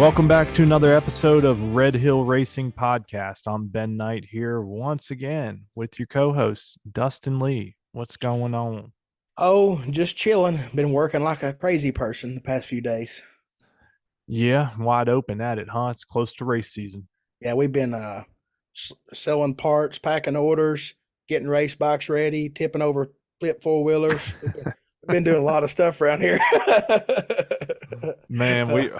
Welcome back to another episode of Red Hill Racing Podcast. I'm Ben Knight here once again with your co-host, Dustin Lee. What's going on? Oh, just chilling. Been working like a crazy person the past few days. Yeah, wide open at it, huh? It's close to race season. Yeah, we've been selling parts, packing orders, getting race bikes ready, tipping over flip four-wheelers. We've been doing a lot of stuff around here. Man, Uh,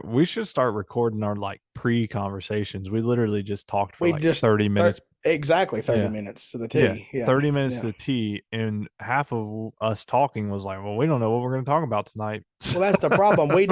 we should start recording our like pre-conversations. We literally just talked for we like just 30 minutes. exactly 30 Yeah. minutes to the Yeah. T. Yeah. 30 minutes Yeah. to the T, and half of us talking was like, well, we don't know what we're going to talk about tonight. Well, that's the problem. We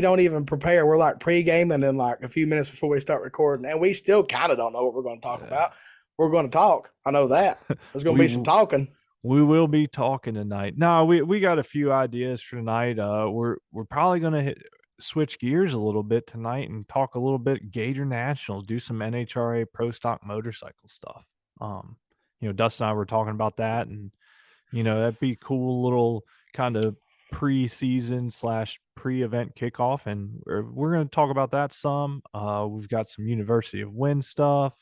don't even prepare. We're like pre-gaming in like a few minutes before we start recording, and we still kind of don't know what we're going to talk about. We're going to talk. I know that. There's going to be some talking. We will be talking tonight. No, we got a few ideas for tonight. We're probably gonna switch gears a little bit tonight and talk a little bit Gatornationals, do some NHRA pro stock motorcycle stuff. Dustin and I were talking about that, and that'd be cool little kind of pre-season / pre-event kickoff, and we're gonna talk about that some. We've got some University of Win stuff.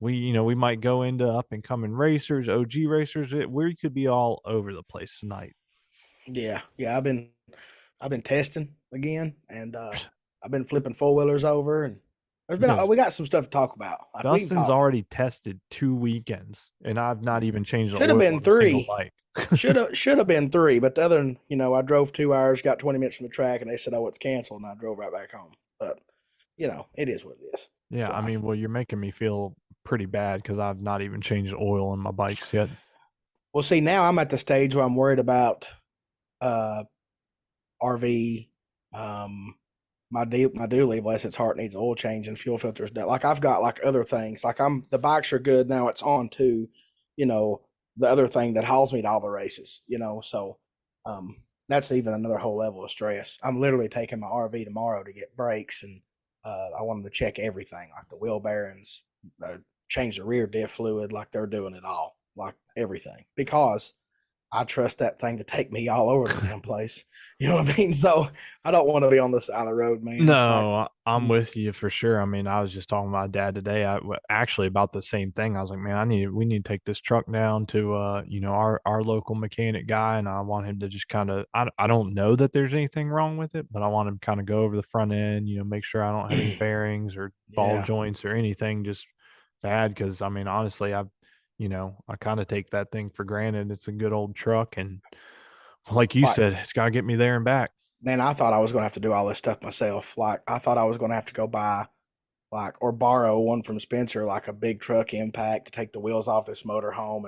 We might go into up and coming racers, OG racers. We could be all over the place tonight. Yeah. I've been testing again, and I've been flipping four-wheelers over, and we got some stuff to talk about. Like Dustin's already tested 2 weekends, and I've not even changed the should have oil been on a single 3. bike. should have been 3, but the other than I drove 2 hours, got 20 minutes from the track, and they said, "Oh, it's canceled," and I drove right back home. But it is what it is. Yeah, So, I mean, well, you're making me feel pretty bad because I've not even changed oil on my bikes yet. well, see, now I'm at the stage where I'm worried about uh, RV. My dually, bless its heart, needs oil change and fuel filters done. Like I've got like other things. Like the bikes are good now. It's on to, the other thing that hauls me to all the races. So that's even another whole level of stress. I'm literally taking my RV tomorrow to get brakes, and I want them to check everything, like the wheel bearings, change the rear diff fluid, like they're doing it all, like everything, because I trust that thing to take me all over the damn place. You know what I mean? So I don't want to be on the side of the road, man. No, I'm with you for sure. I mean, I was just talking to my dad today. Actually about the same thing. I was like, man, we need to take this truck down to our local mechanic guy, and I want him to just kind of I don't know that there's anything wrong with it, but I want him to kind of go over the front end, make sure I don't have any bearings or ball Yeah. joints or anything just bad. Because I mean, honestly, I kind of take that thing for granted. It's a good old truck, and like you said, it's got to get me there and back. Man, I thought I was going to have to do all this stuff myself. Like, I thought I was going to have to go buy, like, or borrow one from Spencer, like a big truck impact to take the wheels off this motor home.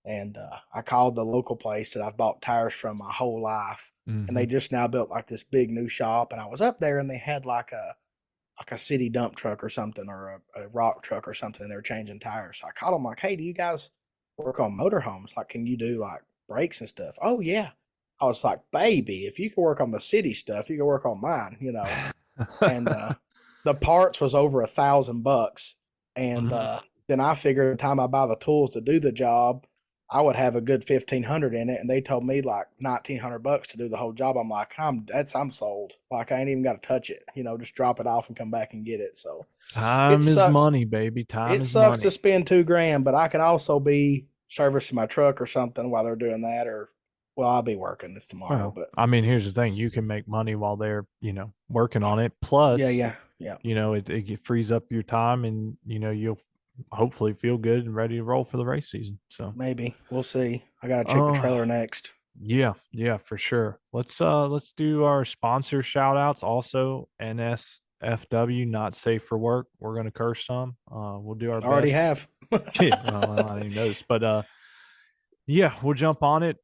And I called the local place that I've bought tires from my whole life, and they just now built like this big new shop. And I was up there, and they had like a city dump truck or something, or a rock truck or something, and they were changing tires. So I called them like, "Hey, do you guys work on motorhomes? Like, can you do like brakes and stuff?" "Oh yeah." I was like, "Baby, if you can work on the city stuff, you can work on mine." And the parts was over $1,000, and then I figured the time I buy the tools to do the job, I would have a good 1,500 in it, and they told me like $1,900 to do the whole job. I'm like, I'm sold. Like I ain't even got to touch it. Just drop it off and come back and get it. So time it is sucks. money, baby. Time It is sucks money. to spend $2,000, but I can also be servicing my truck or something while they're doing that, or well, I'll be working this tomorrow. Well, But I mean, here's the thing: you can make money while they're, working on it. Plus, yeah. it frees up your time, and you'll hopefully feel good and ready to roll for the race season. So Maybe we'll see. I got to check the oh, trailer next. yeah, for sure. Let's do our sponsor shout outs. Also, NSFW, not safe for work. We're gonna curse some. We'll do our I already best. have. Yeah, well, I didn't notice, but yeah, we'll jump on it.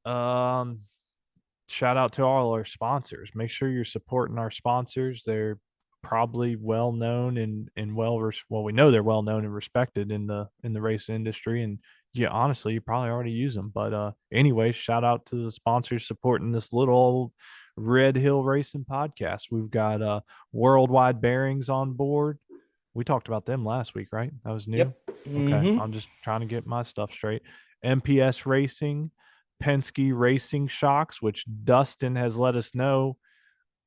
Shout out to all our sponsors. Make sure you're supporting our sponsors. They're probably well known and well, we know they're well known and respected in the race industry. And yeah, honestly, you probably already use them. But anyway, shout out to the sponsors supporting this little old Red Hill Racing podcast. We've got Worldwide Bearings on board. We talked about them last week, right? That was new. Yep. Okay. Mm-hmm. I'm just trying to get my stuff straight. MPS Racing, Penske Racing Shocks, which Dustin has let us know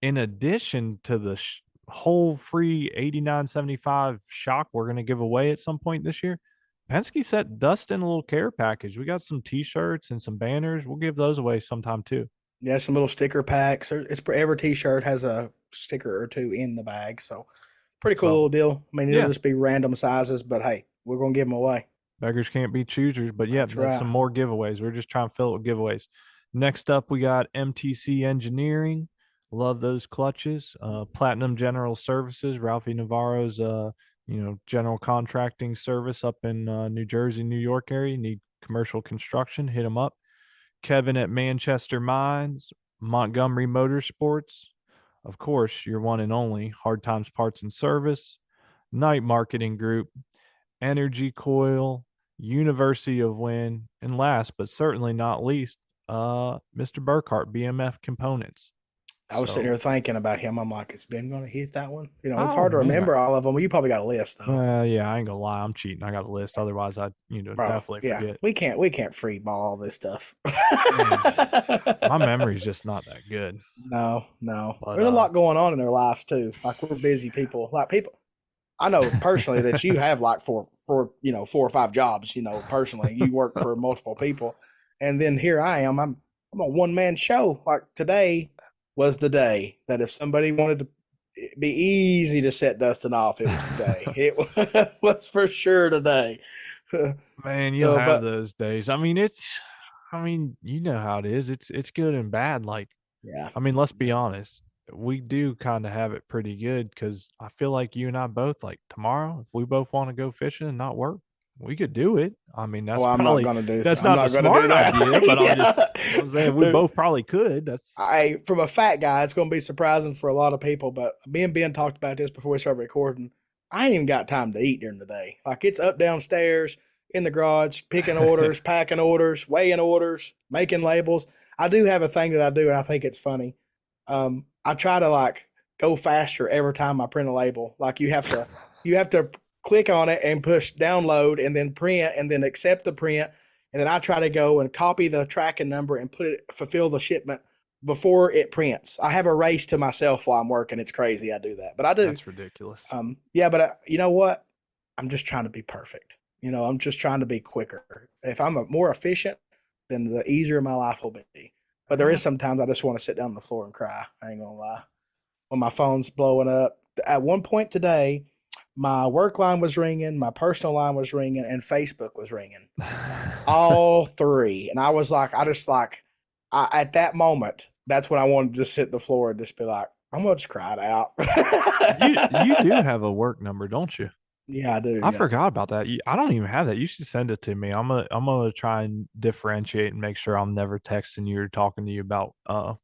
in addition to the whole free 89.75 shock we're going to give away at some point this year, Penske set Dustin a little care package. We got some t-shirts and some banners. We'll give those away sometime too. Yeah, some little sticker packs. It's every T-shirt has a sticker or two in the bag, so pretty cool So little deal. I mean, it'll yeah, just be random sizes, but hey, we're gonna give them away. beggars can't be choosers. But yeah, That's that's right. some more giveaways. We're just trying to fill it with giveaways. Next up, we got MTC Engineering. Love those clutches. Platinum General Services, Ralphie Navarro's general contracting service up in New Jersey, New York area. Need commercial construction, hit them up. Kevin at Manchester Mines, Montgomery Motorsports. Of course, your one and only Hard Times Parts and Service, Night Marketing Group, Energy Coil, University of Wind, and last but certainly not least, Mr. Burkhart, BMF Components. I was sitting So, here thinking about him. I'm like, is Ben gonna hit that one? You know, it's oh hard to man, remember all of them. Well, you probably got a list though, yeah, I ain't gonna lie, I'm cheating. I got a list. Otherwise, I'd bro. definitely Yeah, forget. we can't free ball all this stuff. Man, my memory's just not that good. No, no. But There's a lot going on in their lives too. Like we're busy people. Like people, I know personally that you have like four or five jobs. You know, personally, you work for multiple people, and then here I am. I'm a one man show. Like today was the day that if somebody wanted to be easy to set Dustin off, it was today. It was for sure today. man, you'll So, have but those days. I mean, you know how it is. It's good and bad. Like, yeah, I mean, let's be yeah. honest. We do kind of have it pretty good because I feel like you and I both, like tomorrow, if we both want to go fishing and not work, we could do it. I mean, Well, I'm not gonna do. that's I'm not the not gonna do smart idea, that. but I'm saying we Yeah. both probably could. That's From a fat guy, it's going to be surprising for a lot of people. But me and Ben talked about this before we started recording. I ain't even got time to eat during the day. Like it's up downstairs in the garage, picking orders, packing orders, weighing orders, making labels. I do have a thing that I do, and I think it's funny. I try to like go faster every time I print a label. Like you have to click on it and push download, and then print, and then accept the print, and then I try to go and copy the tracking number and fulfill the shipment before it prints. I have a race to myself while I'm working. It's crazy. I do that, but I do. that's ridiculous. Yeah, but you know what? I'm just trying to be perfect. You know, I'm just trying to be quicker. If I'm more efficient, then the easier my life will be. But there is sometimes I just want to sit down on the floor and cry. I ain't gonna lie. When my phone's blowing up. At one point today, my work line was ringing, my personal line was ringing, and Facebook was ringing. All three. And I was like, at that moment, that's when I wanted to just sit on the floor and just be like, I'm gonna just cry it out. You do have a work number, don't you? Yeah, I do. I Yeah. forgot about that. I don't even have that. You should send it to me. I'm gonna try and differentiate and make sure I'm never texting you or talking to you about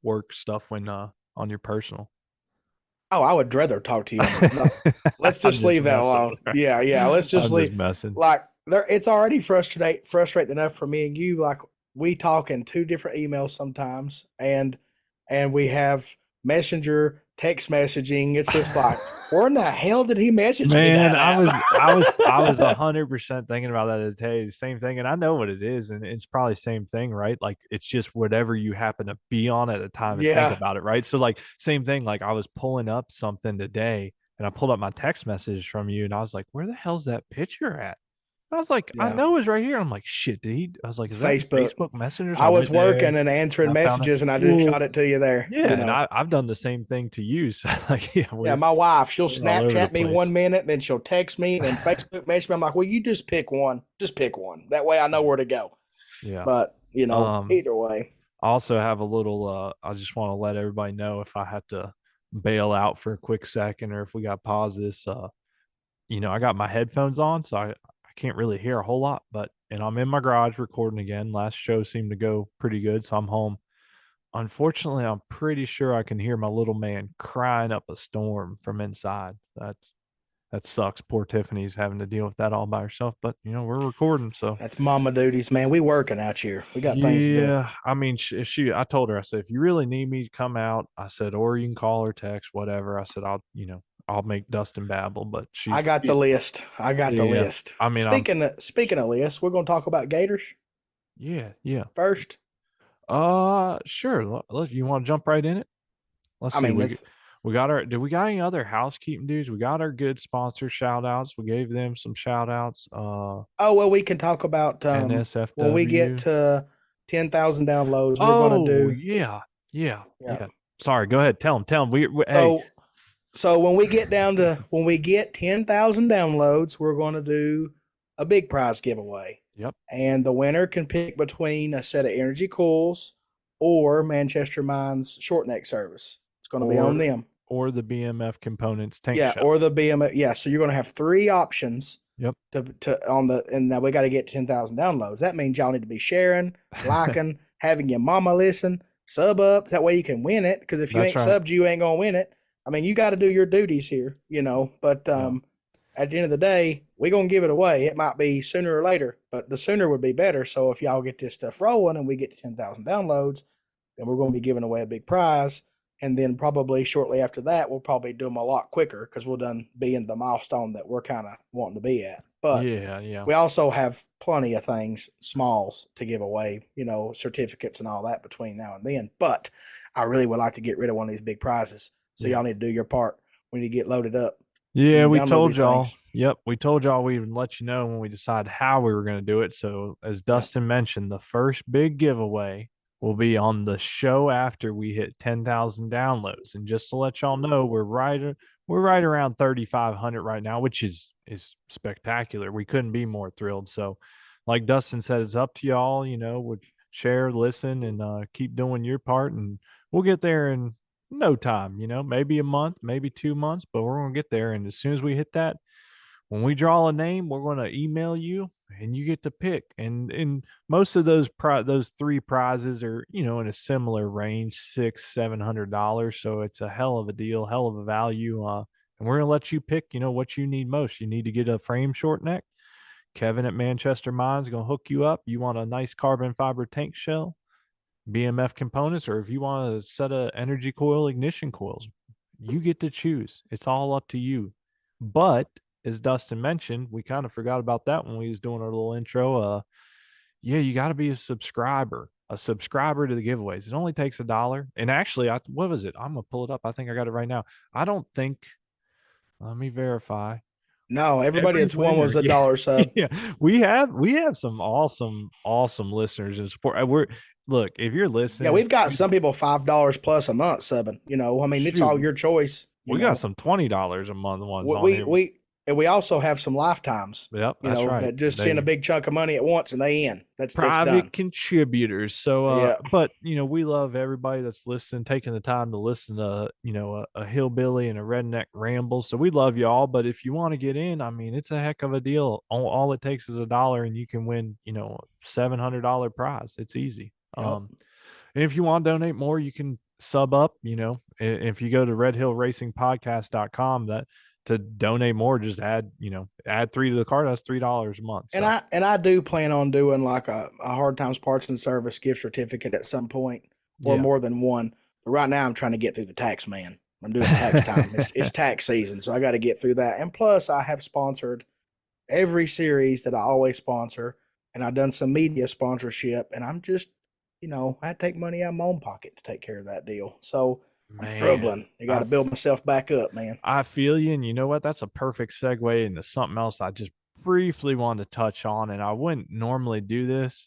work stuff when on your personal. Oh, I would rather talk to you on the no. Let's I'm just just leave that messing. alone. Yeah, yeah. Let's just I'm just leave. messing. Like there, it's already frustrating enough for me and you. Like we talk in two different emails sometimes, and we have messenger text messaging. It's just like, where in the hell did he message me Man, that I at? was I was I was 100% thinking about that today. Same thing, and I know what it is, and it's probably same thing, right? Like it's just whatever you happen to be on at the time and think Yeah, about it, right? So like same thing. Like I was pulling up something today, and I pulled up my text message from you, and I was like, "Where the hell's that picture at?" I was like, "I yeah. know it's right here." I'm like, "Shit, did he?" I was like, It's "Is that Facebook. Facebook Messenger?" So I I was went there working and and answering I found it. messages, and I just Well, shot it to you there. yeah, You and know. I've done the same thing to you. So like, yeah, Yeah, my wife, she'll we're all over the Snapchat me place. 1 minute, then she'll text me, then Facebook message me. I'm like, well, you just pick one. Just pick one. That way I know Yeah. where to go. Yeah. But, Um, either way. I also have a little I just want to let everybody know if I had to bail out for a quick second or if we got to pause this, I got my headphones on, so I can't really hear a whole lot, but and I'm in my garage recording again. Last show seemed to go pretty good, so I'm home. Unfortunately, I'm pretty sure I can hear my little man crying up a storm from inside. That sucks. Poor Tiffany's having to deal with that all by herself, but we're recording, so That's mama duties, man. We working out here. We got things to do. yeah. I mean, I told her, I said, if you really need me to come out, I said, or you can call or text, whatever. I said, I'll make Dustin babble, but I got the list. I got the yeah. list. I mean, Speaking of lists, we're gonna talk about Gators yeah, yeah. first. Sure. Look, you want to jump right in it? Let's I see. mean, that's We got our. Did we got any other housekeeping dudes? We got our good sponsor shout outs. We gave them some shout outs. oh well, we can talk about when we get NSFW. to 10,000 downloads. We're gonna Oh do yeah, yeah, yeah. yeah. Sorry. Go ahead. Tell them. Tell them. Hey. So when we get down to when we get 10,000 downloads, we're gonna do a big prize giveaway, Yep. and the winner can pick between a set of energy coils or Manchester Mine's short neck service. It's gonna be on Or them. the BMF Components tank Yeah, shell. or the BMF. Yeah, so you're gonna have three options Yep. to on the and now we got to get 10,000 downloads. That means y'all need to be sharing, liking, having your mama listen, sub up. That way you can win it. Because if you That's ain't right. subbed, you ain't gonna win it. I mean, you got to do your duties here, But Yeah. at the end of the day, we're gonna give it away. It might be sooner or later, but the sooner would be better. So if y'all get this stuff rolling and we get to 10,000 downloads, then we're going to be giving away a big prize. And then probably shortly after that, we'll probably do them a lot quicker because we'll done be in the milestone that we're kind of wanting to be at. But Yeah. Yeah. we also have plenty of things, smalls to give away, certificates and all that between now and then. But I really would like to get rid of one of these big prizes. So Yeah. y'all need to do your part. We need to get loaded up. Yeah, we download told these y'all. things. Yep, we told y'all we would let you know when we decide how we were going to do it. So, as Yep. Dustin mentioned, the first big giveaway will be on the show after we hit 10,000 downloads. And just to let y'all know, we're right around 3,500 right now, which is spectacular. We couldn't be more thrilled. So, like Dustin said, it's up to y'all. Would share, listen, and keep doing your part, and we'll get there in no time, maybe a month, maybe 2 months, but we're going to get there. And as soon as we hit that, when we draw a name, we're going to email you and you get to pick. And most of those three prizes are, in a similar range, $600-700. So it's a hell of a deal, hell of a value. And we're going to let you pick, what you need most. You need to get a frame short neck. Kevin at Manchester Mines is going to hook you up. You want a nice carbon fiber tank shell, BMF Components, or if you want a set of energy coil ignition coils, you get to choose. It's all up to you. But as Dustin mentioned, we kind of forgot about that when we was doing our little intro. Yeah, you got to be a subscriber to the giveaways. It only takes $1. And actually, what was it? I'm gonna pull it up. I think I got it right now. I don't think. Let me verify. No, everybody Every that's won was winner, a yeah, dollar sub. yeah. We have some awesome listeners and support. We're Look, if you're Yeah, listening, we've got some people $5 plus a month subbing. I mean, it's all shoot, your choice. we got some $20 a month ones on We here. we and we also have some lifetimes. Yep, that's right. That just send a They big chunk of money at once and they in. That's done. private contributors. So, Yeah. but we love everybody that's listening, taking the time to listen to a hillbilly and a redneck ramble. So we love y'all. But if you want to get in, I mean, it's a heck of a deal. All it takes is $1, and you can win $700 prize. It's easy. Yep. And if you want to donate more, you can sub up. If you go to redhillracingpodcast.com, that to donate more, just add three to the card. That's $3 a month. And So I do plan on doing like a hard times parts and service gift certificate at some point, or yeah. more than one. But right now I'm trying to get through the tax man. I'm doing tax time. It's tax season, so I got to get through that. And plus I have sponsored every series that I always sponsor, and I've done some media sponsorship, and I'm just, I take money out of my own pocket to take care of that deal. So I'm Man, struggling. I got to build myself back up, man. I feel you. And you know what? That's a perfect segue into something else I just briefly wanted to touch on. And I wouldn't normally do this,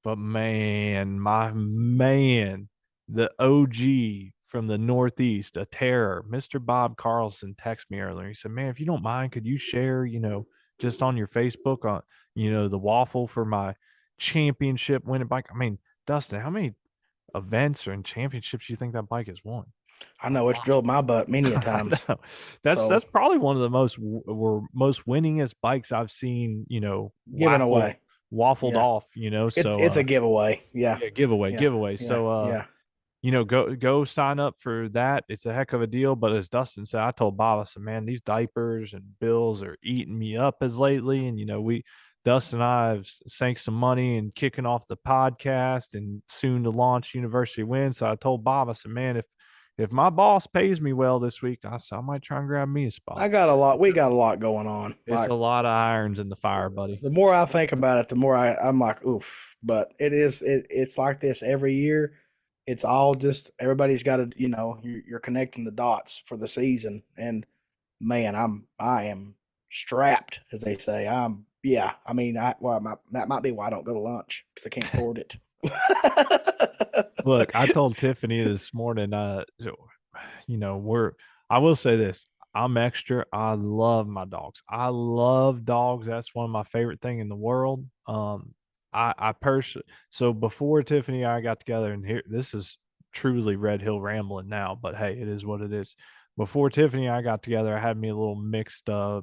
but man, my man, the OG from the Northeast, a terror, Mr. Bob Carlson texted me earlier. He said, "Man, if you don't mind, could you share, just on your Facebook on, the waffle for my championship winning bike?" I mean, Dustin, how many events or in championships you think that bike has won? I know it's drilled my butt many a I times. know. So That's probably one of the most winningest bikes I've seen, giving away. waffled Yeah. off, so It's a giveaway. Yeah. yeah, Yeah. giveaway. Yeah. So Yeah. go sign up for that. It's a heck of a deal. But as Dustin said, I told Bob, I said, "Man, these diapers and bills are eating me up as lately." And Dustin and I have sank some money and kicking off the podcast and soon to launch University Win. So I told Bob, I said, "Man, if my boss pays me well this week, I said I might try and grab me a spot." We got a lot going on. It's Like a lot of irons in the fire, buddy. the more I think about it, the more I'm like, oof. But it's like this every year. it's all just everybody's got to, you're connecting the dots for the season. And man, I am strapped, as they say. Yeah. I mean, that might be why I don't go to lunch because I can't afford it. Look, I told Tiffany this morning, we're, I will say this. I'm extra. I love my dogs. I love dogs. That's one of my favorite thing in the world. I personally, so before Tiffany and I got together, and here, this is truly Red Hill rambling now, but hey, it is what it is. Before Tiffany and I got together, I had me a little mixed, I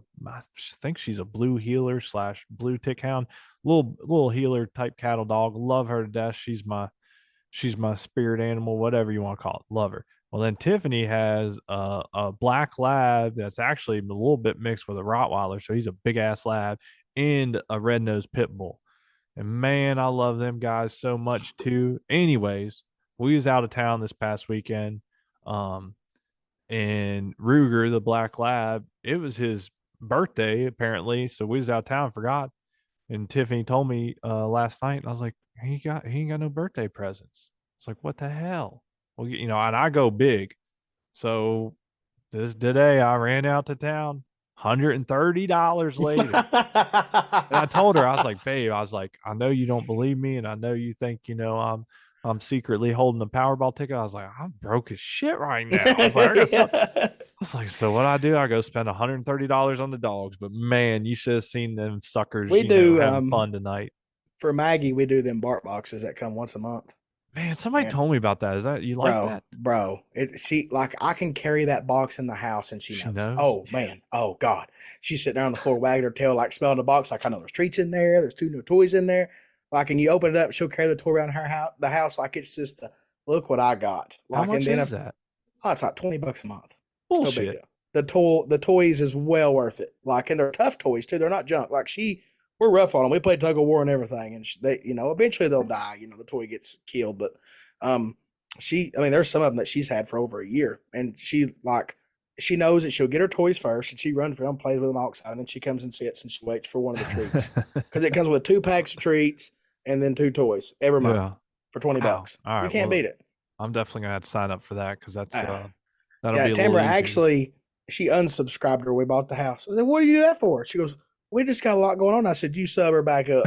think she's a blue heeler slash blue tick hound, little heeler type cattle dog. Love her to death. She's my spirit animal, whatever you want to call it. Love her. Well, then Tiffany has a black lab that's actually a little bit mixed with a Rottweiler. So he's a big ass lab and a red nosed pit bull. And man, I love them guys so much too. Anyways, we was out of town this past weekend. Um, and Ruger, the black lab, it was his birthday apparently. So we was out of town, forgot. And Tiffany told me last night, and I was like, he ain't got no birthday presents. It's like, what the hell? Well, and I go big. So this today I ran out to town, $130 later. And I told her, I was like, babe, I was like, I know you don't believe me, and I know you think, I'm secretly holding the Powerball ticket. I was like, I'm broke as shit right now. I was like, I got so Yeah. I was like, so what I do, I go spend $130 on the dogs. But man, you should have seen them suckers, We do having fun tonight. for Maggie, we do them bark boxes that come once a month. Man, somebody And told me about that. Is that you like bro, that? bro, she like I can carry that box in the house and she She knows. knows. Oh man, oh God. She's sitting there on the floor wagging her tail, like smelling the box, like I know there's treats in there, there's two new toys in there. Like, and you open it up, she'll carry the toy around the house like it's just look what I got. How Like, and much then is if that? oh, it's like $20 a month. It's no big Bullshit. deal. The toys is well worth it. Like, and they're tough toys too. They're not junk. Like we're rough on them. We play tug of war and everything, and they, eventually they'll die. The toy gets killed, but um, I mean, there's some of them that she's had for over a year, and she knows that she'll get her toys first, and she runs around, plays with them outside, and then she comes and sits and she waits for one of the treats because it comes with 2 packs of treats and then 2 toys every month Yeah. for 20 Wow. bucks. All You right. can't Well, beat it. I'm definitely gonna have to sign up for that because that'll Yeah, be a little Tamara easier. actually she unsubscribed her. We bought the house. I said, "What do you do that for?" She goes, "We just got a lot going on." I said, "You sub her back up.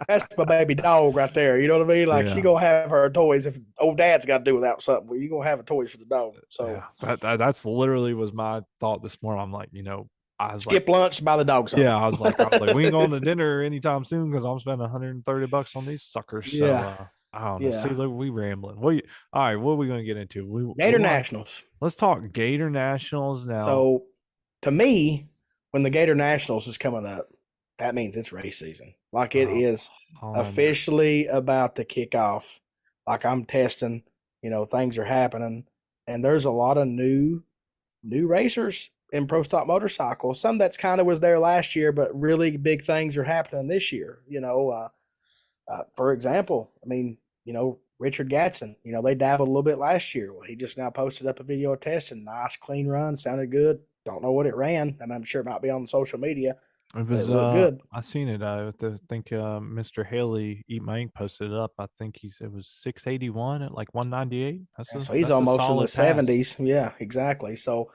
That's my baby dog right there. You know what I mean? Like she Yeah. gonna have her toys. If old dad's got to do without something, well, you gonna have a toys for the dog. Yeah. So That's literally was my thought this morning. I'm like, I was like, skip lunch, buy the dog something. yeah, I was like, we ain't going to dinner anytime soon because I'm spending $130 on these suckers. So Yeah, I don't know. See, yeah. look, we rambling. All right, what are we gonna get into? We Gator want Nationals. let's talk Gator Nationals now. So to me, when the Gator Nationals is coming up, that means it's race season. Like it Uh, is 100. officially about to kick off. Like I'm testing, things are happening, and there's a lot of new racers in pro stock motorcycle. Some that's kind of was there last year, but really big things are happening this year. For example, I mean, Richard Gatson, they dabbled a little bit last year. Well, he just now posted up a video of testing. Nice, clean run, sounded good. Don't know what it ran, and I'm sure it might be on social media, It but was it looked good. I seen it. I think Mr. Haley Eat My Ink posted it up. I think it was 681 at like 198. And so he's That's a almost in the solid pass. 70s. Yeah, exactly. So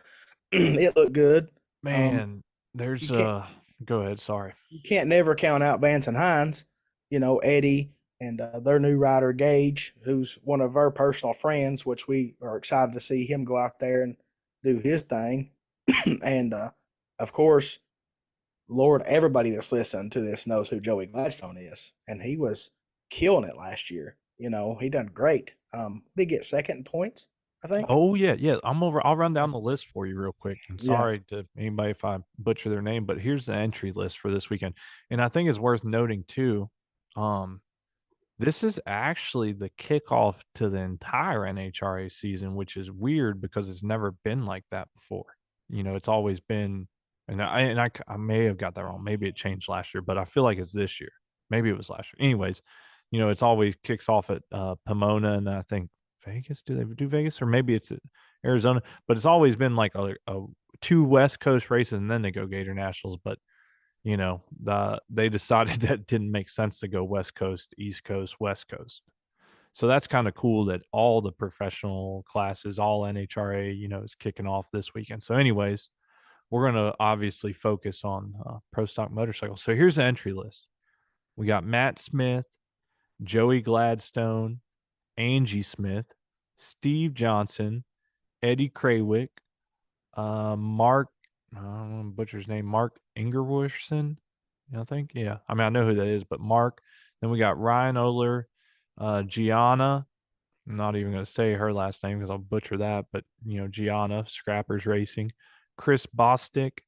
it looked good. Um, Man, there's you can't go ahead, sorry. you can't never count out Vance and Hines. Eddie and their new rider Gage, who's one of our personal friends, which we are excited to see him go out there and do his thing. And of course, Lord, everybody that's listening to this knows who Joey Gladstone is, and he was killing it last year. He done great. Did he get second in points? I think. Oh yeah, yeah. I'll run down the list for you real quick. And Yeah, sorry to anybody if I butcher their name, but here's the entry list for this weekend. And I think it's worth noting too. Um, this is actually the kickoff to the entire NHRA season, which is weird because it's never been like that before. It's always been, and I may have got that wrong. Maybe it changed last year, but I feel like it's this year. Maybe it was last year. Anyways, it's always kicks off at Pomona, and I think Vegas. Do they do Vegas, or maybe it's at Arizona? But it's always been like a two West Coast races, and then they go Gator Nationals. But they decided that didn't make sense to go West Coast, East Coast, West Coast. So that's kind of cool that all the professional classes, all NHRA, is kicking off this weekend. So, anyways, we're going to obviously focus on pro stock motorcycles. So here's the entry list. We got Matt Smith, Joey Gladstone, Angie Smith, Steve Johnson, Eddie Krawick, Mark, I don't know, butcher's name, Mark Ingerwishson, I think. Yeah. I mean, I know who that is, but Mark. Then we got Ryan Oler, Gianna. I'm not even going to say her last name because I'll butcher that, but, Gianna, Scrappers Racing, Chris Bostick,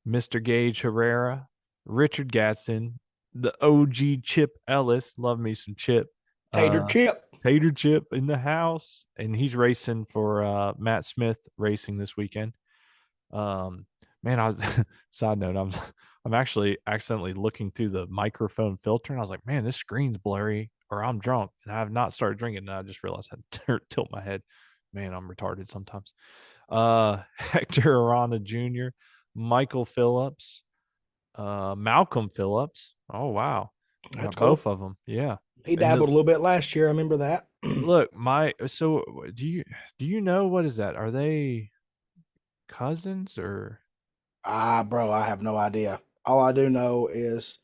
Mr. Gage Herrera, Richard Gatson, the OG Chip Ellis. Love me some Chip. Tater Uh, chip. Tater Chip in the house. And he's racing for Matt Smith Racing this weekend. Um, man, I was side note, I'm actually accidentally looking through the microphone filter, and I was like, man, this screen's blurry, or I'm drunk, and I have not started drinking. And I just realized I had to tilt my head. Man, I'm retarded sometimes. Hector Arana Jr., Michael Phillips, Malcolm Phillips. Oh wow, we That's got cool. both of them. Yeah, He and dabbled a little bit last year. I remember that. look, do you know what is that? Are they cousins or? Bro, I have no idea. All I do know is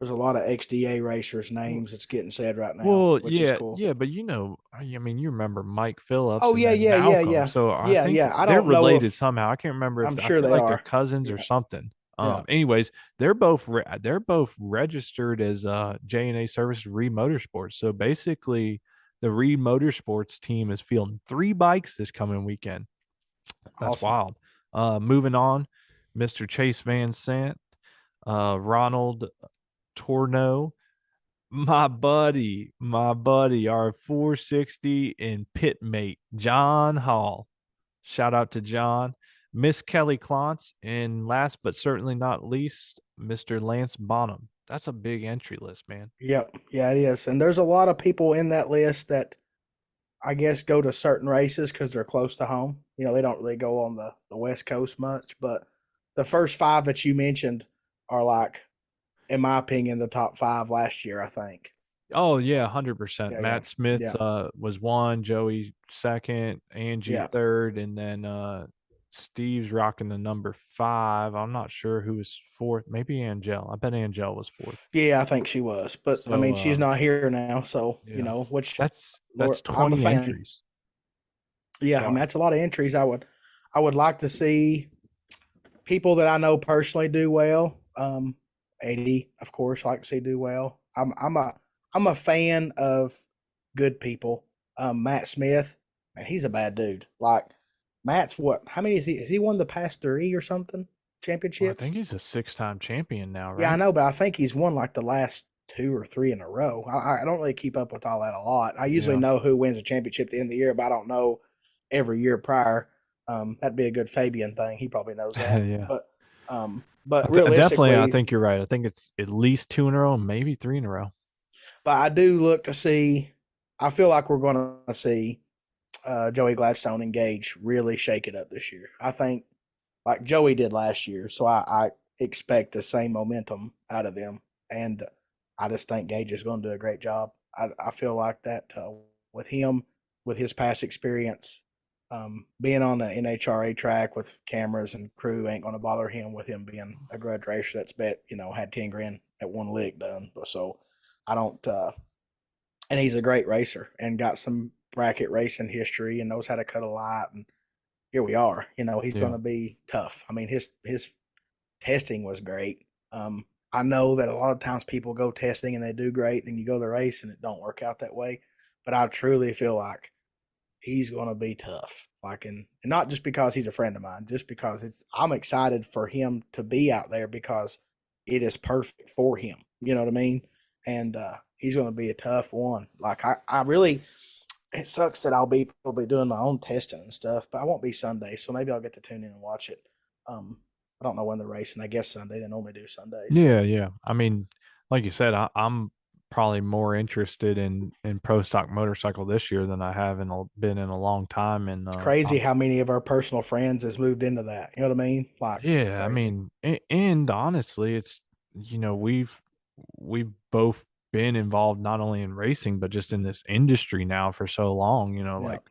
there's a lot of XDA racers' names that's getting said right now, Well, which is yeah, cool. yeah, but I mean, you remember Mike Phillips Oh and yeah, then yeah, yeah, Malcolm. yeah, So I yeah, think yeah. I they're don't know related if somehow. I can't remember I'm if I sure feel they like they're are. cousins or Yeah, something. yeah. Anyways, they're both registered as J&A Services Re Motorsports. So basically, the Re Motorsports team is fielding 3 bikes this coming weekend. That's Awesome. wild. Moving on, Mr. Chase Van Sant, Ronald Torno, my buddy, our 460 and pit mate, John Hall. Shout out to John. Miss Kelly Klontz, and last but certainly not least, Mr. Lance Bonham. That's a big entry list, man. Yep. Yeah, it is. And there's a lot of people in that list that I guess go to certain races because they're close to home. They don't really go on the West Coast much, but the first five that you mentioned are like, in my opinion, the top five last year, I think. Oh yeah, 100%. Yeah, yeah. Matt Smith Yeah. was one, Joey second, Angie Yeah. third, and then Steve's rocking the number 5. I'm not sure who was fourth. Maybe Angel. I bet Angel was fourth. Yeah, I think she was. But I So mean she's not here now, so yeah, which that's Lord, I'm a 20 fan. entries. Yeah, I mean Wow. that's a lot of entries. I would like to see people that I know personally do well. 80, of course, I like to see do well. I'm a fan of good people. Matt Smith, man, he's a bad dude. Like Matt's what? How many is he? Has he won the past three or something Well, I championships? think he's a 6-time champion now, Yeah, I right? know, but I think he's won like the last two or three in a row. I don't really keep up with all that a lot. I usually Yeah. know who wins a championship at the end of the year, but I don't know every year prior. That'd be a good Fabian thing. He probably knows that. Yeah. But Definitely, I realistically, think you're right. I think it's at least 2 in a row, maybe 3 in a row. but I do look to see. I feel like we're going to see Joey Gladstone and Gage really shake it up this year. I think like Joey did last year, so I expect the same momentum out of them, and I just think Gage is going to do a great job. I feel like that with him, with his past experience, being on the NHRA track with cameras and crew ain't going to bother him with him being a grudge racer that's had 10 grand at one lick done. So I don't, and he's a great racer and got some bracket racing history and knows how to cut a light. And here we are. He's going Yeah. to be tough. I mean, his testing was great. I know that a lot of times people go testing and they do great, then you go to the race and it don't work out that way. But I truly feel like he's going to be tough. Like, and not just because he's a friend of mine, just because I'm excited for him to be out there because it is perfect for him. You know what I mean? And he's going to be a tough one. Like, I really, it sucks that I'll be probably doing my own testing and stuff, but I won't be Sunday, so maybe I'll get to tune in and watch it. I don't know when they're racing. I guess Sunday. They normally do Sundays, but Yeah, yeah. I mean, like you said, I'm probably more interested in pro stock motorcycle this year than I have been in a long time. And it's crazy how many of our personal friends has moved into that. You know what I mean? Like, it's yeah, I crazy. mean, and honestly, it's we've both been involved not only in racing but just in this industry now for so long. Yeah. Like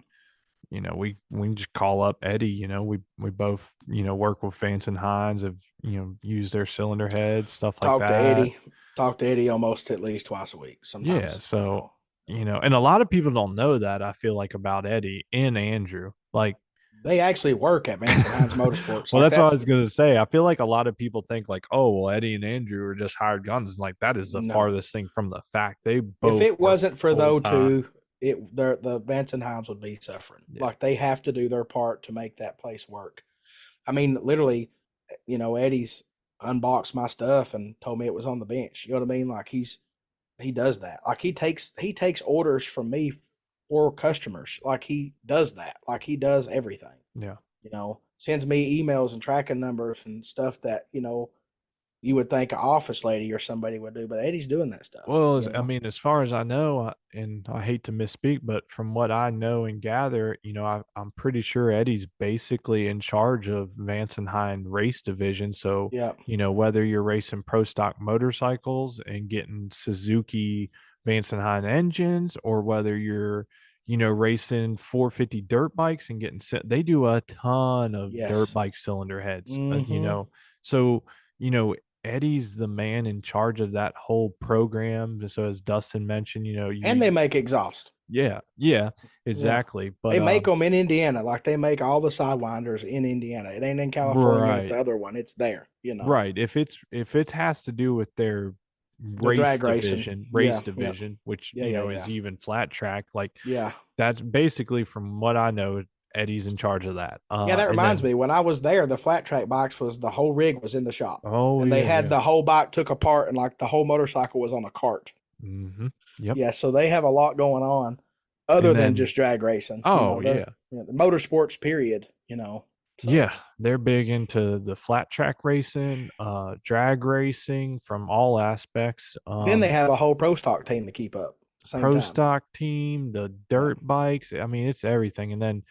we just call up Eddie. We both work with Vance and Hines, have used their cylinder heads, stuff like Talk to that. Eddie. Talk to Eddie almost at least twice a week. Yeah, Sometimes, so and a lot of people don't know that, I feel like, about Eddie and Andrew. Like, they actually work at Vance and Hines Motorsports. well, Like that's what I that's was gonna say. I feel like a lot of people think like, oh, well, Eddie and Andrew are just hired guns. Like that is the no. farthest thing from the fact. They If both it work wasn't for full those time. two, the Vance and Hines would be suffering. Yeah, Like they have to do their part to make that place work. I mean, literally, Eddie's unboxed my stuff and told me it was on the bench. You know what I mean? Like he does that. Like he takes orders from me for customers. Like he does that. Like he does everything. yeah. Sends me emails and tracking numbers and stuff that you would think an office lady or somebody would do, but Eddie's doing that stuff. Well, I mean, as far as I know, and I hate to misspeak, but from what I know and gather, I'm pretty sure Eddie's basically in charge of Vance and Hine race division. So, Yeah, whether you're racing pro stock motorcycles and getting Suzuki Vance and Hine engines, or whether you're, racing 450 dirt bikes and getting set, they do a ton of dirt yes. bike cylinder heads, Mm-hmm. So, you know, Eddie's the man in charge of that whole program. So as Dustin mentioned, And they make exhaust. yeah, Yeah. exactly. They But make them in Indiana. Like they make all the sidewinders in Indiana. It ain't in California at right, the other one. It's there. right. If it has to do with their The drag racing. race Yeah, yeah. division, which Yeah, yeah, is yeah. even flat track, like Yeah. that's basically from what I know, Eddie's in charge of that. Yeah, that And reminds then me. When I was there, the flat track bikes was the whole rig was in the shop. oh And they yeah, had yeah, the whole bike took apart and like the whole motorcycle was on a cart. yep. Yeah, so they have a lot going on other And than then just drag racing. oh yeah, They're the motorsports period. So yeah, they're big into the flat track racing, drag racing from all aspects. then they have a whole pro stock team to keep up at the same Pro time. stock team, the Yeah. dirt bikes. I mean, it's everything. And then,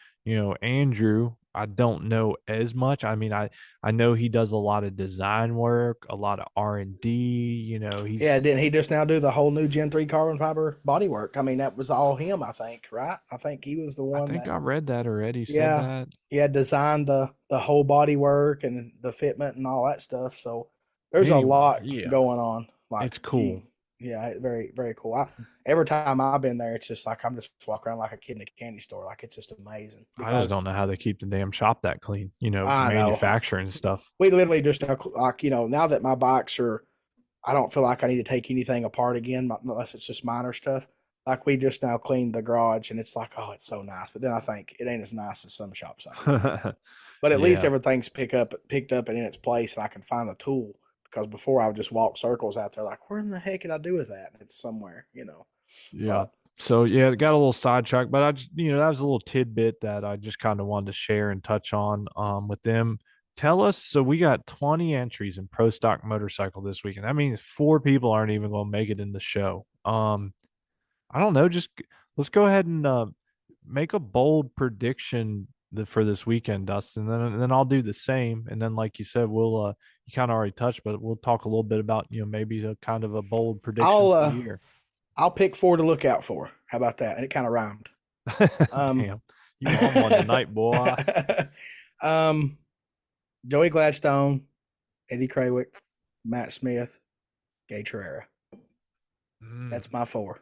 Andrew, I don't know as much. I mean, I know he does a lot of design work, a lot of R&D, Yeah, he's didn't he just now do the whole new Gen 3 carbon fiber bodywork? I mean, that was all him, I think, right? I think he was the I one think that I read that already said yeah, that. yeah, designed the whole bodywork and the fitment and all that stuff. So there's a Anyway, lot yeah, going on. Like it's cool. yeah, very, very cool. Every time I've been there, it's just like I'm just walking around like a kid in a candy store. Like it's just amazing I just because don't know how they keep the damn shop that clean, I know manufacturing stuff. we literally just like now that my bikes are I don't feel like I need to take anything apart again unless it's just minor stuff. Like we just now cleaned the garage and it's like, oh, it's so nice. But then I think it ain't as nice as some shops I go to. But at least Yeah. everything's picked up and in its place and I can find the tool. Because before I would just walk circles out there like, where in the heck did I do with that? And it's somewhere. Yeah. But So yeah, it got a little sidetracked, but I just, that was a little tidbit that I just kind of wanted to share and touch on with them. Tell us, so we got 20 entries in Pro Stock Motorcycle this weekend. That means four people aren't even going to make it in the show. I don't know, just let's go ahead and make a bold prediction for this weekend, Dustin. And then I'll do the same. And then, like you said, we'll you kind of already touched, but we'll talk a little bit about maybe a kind of a bold prediction I'll for the year. I'll pick four to look out for. How about that? And it kind of rhymed. Um, Damn, you on one tonight, boy. um, Joey Gladstone, Eddie Krawick, Matt Smith, Gay Terrera. Mm. That's my four.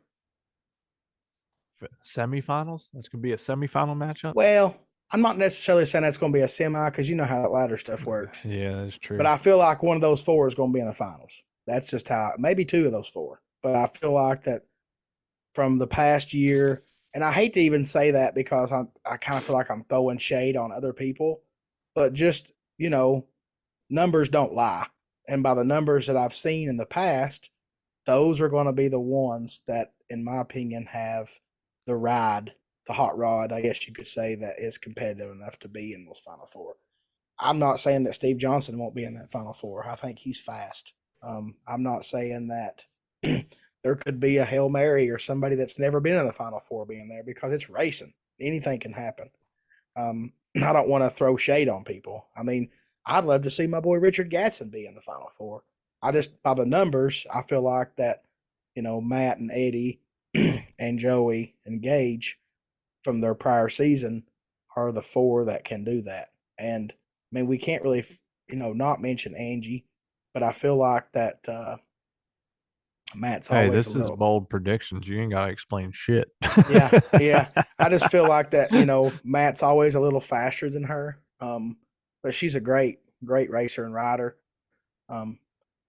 Semifinals. That's gonna be a semifinal matchup. Well, I'm not necessarily saying that's going to be a semi because you know how that ladder stuff works. Yeah, that's But true. I feel like one of those four is going to be in the finals. That's just how, maybe two of those four. But I feel like that from the past year, and I hate to even say that because I kind of feel like I'm throwing shade on other people, but just, numbers don't lie. And by the numbers that I've seen in the past, those are going to be the ones that, in my opinion, have the hot rod, I guess you could say, that is competitive enough to be in those final four. I'm not saying that Steve Johnson won't be in that final four. I think he's fast. I'm not saying that there could be a Hail Mary or somebody that's never been in the final four being there because it's racing. Anything can happen. I don't want to throw shade on people. I mean, I'd love to see my boy Richard Gatson be in the final four. I just, by the numbers, I feel like that Matt and Eddie and Joey and Gage from their prior season are the four that can do that. And I mean, we can't really, not mention Angie, but I feel like that Matt's Hey, always a this is little, bold predictions. You ain't got to explain shit. yeah, yeah. I just feel like that, Matt's always a little faster than her. But she's a great, great racer and rider. Um,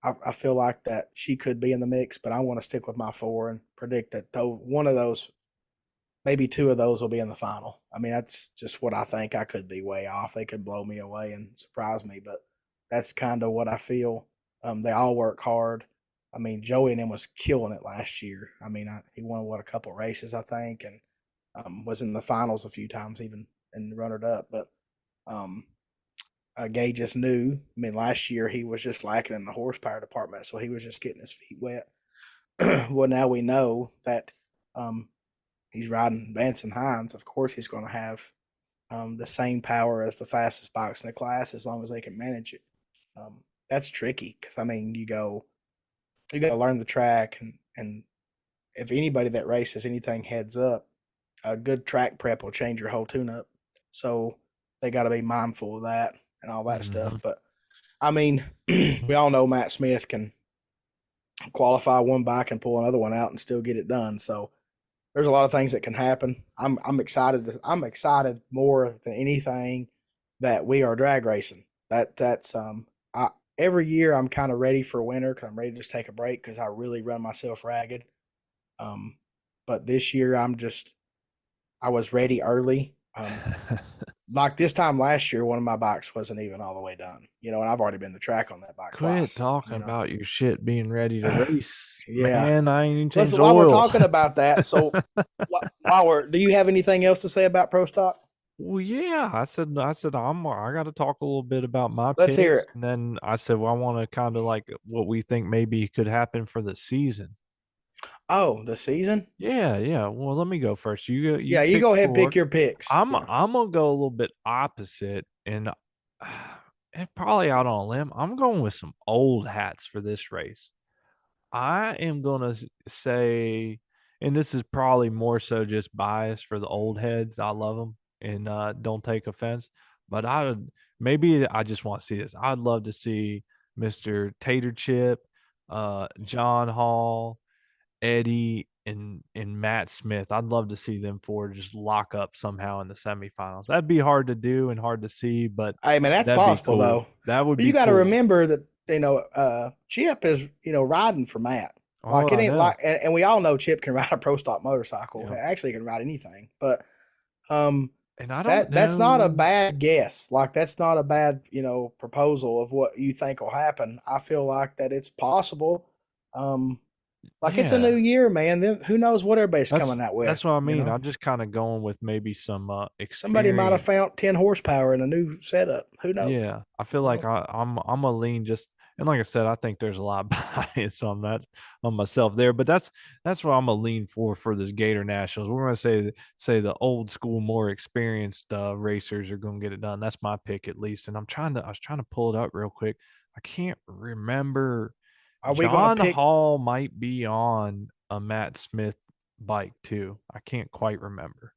I feel like that she could be in the mix, but I want to stick with my four and predict that though one of those, maybe two of those will be in the final. I mean, that's just what I think. I could be way off. They could blow me away and surprise me, but that's kind of what I feel. They all work hard. I mean, Joey and him was killing it last year. I mean, he won a couple races, I think, and was in the finals a few times, even and runner up. But um, Gage just knew. I mean, last year he was just lacking in the horsepower department, so he was just getting his feet wet. Well, now we know that um, he's riding Vance and Hines. Of course, he's going to have the same power as the fastest bikes in the class as long as they can manage it. That's tricky because I mean, you got to learn the track, and if anybody that races anything heads up, a good track prep will change your whole tune up. So they got to be mindful of that and all that Mm-hmm. stuff. But I mean, we all know Matt Smith can qualify one bike and pull another one out and still get it done. So there's a lot of things that can happen. I'm excited. I'm excited more than anything that we are drag racing. That's I every year I'm kind of ready for winter because I'm ready to just take a break because I really run myself ragged. Um, but this year I was ready early. Like this time last year, one of my bikes wasn't even all the way done. And I've already been to track on that bike Quit twice. talking about your shit being ready to race, Yeah. man. I ain't even Listen, changed while we're oil. talking about that, so do you have anything else to say about Pro Stock? Well, yeah, I said I got to talk a little bit about my Let's hear picks, it. and then I said, well, I want to kind of like what we think maybe could happen for the season. Oh, the season? Yeah, yeah. Well, let me go first. You Yeah, you pick go ahead and pick four. your picks. I'm Yeah. I'm gonna go a little bit opposite, and probably out on a limb. I'm going with some old hats for this race. I am gonna say, and this is probably more so just bias for the old heads. I love them, and don't take offense. But maybe I just want to see this. I'd love to see Mr. Tater Chip, John Hall, Eddie, and Matt Smith. I'd love to see them four just lock up somehow in the semifinals. That'd be hard to do and hard to see, but Hey, man, that's that'd be possible cool. though. That would But you be got to cool. remember that Chip is riding for Matt. Oh, Like it I ain't know. like, and we all know Chip can ride a pro stock motorcycle. Yeah. Actually, he can ride anything. But um, And I don't that's not a know. bad guess. Like that's not a bad proposal of what you think will happen. I feel like that it's possible. Like it's a new Yeah. year, man. Then who knows what everybody's That's coming out with? that's what I mean. I'm just kind of going with maybe some Somebody might have experience. found 10 horsepower in a new setup. Who knows? Yeah, I feel You like know? I'm a lean just, and like I said, I think there's a lot of bias on that on myself there, but that's what I'm a lean for this Gator Nationals. We're gonna say the old school, more experienced racers are gonna get it done. That's my pick at least, and I was trying to pull it up real quick. I can't remember. Are we going to John pick? Hall might be on a Matt Smith bike too. I can't quite remember.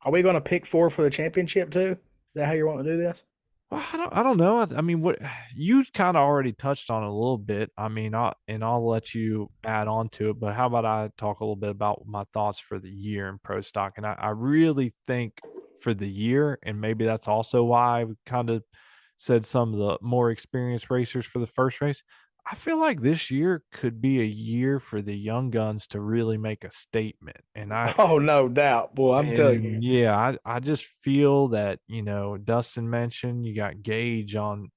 Are we going to pick four for the championship too? Is that how you want to do this? Well, I don't know. I mean, what you kind of already touched on it a little bit. I mean, I'll let you add on to it. But how about I talk a little bit about my thoughts for the year in pro stock? And I really think for the year, and maybe that's also why I kind of said some of the more experienced racers for the first race. I feel like this year could be a year for the young guns to really make a statement. Oh, no doubt, boy. I'm telling you. And yeah, I just feel that, Dustin mentioned you got Gage on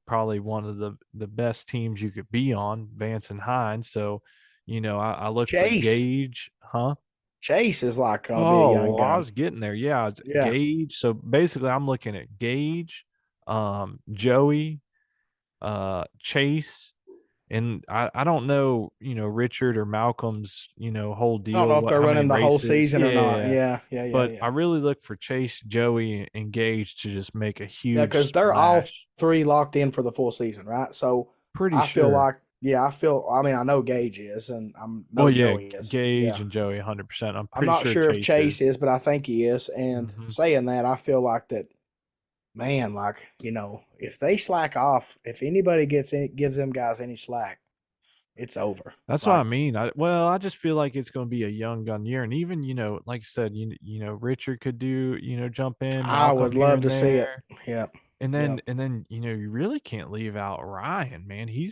probably one of the best teams you could be on, Vance and Hines. So, I look for Chase. Gage, huh? Chase is like going to be a Oh, young well, I gun. was getting there. Yeah, it's Yeah. Gage. So basically I'm looking at Gage, Joey, Chase, and I don't know, Richard or Malcolm's, whole I don't deal, know if they're how many running the whole races. season or not. Yeah. Yeah. Yeah. Yeah. But I Yeah. really look for Chase, Joey, and Gage to just make a Yeah. huge Because they're all splash. three locked in for the full season, right? So Pretty I feel like sure. Yeah, I mean, I know Gage is, and I'm Well, know yeah, Joey is. Gage Yeah. and Joey, 100%. I'm I'm pretty not sure sure if Chase Chase is. is, but I think he is. And Hmm. saying that, I feel like that, man, like, if they slack off, if anybody gives them guys any slack, it's over. That's what I Like, mean. I just feel like it's going to be a young gun year, and even like I said, Richard could do jump in, I would Malcolm here love and to see it. there, Yeah. and Yeah. then you really can't leave out Ryan, man. He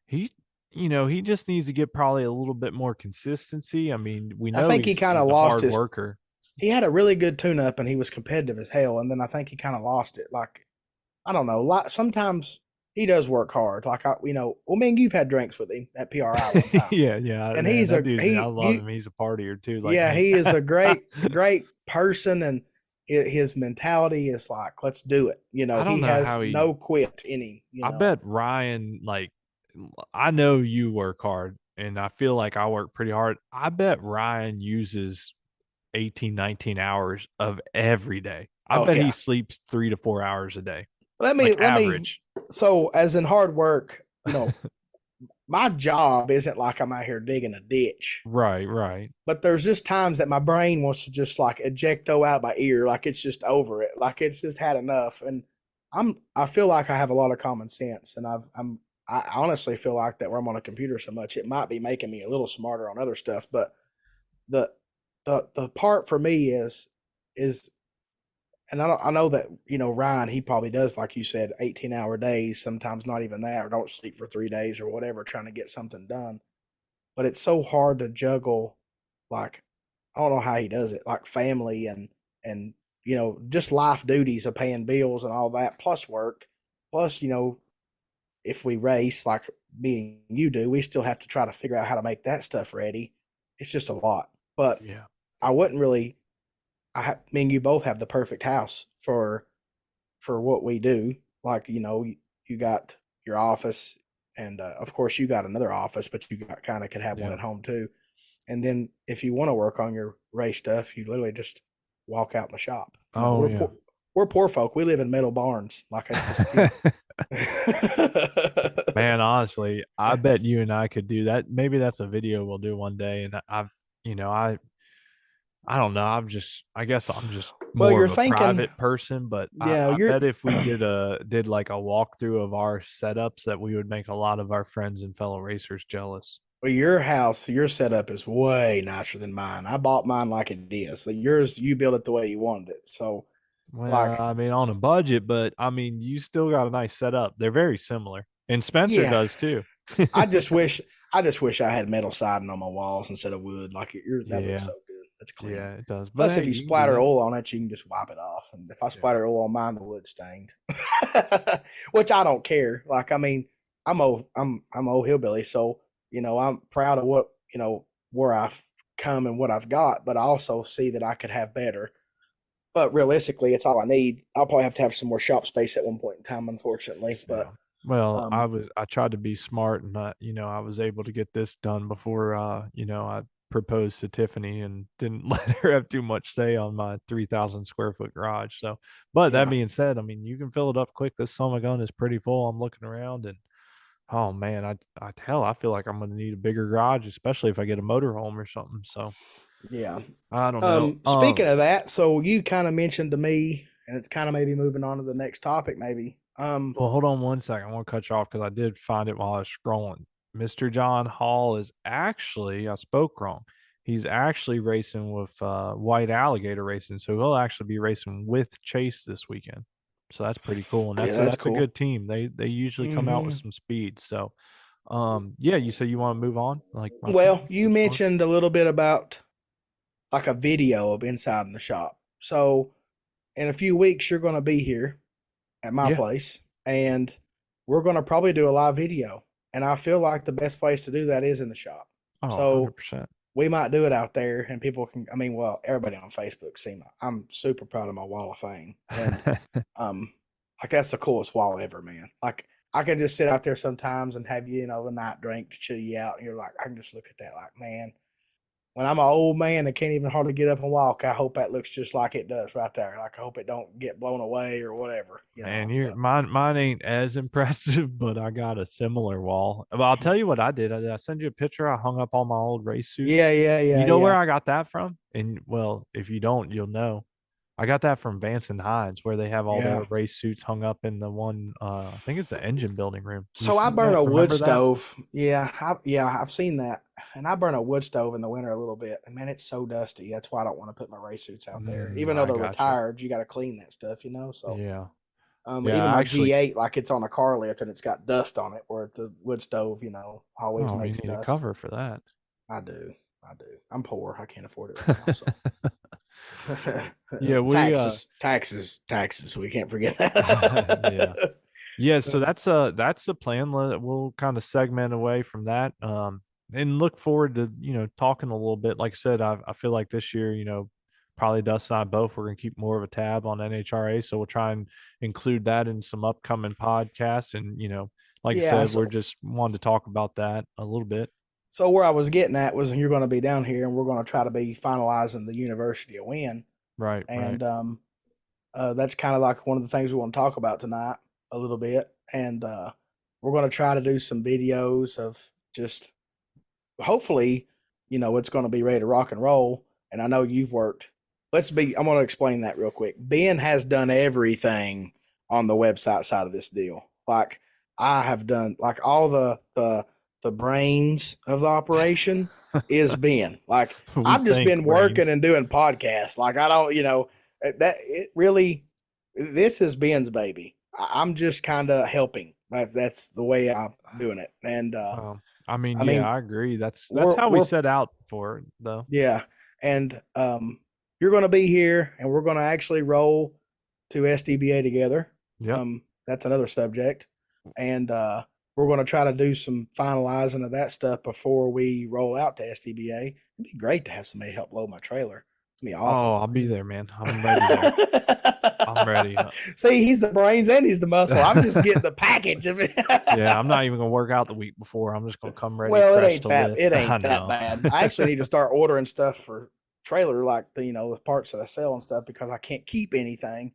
he just needs to get probably a little bit more consistency. I mean, we I know think he he's kind of he's a lost hard his, worker. he had a really good tune up and he was competitive as hell. And then I think he kind of lost it. Like, I don't know. Like, sometimes he does work hard. Like, well, man, you've had drinks with him at PRI one time. Yeah, yeah, And man, he's that dude, I love you, him. He's a partier too, like yeah, me. he is a great person, and his mentality is like, let's do it. I don't He know has how he no quit in him. I bet Ryan, like, I know you work hard and I feel like I work pretty hard. I bet Ryan uses 18, 19 hours of every day. I Oh bet he yeah. sleeps 3 to 4 hours a day, like Let me. average. So as in hard work, my job isn't like I'm out here digging a ditch. Right, right. But there's just times that my brain wants to just like ejecto out my ear, like it's just over it, like it's just had enough. And I feel like I have a lot of common sense, and I honestly feel like that where I'm on a computer so much, it might be making me a little smarter on other stuff. But the the part for me is, and I know that Ryan, he probably does, like you said, 18-hour days, sometimes not even that, or don't sleep for 3 days or whatever, trying to get something done. But it's so hard to juggle, like, I don't know how he does it, like family and just life duties of paying bills and all that, plus work, plus if we race like me and you do, we still have to try to figure out how to make that stuff ready. It's just a lot. But Yeah. I wouldn't really. Me and you both have the perfect house for what we do. Like, you got your office, and of course you got another office, but you got kind of could have one Yeah. at home too. And then if you want to work on your race stuff, you literally just walk out in the shop. Oh, yeah. We're poor folk. We live in metal barns. Like, it's just Man, honestly, I bet you and I could do that. Maybe that's a video we'll do one day. And you know, I don't know. I guess I'm just Well, more you're of a thinking, private person, but yeah, I you're bet if we did like a walkthrough of our setups that we would make a lot of our friends and fellow racers jealous. well, your house, your setup is way nicer than mine. I bought mine like it is. So yours, you built it the way you wanted it. So, Well, like, I mean, on a budget, but I mean, you still got a nice setup. They're very similar, and Spencer yeah, does too. I just wish, I had metal siding on my walls instead of wood. Like, that looks Yeah, so good. That's clean. yeah, it does. But Plus, hey, if you you can do splatter that. oil on it, you can just wipe it off. And if I Yeah. splatter oil on mine, the wood stained, which I don't care. Like, I mean, I'm old hillbilly, so I'm proud of what where I've come and what I've got, but I also see that I could have better. But realistically, it's all I need. I'll probably have to have some more shop space at one point in time, unfortunately. But Yeah. Well, um, I tried to be smart and I was able to get this done before I proposed to Tiffany and didn't let her have too much say on my 3,000 square foot garage. So, but that yeah, being said, I mean, you can fill it up quick. This summer gun is pretty full. I'm looking around and oh man, I feel like I'm going to need a bigger garage, especially if I get a motorhome or something. So, yeah. I don't know. Speaking of that, so you kind of mentioned to me, and it's kind of maybe moving on to the next topic, maybe. Well, hold on one second. I want to cut you off because I did find it while I was scrolling. Mr. John Hall is actually, I spoke wrong. He's actually racing with White Alligator Racing, so he'll actually be racing with Chase this weekend. So that's pretty cool, and Yeah, that's that's a cool. good team. They usually come out with Hmm. some speed. So, yeah, you say you want to move on, like Well, you move forward? mentioned a little bit about like a video of inside in the shop. So in a few weeks, you're going to be here at my Yeah. place, and we're going to probably do a live video. And I feel like the best place to do that is in the shop. Oh, So 100%. we might do it out there, and people can. I mean, well, everybody on Facebook see my. I'm super proud of my wall of fame, and um, like, that's the coolest wall ever, man. Like, I can just sit out there sometimes and have a night drink to chill you out, and you're like, I can just look at that, like, man, when I'm an old man that can't even hardly get up and walk, I hope that looks just like it does right there. Like I hope it don't get blown away or whatever, you Man, know. you're But mine ain't as impressive, but I got a similar wall. But I'll tell you what I did. I send you a picture. I hung up all my old race suits. yeah, yeah, You yeah, know where yeah, I got that from? And well, if you don't, you'll know. I got that from Vance and Hines, where they have all yeah. their race suits hung up in the one. I think it's the engine building room. You So I seen burn that? a wood Remember that? stove. Yeah, I've seen that. And I burn a wood stove in the winter a little bit. And man, it's so dusty. That's why I don't want to put my race suits out there. Even though I they're gotcha. retired, you got to clean that stuff, you know. So Yeah, even yeah. my Actually, G8, like it's on a car lift and it's got dust on it, where the wood stove, always oh, you makes need a dust. cover for that. I do, I do. I'm poor. I can't afford it right now. So Yeah, we taxes. We can't forget yeah. that. Yeah, so that's a plan. We'll kind of segment away from that, and look forward to talking a little bit. Like I said, I feel like this year, probably Dustin and I both we're gonna keep more of a tab on NHRA, so we'll try and include that in some upcoming podcasts. And like I Yeah. said, we're just wanting to talk about that a little bit. So where I was getting at was you're going to be down here, and we're going to try to be finalizing the University of Win, Right, right. and that's kind of like one of the things we want to talk about tonight a little bit, and we're going to try to do some videos of just hopefully, it's going to be ready to rock and roll. And I know you've worked. I'm going to explain that real quick. Ben has done everything on the website side of this deal. Like I have done, like all the brains of the operation is Ben. Like We I've just think been working brains. and doing podcasts. Like I don't, that it really, this is Ben's baby. I'm just kind of helping. That's the way I'm doing it. And I mean, I yeah, mean, I agree. That's we're how we we're set out for it, though. yeah, and you're going to be here, and we're going to actually roll to SDBA together. Yep. That's another subject, and we're going to try to do some finalizing of that stuff before we roll out to SDBA. It'd be great to have somebody help load my trailer. It's gonna be awesome. Oh, I'll be there, man. I'm ready there. I'm ready. See, he's the brains and he's the muscle. I'm just getting the package of it. Yeah, I'm not even gonna work out the week before. I'm just gonna come ready, Well, fresh to it lift. I ain't that know. bad. I actually need to start ordering stuff for trailer, like the parts that I sell and stuff, because I can't keep anything.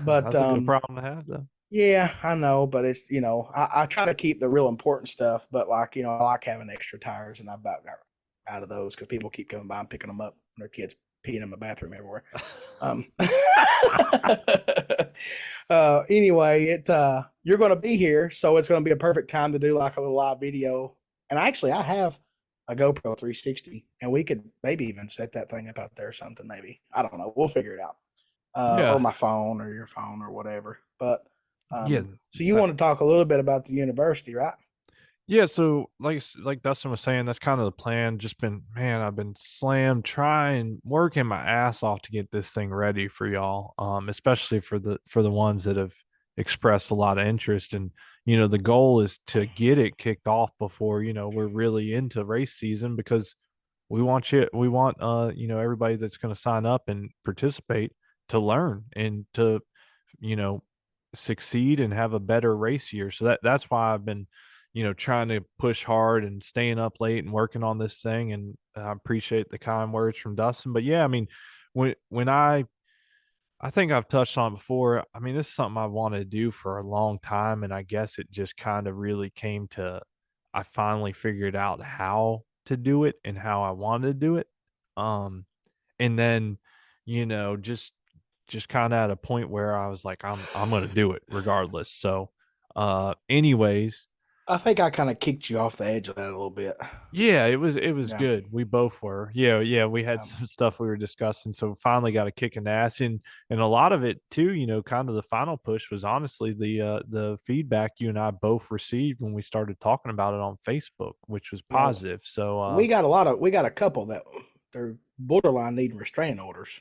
But That's a good problem to have, though. yeah, I know. But it's I try to keep the real important stuff. But like I like having extra tires, and I about got out of those because people keep coming by and picking them up. And their kids peeing in my bathroom everywhere. Um, anyway, you're going to be here, so it's going to be a perfect time to do like a little live video. And actually, I have a GoPro 360, and we could maybe even set that thing up out there or something. Maybe I don't know. We'll figure it out. Or Yeah, my phone or your phone or whatever. But yeah. so you want to talk a little bit about the university, right? Yeah, so like Dustin was saying, that's kind of the plan. Just been, man, I've been slammed trying, working my ass off to get this thing ready for y'all. Especially for the ones that have expressed a lot of interest. And the goal is to get it kicked off before, we're really into race season, because we want everybody that's going to sign up and participate to learn and to, you know, succeed and have a better race year. So that's why I've been trying to push hard and staying up late and working on this thing. And I appreciate the kind words from Dustin. But yeah, I mean, when I think I've touched on it before. I mean, this is something I've wanted to do for a long time, and I guess it just kind of really came to I finally figured out how to do it and how I wanted to do it. Um, and then, just kind of at a point where I was like, I'm gonna do it regardless. So, anyways, I think I kind of kicked you off the edge of that a little bit. yeah, it was Yeah. good. We both were. Yeah, yeah, we had Um, some stuff we were discussing, so finally got a kick in the ass. And a lot of it too, kind of the final push was honestly the feedback you and I both received when we started talking about it on Facebook, which was yeah. positive. So We got a couple that they're borderline needing restraining orders.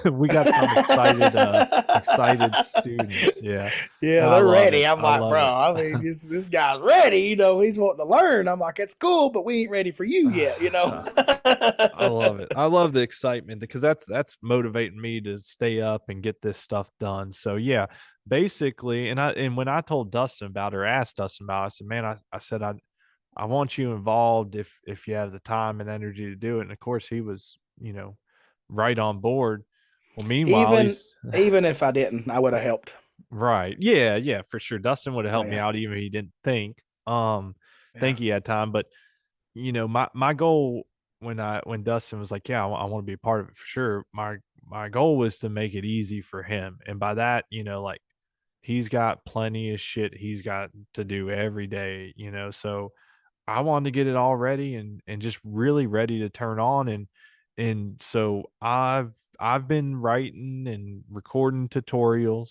we got some excited students. Yeah. Yeah, I they're love ready. it. I'm I like, love bro, it. I mean, this guy's ready. He's wanting to learn. I'm like, it's cool, but we ain't ready for you yet. I love it. I love the excitement because that's motivating me to stay up and get this stuff done. So yeah, basically, and when I told Dustin about it or asked Dustin about it, I said, man, I said I want you involved if you have the time and energy to do it. And of course, he was, right on board. Well, meanwhile, Even he's even if I didn't, I would have helped. right. Yeah, yeah, for sure. Dustin would have Oh helped me yeah, out even if he didn't yeah. think he had time. But my goal when Dustin was like, yeah, I want to be a part of it for sure. My goal was to make it easy for him, and by that, like he's got plenty of shit he's got to do every day, So I wanted to get it all ready and just really ready to turn on, and so I've been writing and recording tutorials,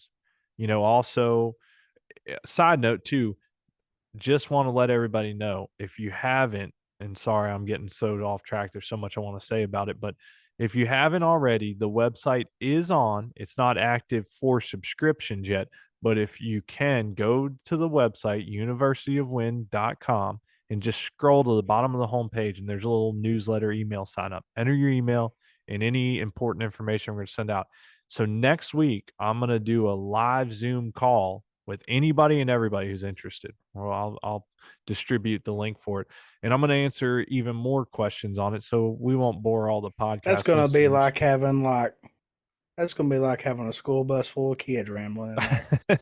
Also, side note too, just want to let everybody know if you haven't, and sorry, I'm getting so off track. There's so much I want to say about it, but if you haven't already, the website is on. It's not active for subscriptions yet, but if you can go to the website, universityofwin.com, and just scroll to the bottom of the homepage, and there's a little newsletter email sign up. Enter your email and any important information we're going to send out. So next week, I'm going to do a live Zoom call with anybody and everybody who's interested. Well, I'll distribute the link for it, and I'm going to answer even more questions on it, so we won't bore all the That's podcast gonna be listeners. like having like that's gonna be like having a school bus full of kids rambling in there.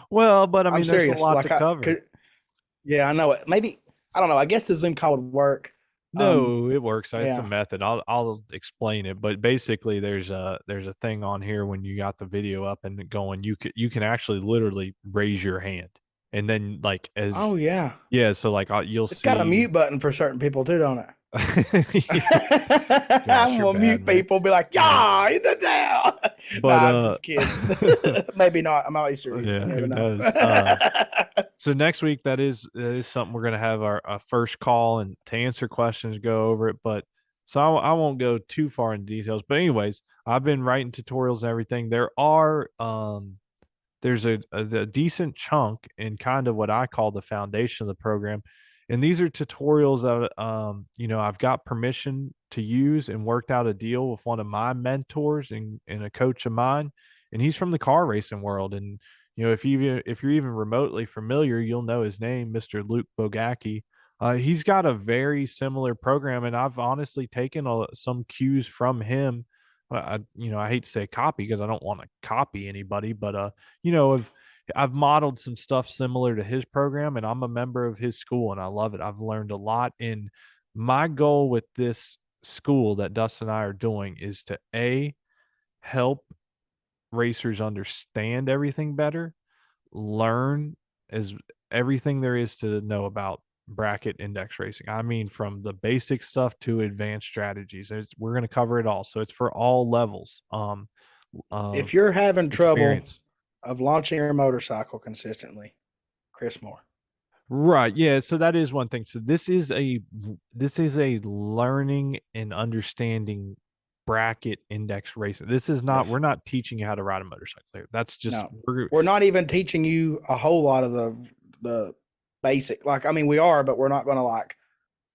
Well, but I I'm mean, there's a serious. lot to Like I cover. could, yeah, I know it. Maybe I don't know. I guess the Zoom call would work. No, it works. It's a Yeah. method. I'll explain it, but basically, there's a thing on here when you got the video up and going. You can actually literally raise your hand, and then like as Oh yeah. yeah, so like you'll It's got a see. mute button for certain people too, don't it? Gosh, I'm you're gonna bad, mute man. people, be like, Uh, yeah, hit it down. but Nah, I'm just kidding. Maybe not. I'm always serious. yeah, You who never know. knows? So next week that is something we're gonna have our first call and to answer questions, go over it. But so I won't go too far in details. But anyways, I've been writing tutorials and everything. There's a decent chunk in kind of what I call the foundation of the program. And these are tutorials that I've got permission to use and worked out a deal with one of my mentors and a coach of mine. And he's from the car racing world. And if you're even remotely familiar, you'll know his name, Mr. Luke Bogacki. He's got a very similar program, and I've honestly taken some cues from him. I hate to say copy because I don't want to copy anybody, but I've modeled some stuff similar to his program, and I'm a member of his school, and I love it. I've learned a lot. And my goal with this school that Dustin and I are doing is to help racers understand everything better, learn as everything there is to know about bracket index racing. I mean, from the basic stuff to advanced strategies. We're going to cover it all, so it's for all levels If of you're having trouble experience. of launching your motorcycle consistently, Chris Moore. Right. Yeah. So that is one thing. So this is a learning and understanding bracket index racing. This is not Yes. we're not teaching you how to ride a motorcycle here. That's just No. We're not even teaching you a whole lot of the basic. Like, I mean, we are, but we're not going to like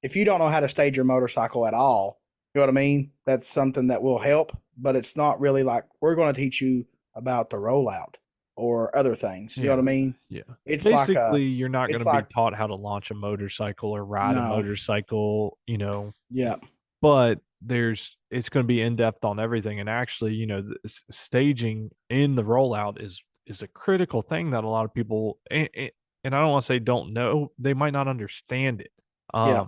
if you don't know how to stage your motorcycle at all, you know what I mean? That's something that will help, but it's not really like we're going to teach you about the rollout or other things. You know what I yeah. mean? Yeah. It's like Basically, you're not going it's to be like taught how to launch a motorcycle or ride a no, motorcycle, yeah. but it's going to be in depth on everything. And actually, staging in the rollout is a critical thing that a lot of people and I don't want to say don't know, they might not understand it. Yeah.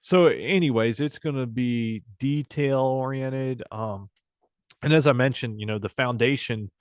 So anyways, it's going to be detail oriented. And as I mentioned, the foundation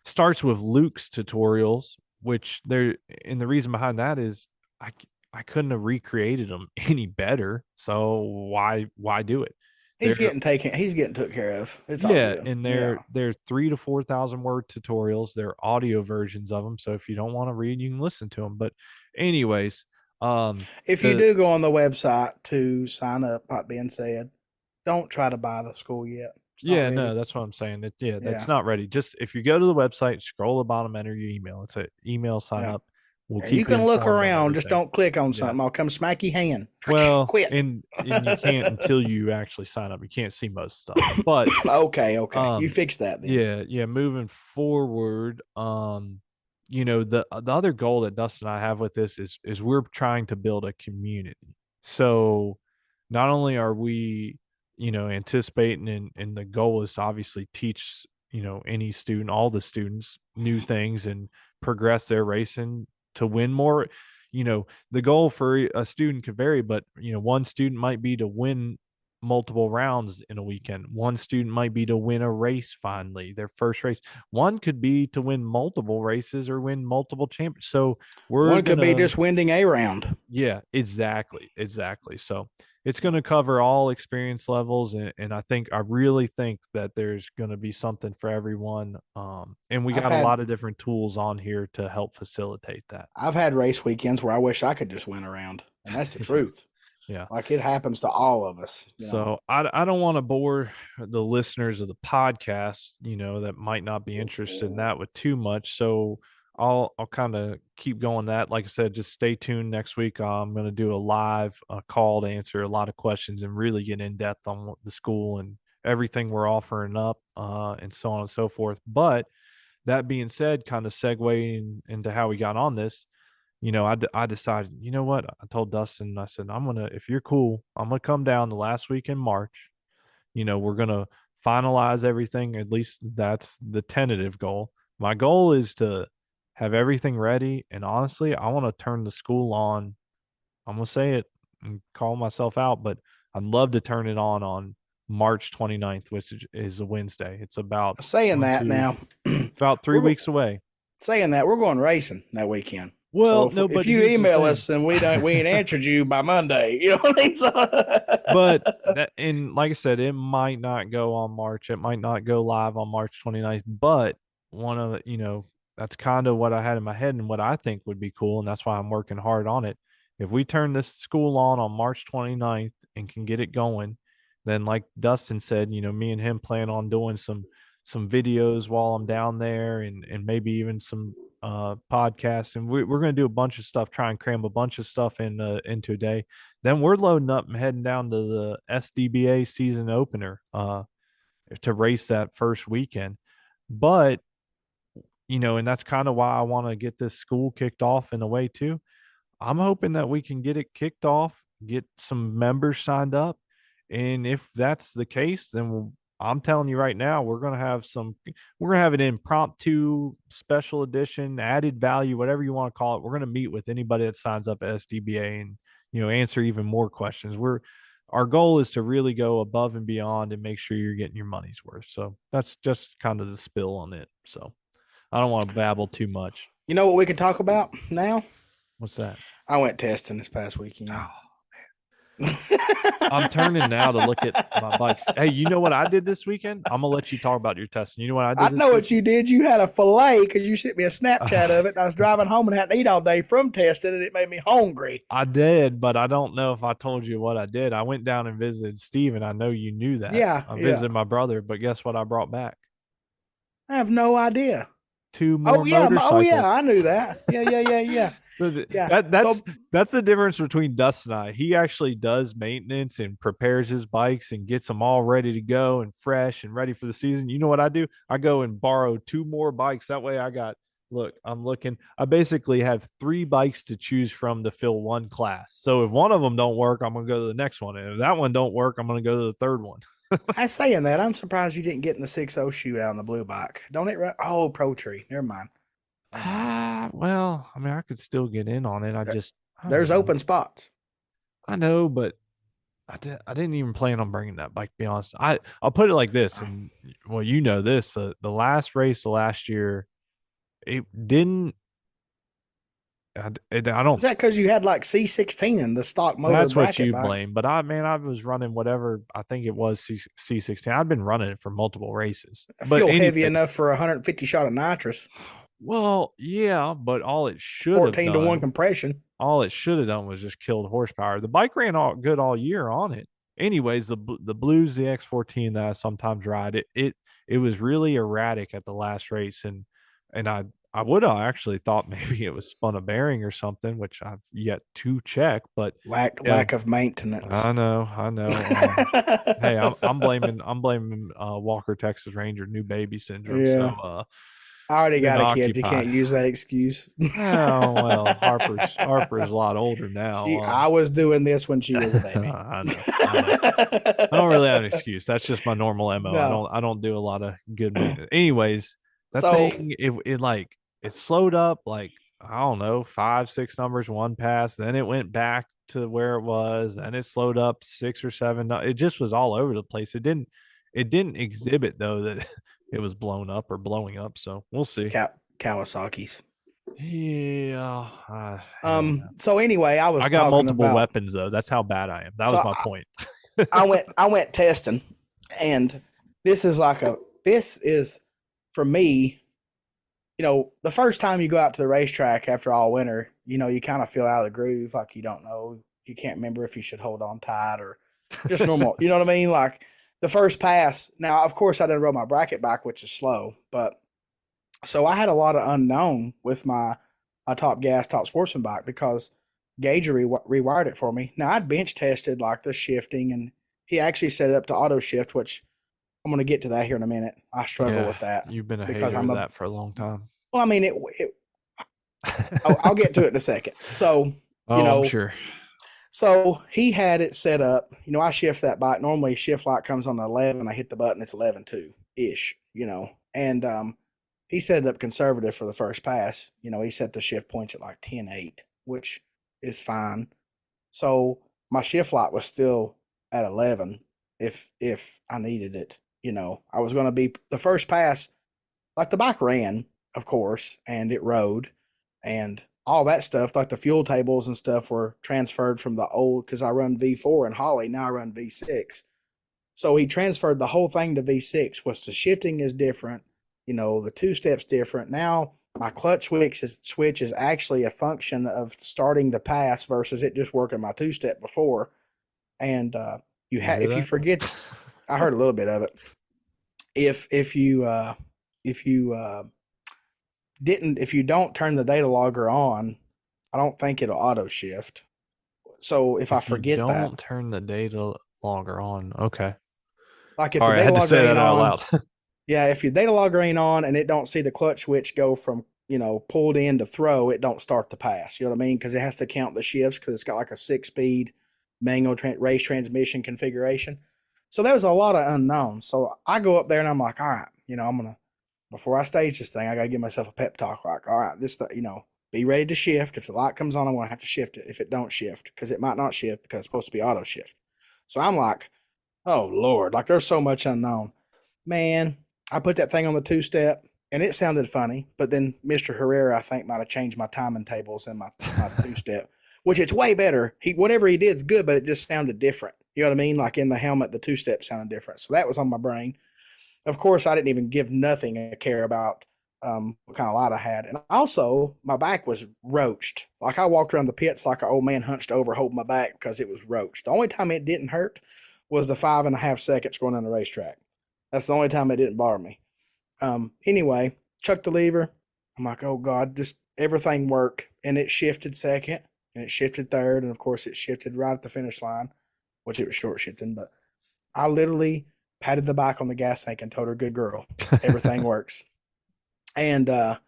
starts with Luke's tutorials, which there, and the reason behind that is I I couldn't have recreated them any better. So why do it? They're He's getting took care of. It's all yeah, good. and Yeah. they're 3 to 4,000 word tutorials. They're audio versions of them. So if you don't want to read, you can listen to them. But anyways, If you the do go on the website to sign up, like Ben said, don't try to buy the school yet. It's not yeah, no, ready. that's what I'm saying. Yeah, that's Yeah. not ready. Just if you go to the website, scroll the bottom, enter your email. It's a email sign Yeah. up. We'll Yeah, you keep you can look informed on around, just everything. don't click on Yeah. something. I'll come smack your hand. Well, Quit. and you can't until you actually sign up. You can't see most stuff. But Okay. You um fix that then. yeah, moving forward, the other goal that Dustin and I have with this is we're trying to build a community. So not only are we, anticipating, and the goal is to obviously teach, any student, all the students, new things and progress their racing to win more. The goal for a student could vary, but one student might be to win multiple rounds in a weekend. One student might be to win a race finally, their first race. One could be to win multiple races or win multiple champions. So we're One could be gonna, just winning a round. yeah, exactly. So it's going to cover all experience levels, and I really think that there's going to be something for everyone. And we I've got a had lot of different tools on here to help facilitate that. I've had race weekends where I wish I could just win around, and that's the truth. Yeah. Like it happens to all of us, you know. So I don't want to bore the listeners of the podcast, that might not be interested in that with too much. So I'll kind of keep going that. Like I said, just stay tuned next week. I'm going to do a live call to answer a lot of questions and really get in depth on the school and everything we're offering up, and so on and so forth. But that being said, kind of segueing into how we got on this, I decided, you know what? I told Dustin, I said, if you're cool, I'm going to come down the last week in March. We're going to finalize everything. At least that's the tentative goal. My goal is to have everything ready. And honestly, I want to turn the school on. I'm going to say it and call myself out, but I'd love to turn it on March 29th, which is a Wednesday. It's about Saying one, that two, now, about 3 weeks away. saying that we're going racing that weekend. So Well, no, if but you here's the email thing. us and we ain't answered you by Monday, you know what I mean? So But and like I said, it might not go on March. It might not go live on March 29th. But one of the, that's kind of what I had in my head and what I think would be cool. And that's why I'm working hard on it. If we turn this school on March 29th and can get it going, then like Dustin said, me and him plan on doing some videos while I'm down there, and maybe even some podcasts. And we're going to do a bunch of stuff, try and cram a bunch of stuff into a day. Then we're loading up and heading down to the SDBA season opener to race that first weekend. But, and that's kind of why I want to get this school kicked off in a way too. I'm hoping that we can get it kicked off, get some members signed up. And if that's the case, then I'm telling you right now, we're going to have an impromptu special edition, added value, whatever you want to call it. We're going to meet with anybody that signs up at SDBA and, answer even more questions. Our goal is to really go above and beyond and make sure you're getting your money's worth. So that's just kind of the spill on it. So I don't want to babble too much. you know what we can talk about now? What's that? I went testing this past weekend. Oh, I'm turning now to look at my bikes. Hey, you know what I did this weekend? I'm gonna let you talk about your testing. You know what I did? I know what you did. You had a fillet because you sent me a Snapchat of it. And I was driving home and had to eat all day from testing, and it made me hungry. I did, but I don't know if I told you what I did. I went down and visited Steve, and I know you knew that. Yeah, I yeah. visited my brother, but guess what I brought back? I have no idea. 2 more motorcycles. Oh yeah, I knew that. Yeah. So Yeah. that's the difference between Dustin and I. He actually does maintenance and prepares his bikes and gets them all ready to go and fresh and ready for the season. You know what I do? I go and borrow 2 more bikes. That way I'm looking. I basically have 3 bikes to choose from to fill one class. So if one of them don't work, I'm going to go to the next one. And if that one don't work, I'm going to go to the third one. I saying that, I'm surprised you didn't get in the 6.0 shootout on the blue bike. Don't it run? Oh, Pro Tree. Never mind. Well, I mean, I could still get in on it. There's open spots. I know, but I didn't even plan on bringing that bike, to be honest. I'll put it like this, and well, you know this, the last race of last year, it didn't. I don't. Is that because you had like C16 in the stock motor? That's what you bike? blame. But I was running whatever. I think it was C16. I've been running it for multiple races. I But feel heavy anyways, enough for 150 shot of nitrous. well, yeah, but all it should have 14 to 1 done, compression. all it should have done was just killed horsepower. The bike ran all good all year on it. Anyways, the Blues, the X14 that I sometimes ride, it was really erratic at the last race, and I would have actually thought maybe it was spun a bearing or something, which I've yet to check. But Lack of maintenance. I know. Hey, I'm blaming Walker Texas Ranger new baby syndrome. Yeah. So I already been got a kid. You can't occupied. use that excuse. Oh well, Harper's a lot older now. I was doing this when she was a baby. I know. I don't really have an excuse. That's just my normal MO. No. I don't do a lot of good maintenance. Anyways, that So thing it like it slowed up like I don't know, 5, 6 numbers one pass, then it went back to where it was, and it slowed up 6 or 7. It just was all over the place. It didn't exhibit though that it was blown up or blowing up. So we'll see. Kawasaki's. Yeah, hell no. So anyway, I was I got talking multiple about weapons though. That's how bad I am. That so was my point. I went testing, and this is like this is for me, the first time you go out to the racetrack after all winter, you kind of feel out of the groove, like you don't know, you can't remember if you should hold on tight or just normal. You know what I mean? Like the first pass. Now, of course, I didn't roll my bracket back, which is slow, but so I had a lot of unknown with my top gas, top sportsman bike because Gager rewired it for me. Now I'd bench tested like the shifting, and he actually set it up to auto shift, which I'm going to get to that here in a minute. I struggle Yeah, with that you've been a because hater of that for a long time. well, I mean, I'll get to it in a second. So, you Oh, I'm know, sure. so he had it set up. I shift that bike. Normally, shift light comes on 11. I hit the button. It's 11.2 ish. And he set it up conservative for the first pass. He set the shift points at like 10.8, which is fine. So my shift light was still at 11 if I needed it. I was going to be the first pass. Like the bike ran, of course, and it rode, and all that stuff, like the fuel tables and stuff, were transferred from the old because I run V4 in Holly. Now I run V6. So he transferred the whole thing to V6. Was the shifting is different, the two steps different. Now my clutch switch is actually a function of starting the pass versus it just working my two step before. And You hear if you that? forget, I heard a little bit of it. If you didn't if you don't turn the data logger on, I don't think it'll auto shift. So if I If you forget that, don't turn the data logger on, okay. like if the Sorry, I data had to logger say ain't that out on, loud. yeah, if your data logger ain't on and it don't see the clutch switch go from pulled in to throw, it don't start the pass. You know what I mean? Because it has to count the shifts because it's got like a 6-speed manual race transmission configuration. So there was a lot of unknowns. So I go up there and I'm like, all right, I'm gonna before I stage this thing, I gotta give myself a pep talk. Like, all right, be ready to shift. If the light comes on, I'm gonna have to shift it. If it don't shift, because it might not shift because it's supposed to be auto shift. So I'm like, oh Lord, like there's so much unknown. Man, I put that thing on the two step and it sounded funny, but then Mr. Herrera, I think, might have changed my timing tables in my two step, which it's way better. Whatever he did is good, but it just sounded different. You know what I mean? Like in the helmet, the two step sounded different. So that was on my brain. Of course, I didn't even give nothing a care about what kind of light I had. And also, my back was roached. Like I walked around the pits like an old man hunched over holding my back because it was roached. The only time it didn't hurt was the 5.5 seconds going on the racetrack. That's the only time it didn't bother me. Anyway, chuck the lever. I'm like, oh God, just everything worked. And it shifted second and it shifted third. And of course, it shifted right at the finish line, which it was short shifting. But I literally patted the bike on the gas tank and told her, good girl, everything works. And, my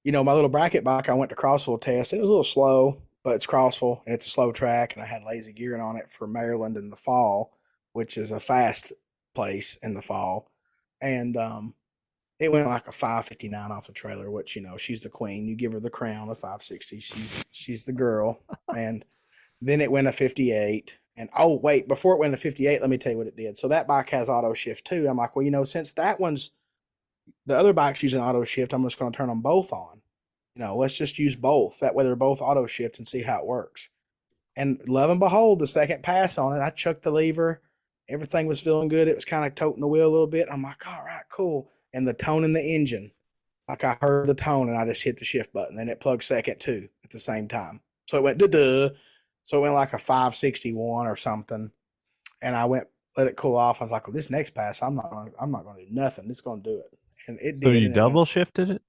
little bracket bike, I went to Crossville test. It was a little slow, but it's Crossville and it's a slow track. And I had lazy gearing on it for Maryland in the fall, which is a fast place in the fall. And, it went like a 559 off the trailer, which, she's the queen. You give her the crown of 560. She's the girl. And then it went a 58. And oh, wait, before it went to 58, let me tell you what it did. So that bike has auto shift too. I'm like, well, since that one's the other bike's using auto shift, I'm just going to turn them both on. Let's just use both. That way they're both auto shift and see how it works. And lo and behold, the second pass on it, I chucked the lever. Everything was feeling good. It was kind of toting the wheel a little bit. I'm like, all right, cool. And the tone in the engine, like I heard the tone and I just hit the shift button. And it plugged second too at the same time. So it went duh. So it went like a 561 or something. And I let it cool off. I was like, well, this next pass, I'm not gonna do nothing. It's gonna do it. And it So did, you and it went. double shifted it?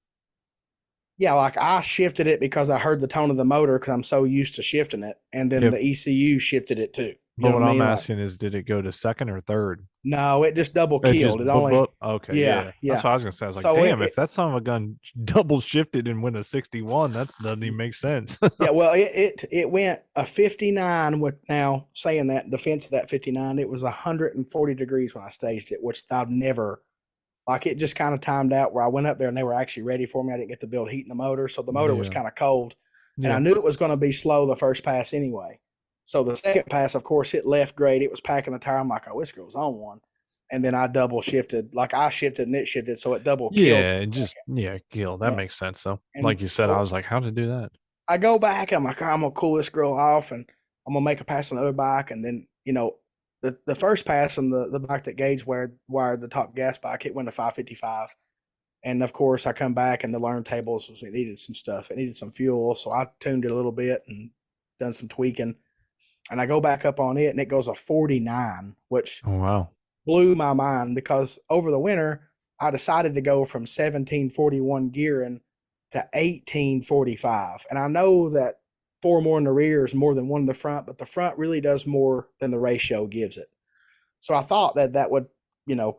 Yeah, like I shifted it because I heard the tone of the motor because I'm so used to shifting it. And then Yep. the ECU shifted it too. You But know what what I I'm mean? Like, asking is, did it go to second or third? no, it just double It just killed. It only, okay, yeah, yeah. That's yeah. what I was gonna say. I was like, So damn, if that son of a gun double shifted and went a 61, that doesn't even make sense. yeah, well, it went a 59 with, now saying that in defense of that 59, it was 140 degrees when I staged it, which I've never, like, it just kind of timed out where I went up there and they were actually ready for me. I didn't get to build heat in the motor. So the motor was Yeah. kind of cold and I Yeah. knew it was going to be slow the first pass anyway. So the second pass, of course, hit left grade. It was packing the tire. I'm like, oh, this girl's on one. And then I double shifted, like I shifted and it shifted. So it double killed. Yeah, and just kill. That Yeah. makes sense though. And Like you said, I so was like, how to do that? I go back. I'm like, I'm gonna cool this girl off, and I'm gonna make a pass on the other bike. And then, the first pass on the bike that Gage wired the top gas bike, it went to 555. And of course, I come back and the learn tables it needed some stuff. It needed some fuel, so I tuned it a little bit and done some tweaking. And I go back up on it, and it goes a 49, which Oh wow. blew my mind because over the winter I decided to go from 1741 gearing to 1845. And I know that four more in the rear is more than one in the front, but the front really does more than the ratio gives it. So I thought that that would,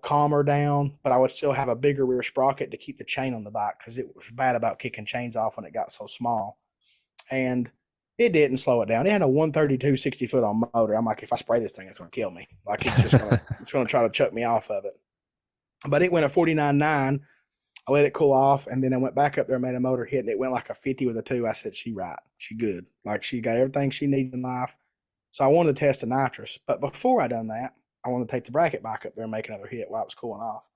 calm her down, but I would still have a bigger rear sprocket to keep the chain on the bike because it was bad about kicking chains off when it got so small. And it didn't slow it down. It had a 132 60 foot on motor. I'm like, if I spray this thing, it's going to kill me. Like, it's going to try to chuck me off of it. But it went a 49.9. I let it cool off, and then I went back up there and made a motor hit, and it went like a 50 with a 2. I said, she right. She good. Like, she got everything she needed in life. So I wanted to test the nitrous. But before I done that, I wanted to take the bracket back up there and make another hit while it was cooling off.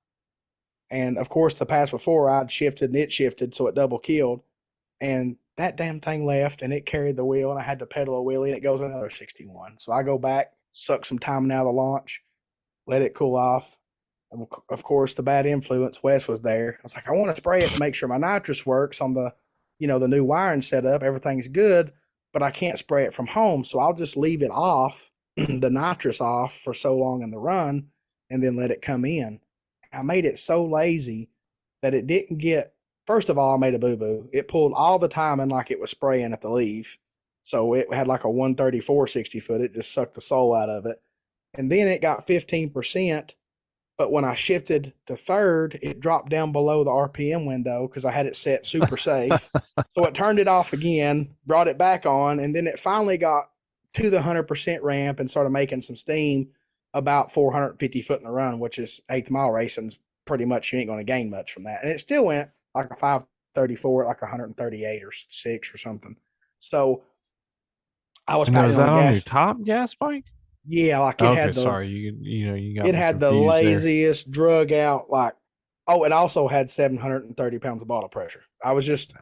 And, of course, the pass before, I'd shifted, and it shifted, so it double killed. And that damn thing left, and it carried the wheel, and I had to pedal a wheelie, and it goes another 61. So I go back, suck some timing out of the launch, let it cool off. And of course, the bad influence, Wes was there. I was like, I want to spray it to make sure my nitrous works on the new wiring setup. Everything's good, but I can't spray it from home. So I'll just leave it off, the nitrous off for so long in the run, and then let it come in. I made it so lazy that it didn't get, first of all, I made a boo-boo. It pulled all the timing like it was spraying at the leaf. So it had like a 134 60 foot. It just sucked the soul out of it. And then it got 15%. But when I shifted to third, it dropped down below the RPM window because I had it set super safe. So it turned it off again, brought it back on, and then it finally got to the 100% ramp and started making some steam about 450 foot in the run, which is eighth mile racing's pretty much, you ain't going to gain much from that. And it still went like a 534, like 138 or 6 or something. So I was And now, patting is on that the on your gas. top gas bike? Yeah, like it Okay, had the sorry. You got it me had the confused there. laziest drug out, like, oh, it also had 730 pounds of bottle pressure. I was just,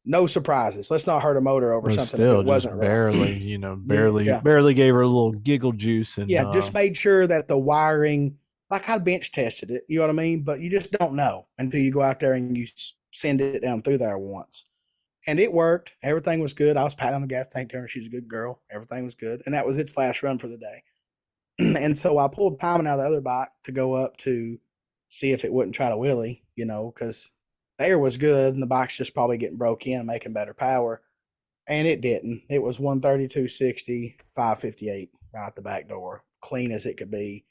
no surprises. Let's not hurt a motor over But something if still, it just wasn't right. barely, Yeah. barely gave her a little giggle juice, and Yeah. Just made sure that the wiring, like I bench tested it, you know what I mean? But you just don't know until you go out there and you send it down through there once. And it worked. Everything was good. I was patting on the gas tank, telling her she's a good girl. Everything was good. And that was its last run for the day. And so I pulled timing out of the other bike to go up to see if it wouldn't try to wheelie, because the air was good and the bike's just probably getting broke in, making better power. And it didn't. It was 132 60, 558 right out the back door, clean as it could be.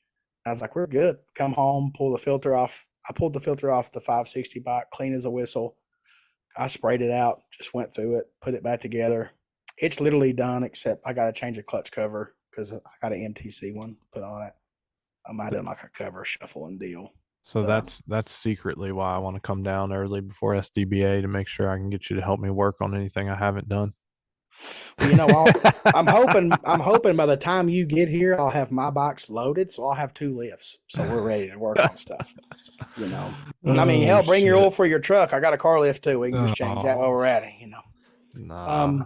I was like, we're good. Come home, pull the filter off. I pulled the filter off the 560 bike, clean as a whistle. I sprayed it out, just went through it, put it back together. It's literally done, except I got to change a clutch cover because I got an MTC one put on it. I might have done like a cover shuffle and deal. so The that's secretly why I want to come down early before SDBA to make sure I can get you to help me work on anything I haven't done. well, I'm hoping by the time you get here, I'll have my bikes loaded, so I'll have 2 lifts, so we're ready to work on stuff. I mean, Oh hell, bring your shit. oil for your truck. I got a car lift too. We can just change that while Oh we're at it. nah.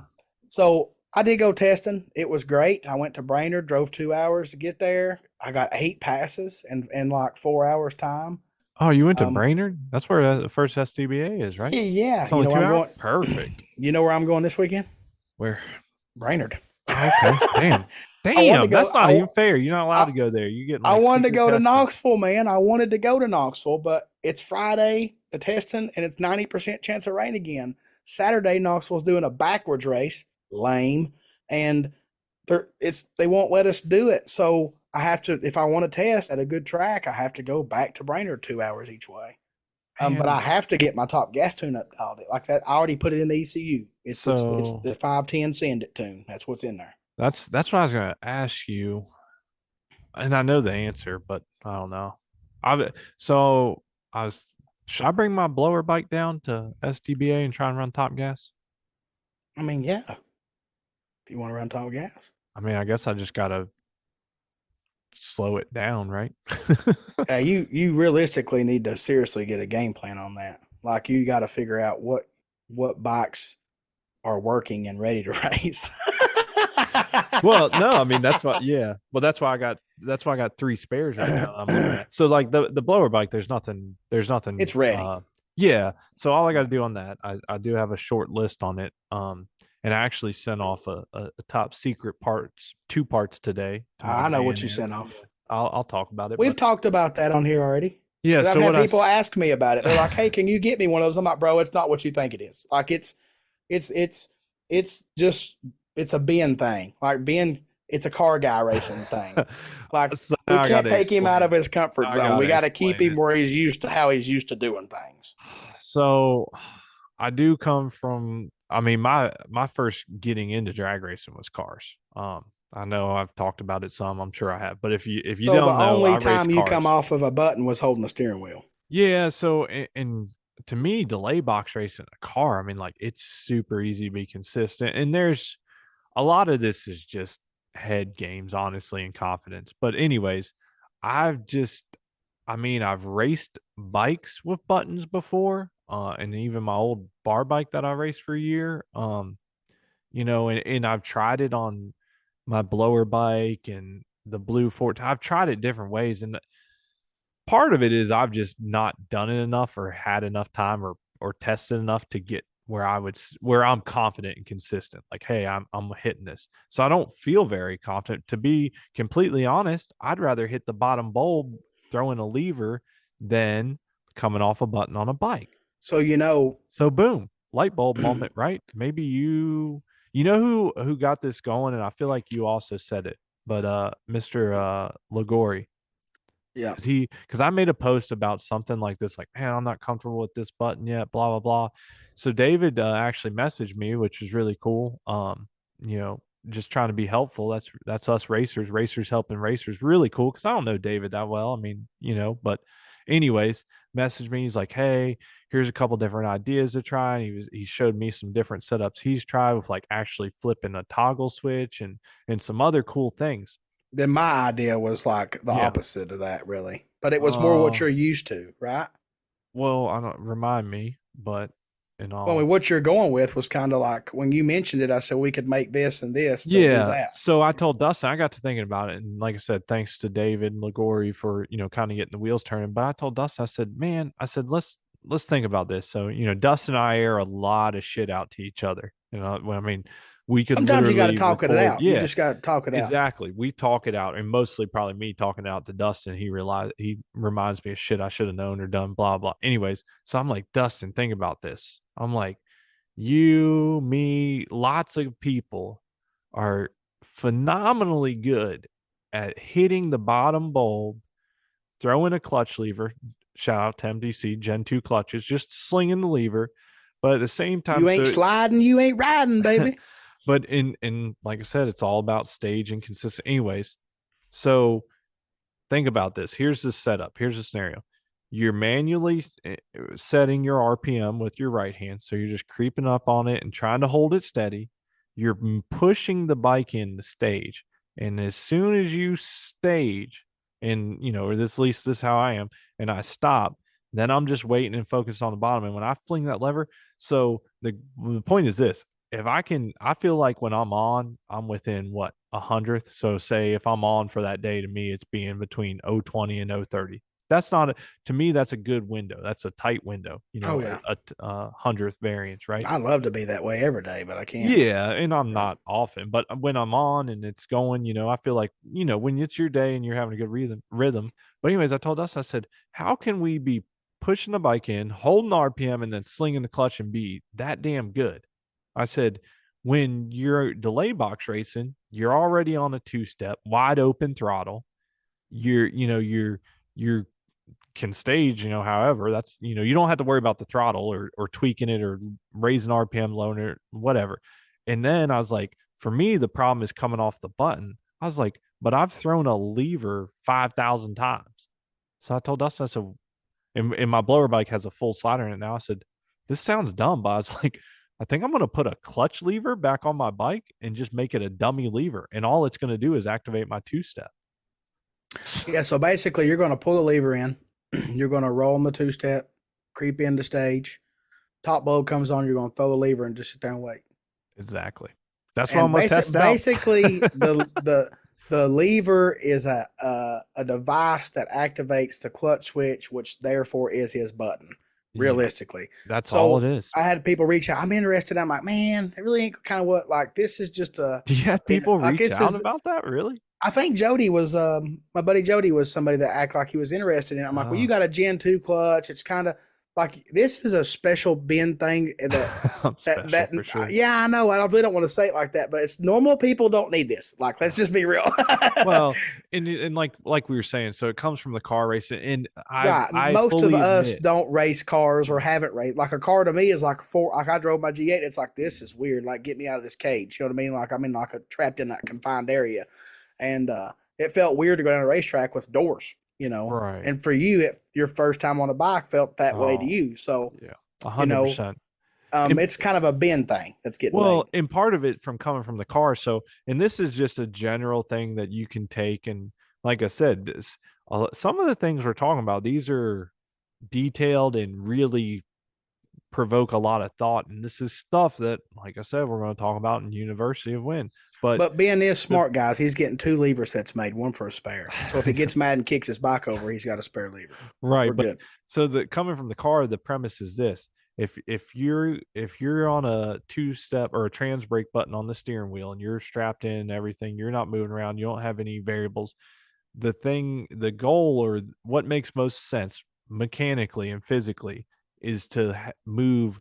So I did go testing. It was great. I went to Brainerd, drove 2 hours to get there. I got 8 passes in like 4 hours time. Oh, you went to Um, Brainerd? That's where the first SDBA is, right? yeah, It's only where I'm 2 hours. going. Perfect. You know where I'm going this weekend? Where? Brainerd. Oh, okay. Damn. I wanted to Damn. go. That's not even fair. You're not allowed I, to go there. You getting I like wanted to secret go to testing. Knoxville, man. I wanted to go to Knoxville, but it's Friday, the testing, and it's 90% chance of rain again. Saturday, Knoxville's doing a backwards race. Lame. And they won't let us do it. So I have to, if I want to test at a good track, I have to go back to Brainerd 2 hours each way. But I Man, have to get my top gas tune up dialed like that. I already put it in the ECU. It's so the 510 send it tune. That's what's in there. that's what I was gonna ask you, and I know the answer, but I don't know. I so I was should I bring my blower bike down to STBA and try and run top gas? I mean, yeah, if you want to run top gas. I mean, I guess I just gotta slow it down, right? You realistically need to seriously get a game plan on that. Like you got to figure out what bikes are working and ready to race. Well, no, I mean that's why. Yeah, well, that's why I got three spares right now. That I'm looking at. So like the blower bike, there's nothing. It's ready. Yeah. So all I got to do on that, I do have a short list on it. And I actually sent off a top secret parts, two parts today to my I know what you man. sent off. I'll talk about it, We've but talked about that on here already. yeah. Because I've So had what I people ask me about it. They're like, "Hey, can you get me one of those?" I'm like, "Bro, it's not what you think it is. Like it's it's just it's a Ben thing. Like Ben, it's a car guy racing thing. Like so we now I got can't to take him out of explain. his comfort I zone. got We to got to keep explain him it. where he's used to how he's used to doing things. So I do come from I mean my first getting into drag racing was cars. I know I've talked about it some, I'm sure I have. But if you So the don't know, I only race time you come cars. off of a button was holding the steering wheel. Yeah, so and to me delay box racing a car, I mean like it's super easy to be consistent and there's a lot of this is just head games honestly and confidence. But anyways, I've just I mean, I've raced bikes with buttons before, and even my old bar bike that I raced for a year. And I've tried it on my blower bike and the blue fort. I've tried it different ways, and part of it is I've just not done it enough or had enough time or tested enough to get where I'm confident and consistent. Like, hey, I'm hitting this. So I don't feel very confident. To be completely honest, I'd rather hit the bottom bulb throwing a lever than coming off a button on a bike. So So boom, light bulb moment, right? Maybe you know who got this going, and I feel like you also said it, but Mr. Lagori, yeah. because I made a post about something like this, like, man, I'm not comfortable with this button yet, blah blah blah. So David actually messaged me, which was really cool. Just trying to be helpful. That's us racers helping racers. Really cool because I don't know David that well. I mean, but anyways, messaged me. He's like, hey, here's a couple different ideas to try. And he showed me some different setups he's tried with like actually flipping a toggle switch and some other cool things. Then my idea was like the Yeah. opposite of that, really. But it was more what Uh, you're used to, right? Well, I don't remind me, but in Well, I mean, all, what you're going with was kind of like when you mentioned it, I said we could make this and this to do yeah. that. So I told Dustin, I got to thinking about it, and like I said, thanks to David and Lagori for kind of getting the wheels turning. But I told Dustin, I said, man, I said let's think about this. So Dustin and I air a lot of shit out to each other. I mean, we could Sometimes you got to literally talk it record. out. You Yeah, just got to talk it out. exactly. We talk it out, and mostly probably me talking it out to Dustin. He reminds me of shit I should have known or done. Blah blah. Anyways, so I'm like, Dustin, think about this. I'm like, you, me, lots of people are phenomenally good at hitting the bottom bulb, throwing a clutch lever. Shout out to MDC Gen 2 clutches, just slinging the lever. But at the same time, You ain't so sliding, you ain't riding, baby. but in like I said, it's all about stage and consistent. Anyways, so think about this. Here's the setup. Here's the scenario. You're manually setting your RPM with your right hand. So you're just creeping up on it and trying to hold it steady. You're pushing the bike in the stage. And as soon as you stage, and or this at least this is how I am, and I stop, then I'm just waiting and focused on the bottom. And when I fling that lever, so the point is this: if I feel like when I'm on, I'm within what, 100th. So say if I'm on for that day, to me, it's being between 020 and 030. That's not to me, that's a good window. That's a tight window, Oh yeah, a 100th variance, right? I'd love to be that way every day, but I can't. Yeah, and I'm Yeah. not often, but when I'm on and it's going, I feel like, when it's your day and you're having a good rhythm. But anyways, I told us, I said, how can we be pushing the bike in, holding the RPM, and then slinging the clutch and be that damn good? I said, When you're delay box racing, you're already on a two-step, wide open throttle. You're can stage, however, that's, you don't have to worry about the throttle or tweaking it or raising RPM, lowering it, whatever. And then I was like, for me, the problem is coming off the button. I was like, but I've thrown a lever 5,000 times. So I told Dustin, I said, and my blower bike has a full slider in it now. I said, this sounds dumb, but I was like, I think I'm going to put a clutch lever back on my bike and just make it a dummy lever. And all it's going to do is activate my two-step. Yeah, so basically you're going to pull the lever in, you're going to roll on the two-step, creep into stage, top load comes on, you're going to throw the lever and just sit there and wait. Exactly. That's what I'm And going to test out. basically the lever is a device that activates the clutch switch, which therefore is his button. Realistically, that's so all it is. I had people reach out. I'm interested. I'm like, man, it really ain't kind of what, like, this is just a. Do you have people like, reach out about that? Really? I think Jody was my buddy Jody was somebody that acted like he was interested in it. I'm like, well, you got a Gen 2 clutch. It's kind of like, this is a special Ben thing that for sure. Yeah, I know. I really don't want to say it like that, but it's normal people don't need this. Like, let's just be real. Well, and like we were saying, so it comes from the car racing, and I most of us admit, don't race cars or haven't raced. Like, a car to me is like like, I drove my G8. It's like, this is weird. Like, get me out of this cage. You know what I mean? Like, I'm in like a trapped in that confined area, and it felt weird to go down a racetrack with doors. right? And for you, your first time on a bike felt that way to you. So yeah, 100%. It's kind of a Ben thing that's getting well, made. and part of it from coming from the car. So, and this is just a general thing that you can take, and like I said, some of the things we're talking about, these are detailed and really provoke a lot of thought. And this is stuff that, like I said, we're going to talk about in University of Wind. But Ben is smart, guys. He's getting 2 lever sets made, one for a spare. So if he gets mad and kicks his bike over, he's got a spare lever. Right. We're good. So coming from the car, the premise is this: if you're on a two-step or a trans brake button on the steering wheel and you're strapped in and everything, you're not moving around, you don't have any variables. The goal, or what makes most sense mechanically and physically, is to move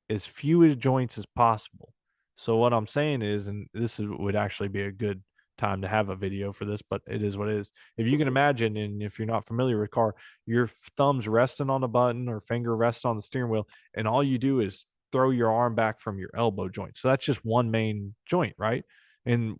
as few joints as possible. So what I'm saying is, and would actually be a good time to have a video for this, but it is what it is. If you can imagine, and if you're not familiar with car, your thumb's resting on a button or finger rests on the steering wheel, and all you do is throw your arm back from your elbow joint. So that's just one main joint, right? And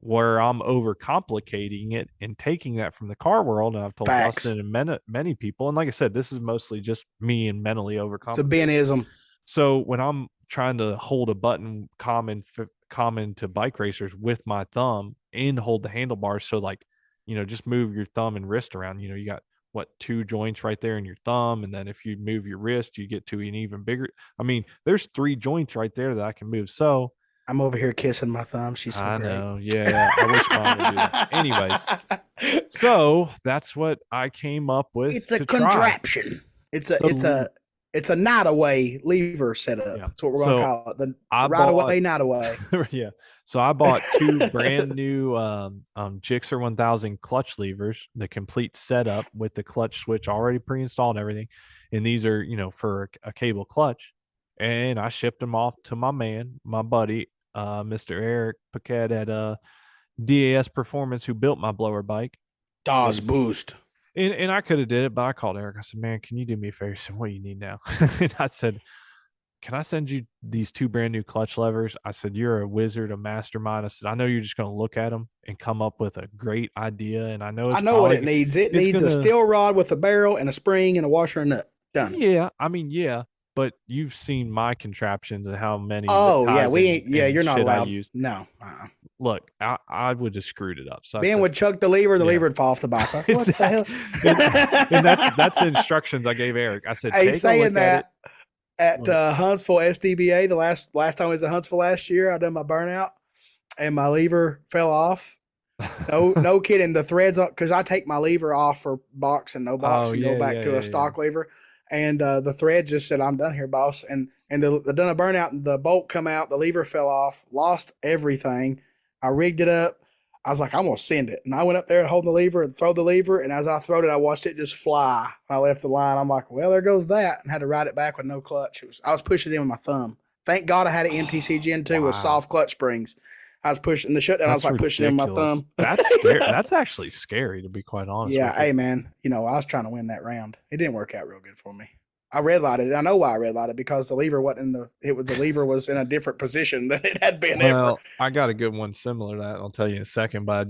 where I'm overcomplicating it and taking that from the car world, and I've told Facts. Dustin and many people, and like I said, this is mostly just me and mentally overcomplicating. It's a Benism. So when I'm trying to hold a button common to bike racers with my thumb and hold the handlebars, so like, just move your thumb and wrist around. You got what, 2 joints right there in your thumb, and then if you move your wrist, you get to an even bigger. I mean, there's 3 joints right there that I can move. So I'm over here kissing my thumb. She's so great. I know. Yeah, I wish mine would do that. Anyways, so that's what I came up with. It's a contraption. It's a night away lever setup. Yeah. That's what we're gonna call it. The right away, night away. Yeah. So I bought 2 brand new Gixxer 1000 clutch levers, the complete setup with the clutch switch already pre-installed and everything. And these are, for a cable clutch. And I shipped them off to my buddy, Mr. Eric Paquette at DAS Performance, who built my blower bike. DAS Boost. And I could have did it, but I called Eric. I said, man, can you do me a favor? He said, what do you need now? And I said, can I send you these 2 brand new clutch levers? I said, you're a wizard, a mastermind. I said, I know you're just going to look at them and come up with a great idea. And I know what it needs. It needs a steel rod with a barrel and a spring and a washer and nut. Done. Yeah. I mean, yeah. But you've seen my contraptions and how many. Oh, yeah. You're not allowed. Use. No. Look, I would have screwed it up. So Ben would chuck the lever, the lever would fall off the bike. Like, what the hell? And that's the instructions I gave Eric. I said, hey, saying that at Huntsville SDBA, the last time I was at Huntsville last year, I done my burnout and my lever fell off. No kidding. The threads, because I take my lever off for box and no box and go back to a stock lever. And the thread just said, I'm done here, boss. And they done a burnout, and the bolt come out, the lever fell off, lost everything. I rigged it up. I was like, I'm going to send it. And I went up there and hold the lever and throw the lever. And as I throwed it, I watched it just fly. I left the line. I'm like, well, there goes that. And had to ride it back with no clutch. I was pushing it in with my thumb. Thank God I had an MTC Gen 2 with Wow. soft clutch springs. I was pushing the shut and I was That's like pushing in my ridiculous. thumb. That's scary. That's actually scary, to be quite honest Yeah, with you. hey man, I was trying to win that round. It didn't work out real good for me. I red lighted it. I know why I red lighted, because the lever wasn't in the lever was in a different position than it had been ever. Well, I got a good one similar to that. I'll tell you in a second, but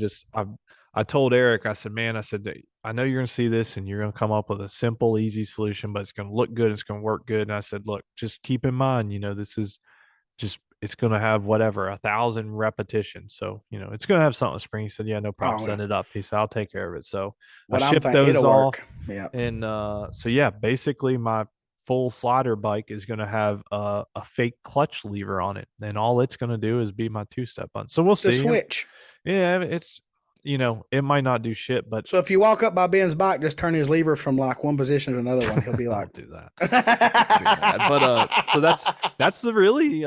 I told Eric, I said, man, I said, I know you're gonna see this and you're gonna come up with a simple, easy solution, but it's gonna look good, it's gonna work good. And I said, look, just keep in mind, this is just it's gonna have whatever 1,000 repetitions. So, it's gonna have something spring. He said, yeah, no problem. Oh, Send it up. He said, I'll take care of it. So I what I'm shipped thinking, those it'll off. work. Yeah. And so yeah, basically my full slider bike is going to have a fake clutch lever on it, and all it's going to do is be my two-step button. So we'll The see. switch. Yeah, it's it might not do shit, but So if you walk up by Ben's bike, just turn his lever from like one position to another one. He'll be like, don't do that. Don't do that. But so that's the really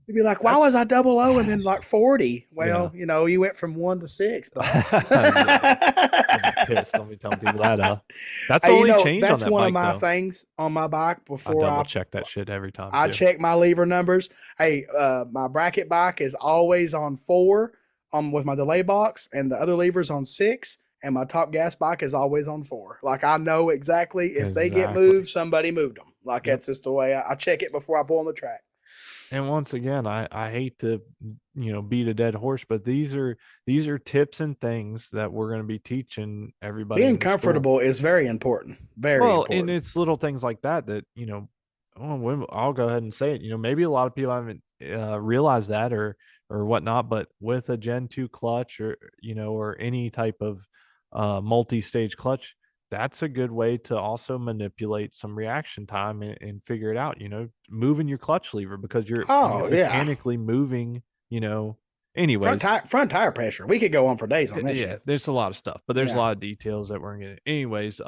he'd be like, why was that's I double O and then like 40? yeah. Well, you went from 1 to 6, but Yeah. I'll be pissed. I'll be telling people that. That's the hey, only change on that's that one of bike my though. things on my bike I before double check that shit every time I too. check my lever numbers. Hey, my bracket bike is always on 4 with my delay box, and the other lever's on 6, and my top gas bike is always on 4. Like I know exactly if they get Exactly. moved, somebody moved them. Like Yep. that's just the way I check it before I pull on the track. And once again, I hate to beat a dead horse, but these are tips and things that we're going to be teaching everybody Being in the school. comfortable is very important. Very Well, and important. it's little things like that I'll go ahead and say it. Maybe a lot of people haven't realized that or whatnot, but with a Gen 2 clutch or any type of multi-stage clutch, that's a good way to also manipulate some reaction time and figure it out. Moving your clutch lever because you're Oh yeah, mechanically moving. Anyways, front tire pressure. We could go on for days on this yeah, shit. there's a lot of stuff, but there's a Yeah. lot of details that we're gonna. Anyways,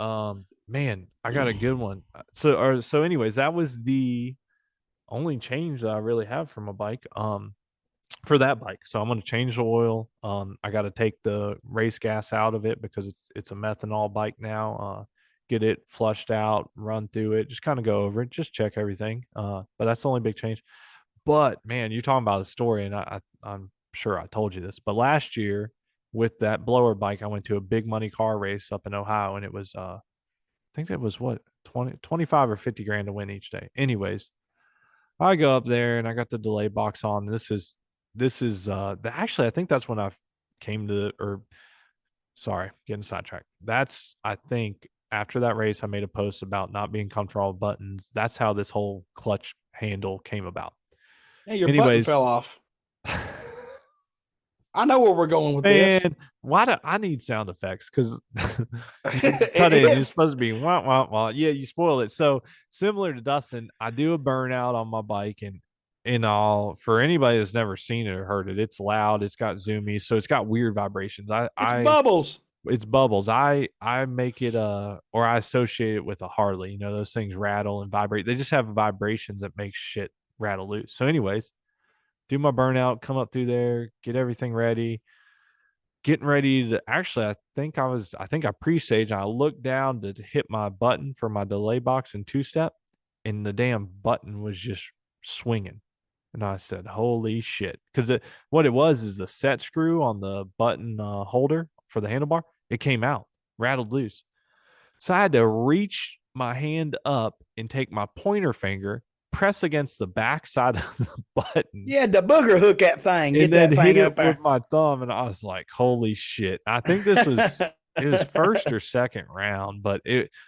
man, I got a good one. So anyways, that was the only change that I really have for my bike. For that bike, so I'm gonna change the oil. I got to take the race gas out of it because it's a methanol bike now. Get it flushed out, run through it, just kind of go over it, just check everything. But that's the only big change. But man, you're talking about a story, and I'm sure I told you this, but last year with that blower bike, I went to a big money car race up in Ohio, and it was I think it was what 25 or 50 grand to win each day. Anyways, I go up there and I got the delay box on. Actually I think that's when I came to or sorry, getting sidetracked. That's I think after that race I made a post about not being comfortable with buttons. That's how this whole clutch handle came about. Yeah, your button Anyways, fell off. I know where we're going with this. man, why do I need sound effects? Because you cut in, you're supposed to be wah wah wah. Yeah, you spoil it. So similar to Dustin, I do a burnout on my bike, and in all for anybody that's never seen it or heard it, it's loud, it's got zoomy, so it's got weird vibrations. It's bubbles. It's bubbles. I make it or I associate it with a Harley. Those things rattle and vibrate. They just have vibrations that make shit rattle loose. So, anyways, do my burnout, come up through there, get everything ready, getting ready to actually I think I pre-staged and I looked down to hit my button for my delay box and two-step, and the damn button was just swinging. And I said, holy shit. Because what it was is the set screw on the button holder for the handlebar, it came out, rattled loose. So I had to reach my hand up and take my pointer finger, press against the back side of the button, Yeah, the booger hook that thing. and Get then that hit thing it up with there. my thumb. And I was like, holy shit. I think this was it was first or second round, but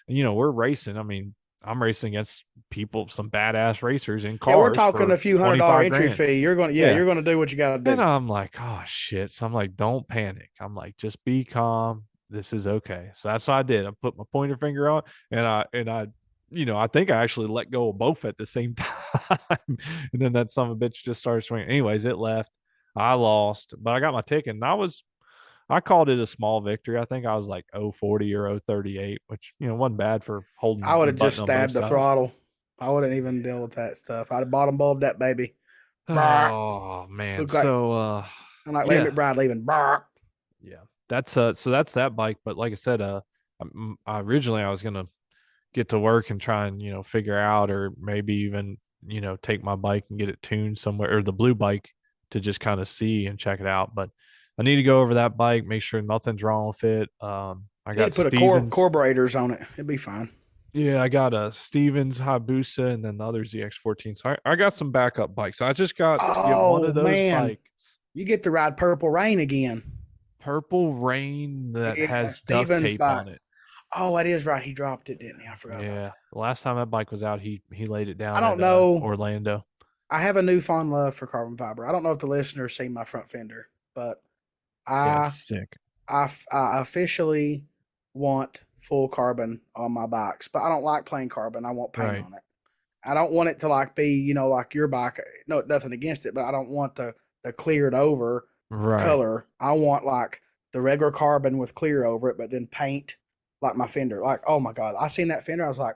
we're racing. I mean, I'm racing against people, some badass racers in Yeah, we're cars talking for a few $100 25 entry grand. fee. Yeah. You're gonna do what you gotta And do. I'm like, oh shit. So I'm like, don't panic. I'm like, just be calm. This is okay. So that's what I did. I put my pointer finger on I think I actually let go of both at the same time. And then that son of a bitch just started swinging. Anyways, it left. I lost, but I got my ticket and I called it a small victory. I think I was like 040 or 038, which, wasn't bad for I holding would the have just button on both stabbed the sides. throttle. I wouldn't even deal with that stuff. I'd have bottom bulbed that baby. Brrr. Oh man. Look like So I'm like Larry yeah. McBride leaving. Brrr. Yeah, that's that bike. But like I said, originally I was gonna get to work and try and figure out, or maybe even take my bike and get it tuned somewhere, or the blue bike, to just kind of see and check it out. But I need to go over that bike, make sure nothing's wrong with it. I You need to got put a Stevens. carburetors on it. It'd be fine. Yeah, I got a Stevens Hayabusa and then the other ZX14. So I got some backup bikes. I just got to get one Oh of those man, bikes. you get to ride Purple Rain again. Purple Rain that Yeah, has duct Steven's tape bike. on it. Oh, that is right. He dropped it, didn't he? I forgot about Yeah. that. The last time that bike was out, he laid it I down don't at know. Orlando. I have a newfound love for carbon fiber. I don't know if the listeners see my front fender, but Yeah, it's I sick. I officially want full carbon on my bikes, but I don't like plain carbon. I want paint Right. on it. I don't want it to like be, like your bike. No, nothing against it, but I don't want the cleared over Right. color. I want like the regular carbon with clear over it, but then paint like my fender. Like, oh my god, I seen that fender. I was like,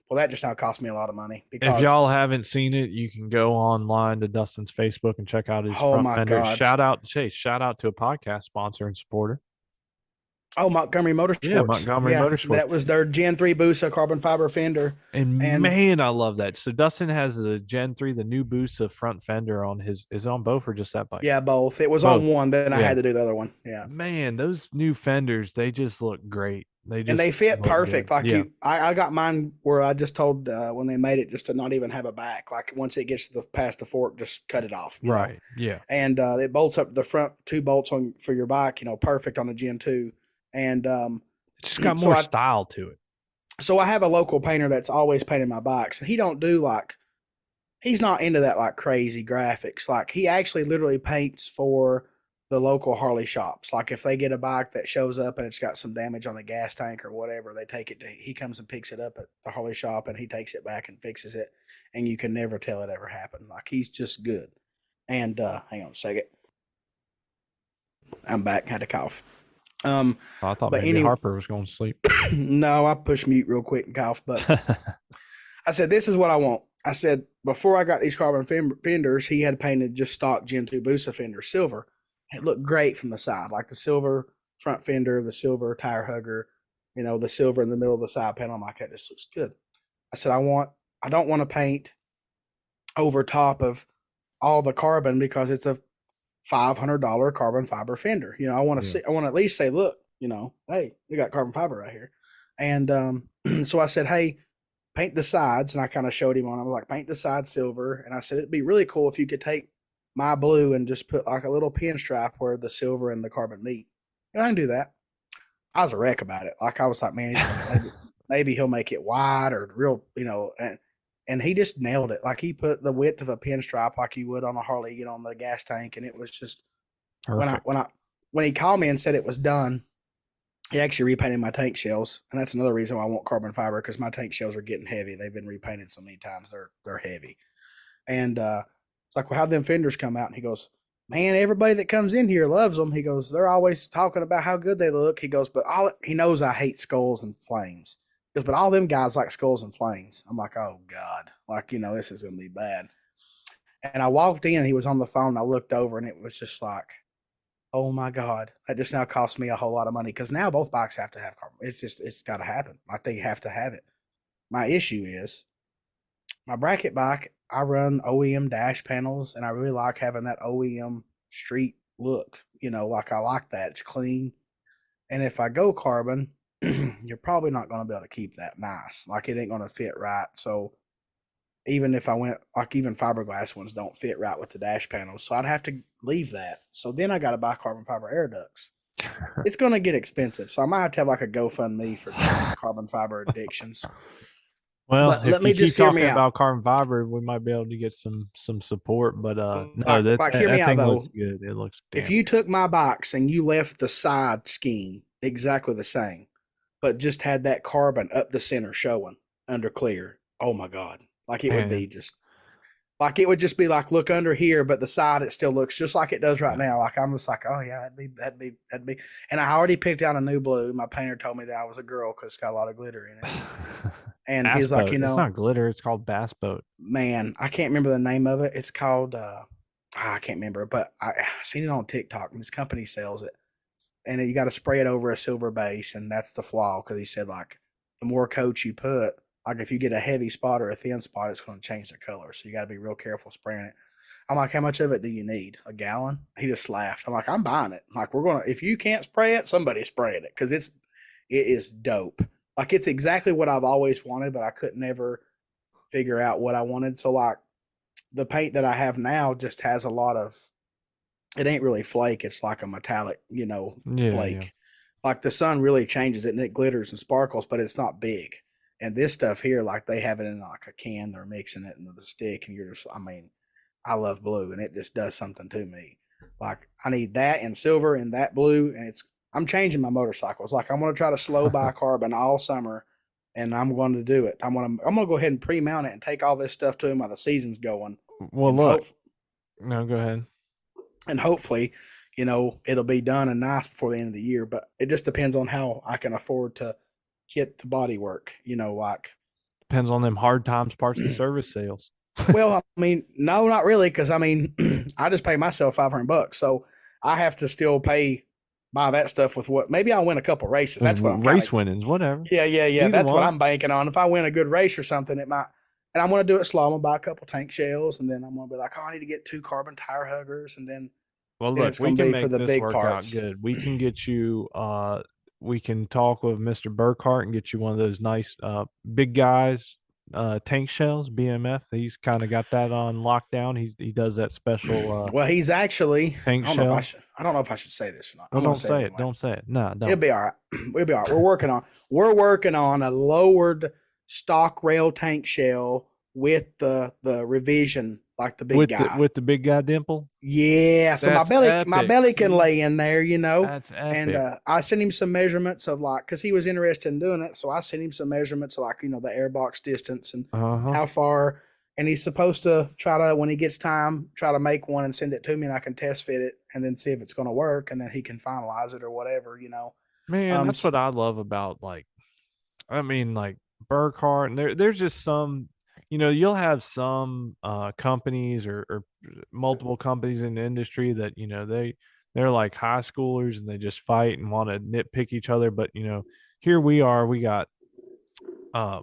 well, that just now cost me a lot of money If because y'all haven't seen it, you can go online to Dustin's Facebook and check out his oh front my fender. god. Shout out, Chase. Shout out to a podcast sponsor and supporter. Oh, Montgomery Yeah, Motorsports. Montgomery Yeah, Motorsports. that was their Gen 3 Busa carbon fiber fender. And And man, I love that. So Dustin has the Gen 3, the new Busa front fender on his, is on both or just that bike? yeah, both. It was Both. on one, then I Yeah. had to do the other one. Yeah. Man, those new fenders, they just look great. They And they just fit look good. perfect. Like Yeah. I got mine where I just told when they made it just to not even have a back. Like once it gets to the past the fork, just cut it off. Right. Yeah. And it bolts up the front two bolts on for your bike, perfect on the Gen 2. And It's just got so more I style to it. so I have a local painter that's always painting my bikes, and he don't do like he's not into that like crazy graphics. Like he actually literally paints for the local Harley shops. Like if they get a bike that shows up and it's got some damage on the gas tank or whatever, they take it to he comes and picks it up at the Harley shop and he takes it back and fixes it. And you can never tell it ever happened. Like he's just good. And hang on a second. I'm back, had to cough. I thought But maybe anyway, Harper was going to sleep. no, I push mute real quick and cough. But I said, this is what I want. I said, before I got these carbon fenders, he had painted just stock Gen 2 Busa fender silver. It looked great from the side, like the silver front fender, the silver tire hugger, the silver in the middle of the side panel. I'm like, that just looks good. I said, I don't want to paint over top of all the carbon because it's a $500 carbon fiber fender. I want to Yeah. see, I want to at least say, look, hey, we got carbon fiber right here. And so I said, hey, paint the sides. And I kind of showed him on, I was like, paint the sides silver. And I said, it'd be really cool if you could take my blue and just put like a little pinstripe where the silver and the carbon meet. And I can do that. I was a wreck about it. Like I was like, man, maybe he'll make it wide or real, and he just nailed it. Like he put the width of a pinstripe like you would on a Harley, on the gas tank. And it was just, Perfect. when he called me and said it was done, he actually repainted my tank shells, and that's another reason why I want carbon fiber because my tank shells are getting heavy. They've been repainted so many times; they're heavy. And it's like, well, how'd them fenders come out? And he goes, man, everybody that comes in here loves them. He goes, they're always talking about how good they look. He goes, but he knows I hate skulls and flames. He goes, but all them guys like skulls and flames. I'm like, oh God, like this is gonna be bad. And I walked in, he was on the phone. I looked over, and it was just like, oh my God, that just now cost me a whole lot of money because now both bikes have to have carbon. It's got to happen. Like they have to have it. My issue is my bracket bike. I run OEM dash panels, and I really like having that OEM street look. Like I like that. It's clean. And if I go carbon, you're probably not going to be able to keep that nice. Like it ain't going to fit right. So even if I went, like even fiberglass ones don't fit right with the dash panels. So I'd have to leave that. So then I got to buy carbon fiber air ducts. It's going to get expensive. So I might have to have like a GoFundMe for carbon fiber addictions. Well, But let if me you keep just hear me talking out. about carbon fiber, we might be able to get some support. But no, Like hear me that out thing looks though. good. It looks If damn you good. took my box and you left the side scheme exactly the same, but just had that carbon up the center showing under clear, oh my God. Like it would be Man, just like it would just be like look under here, but the side it still looks just like it does right now. Like I'm just like, oh yeah, that'd be. And I already picked out a new blue. My painter told me that I was a girl because it's got a lot of glitter in it. And bass he's like, boat. It's not glitter. It's called bass boat. man, I can't remember the name of it. It's called I can't remember, but I seen it on TikTok and this company sells it. And you got to spray it over a silver base, and that's the flaw because he said like the more coats you put, Like if you get a heavy spot or a thin spot, it's going to change the color. So you got to be real careful spraying it. I'm like, how much of it do you need? A gallon? He just laughed. I'm like, I'm buying it. I'm like, we're gonna, if you can't spray it, somebody's spraying it because it is dope. Like it's exactly what I've always wanted, but I could never figure out what I wanted. So like the paint that I have now just has a lot of, it ain't really flake. It's like a metallic, Yeah, yeah. flake. Like the sun really changes it and it glitters and sparkles, but it's not big. And this stuff here, like they have it in like a can, they're mixing it into the stick, and you're just, I mean, I love blue, and it just does something to me. Like I need that in silver and that blue, and I'm changing my motorcycles. Like I'm gonna try to slow buy carbon all summer, and I'm going to do it. I'm gonna go ahead and pre-mount it and take all this stuff to him while the season's going, Well, and look. No, go ahead. hopefully, it'll be done and nice before the end of the year. But it just depends on how I can afford to get the body work. Like Depends on them hard times parts and service sales. well, I mean, no, not really, because I mean, I just pay myself $500, so I have to still buy that stuff with what maybe I'll win a couple races. That's what I'm kind of. Race winnings, whatever. Yeah. Either That's what one. I'm banking on. If I win a good race or something, it might. And I'm going to do it slow. I'm going to buy a couple tank shells, and then I'm going to be like, oh, I need to get 2 carbon tire huggers, and Well, then look, it's we going to can be for make the this big work out parts. good. We can get you we can talk with Mr. Burkhart and get you one of those nice big guys tank shells, BMF. He's kind of got that on lockdown. He does that special Well, he's actually. tank I don't know if I shell. should. I don't know if I should say this or not. Well, I'm going don't to say it say it. anyway. Don't say it. No, It'll don't. be all right. We'll be all right. We're working on a lowered stock rail tank shell with the revision, like the big guy. With the big guy dimple. Yeah, so my That's epic. belly can See? lay in there, That's and epic. I sent him some measurements of like, because he was interested in doing it, so I sent him some measurements of like the airbox distance and Uh-huh. how far, and he's supposed to try to, when he gets time, try to make one and send it to me, and I can test fit it and then see if it's going to work, and then he can finalize it or whatever. Man, Um, that's what I love about I mean, like Burkhart, and there's just some, you'll have some companies or multiple companies in the industry that, they're like high schoolers and they just fight and want to nitpick each other. But, here we are, we got uh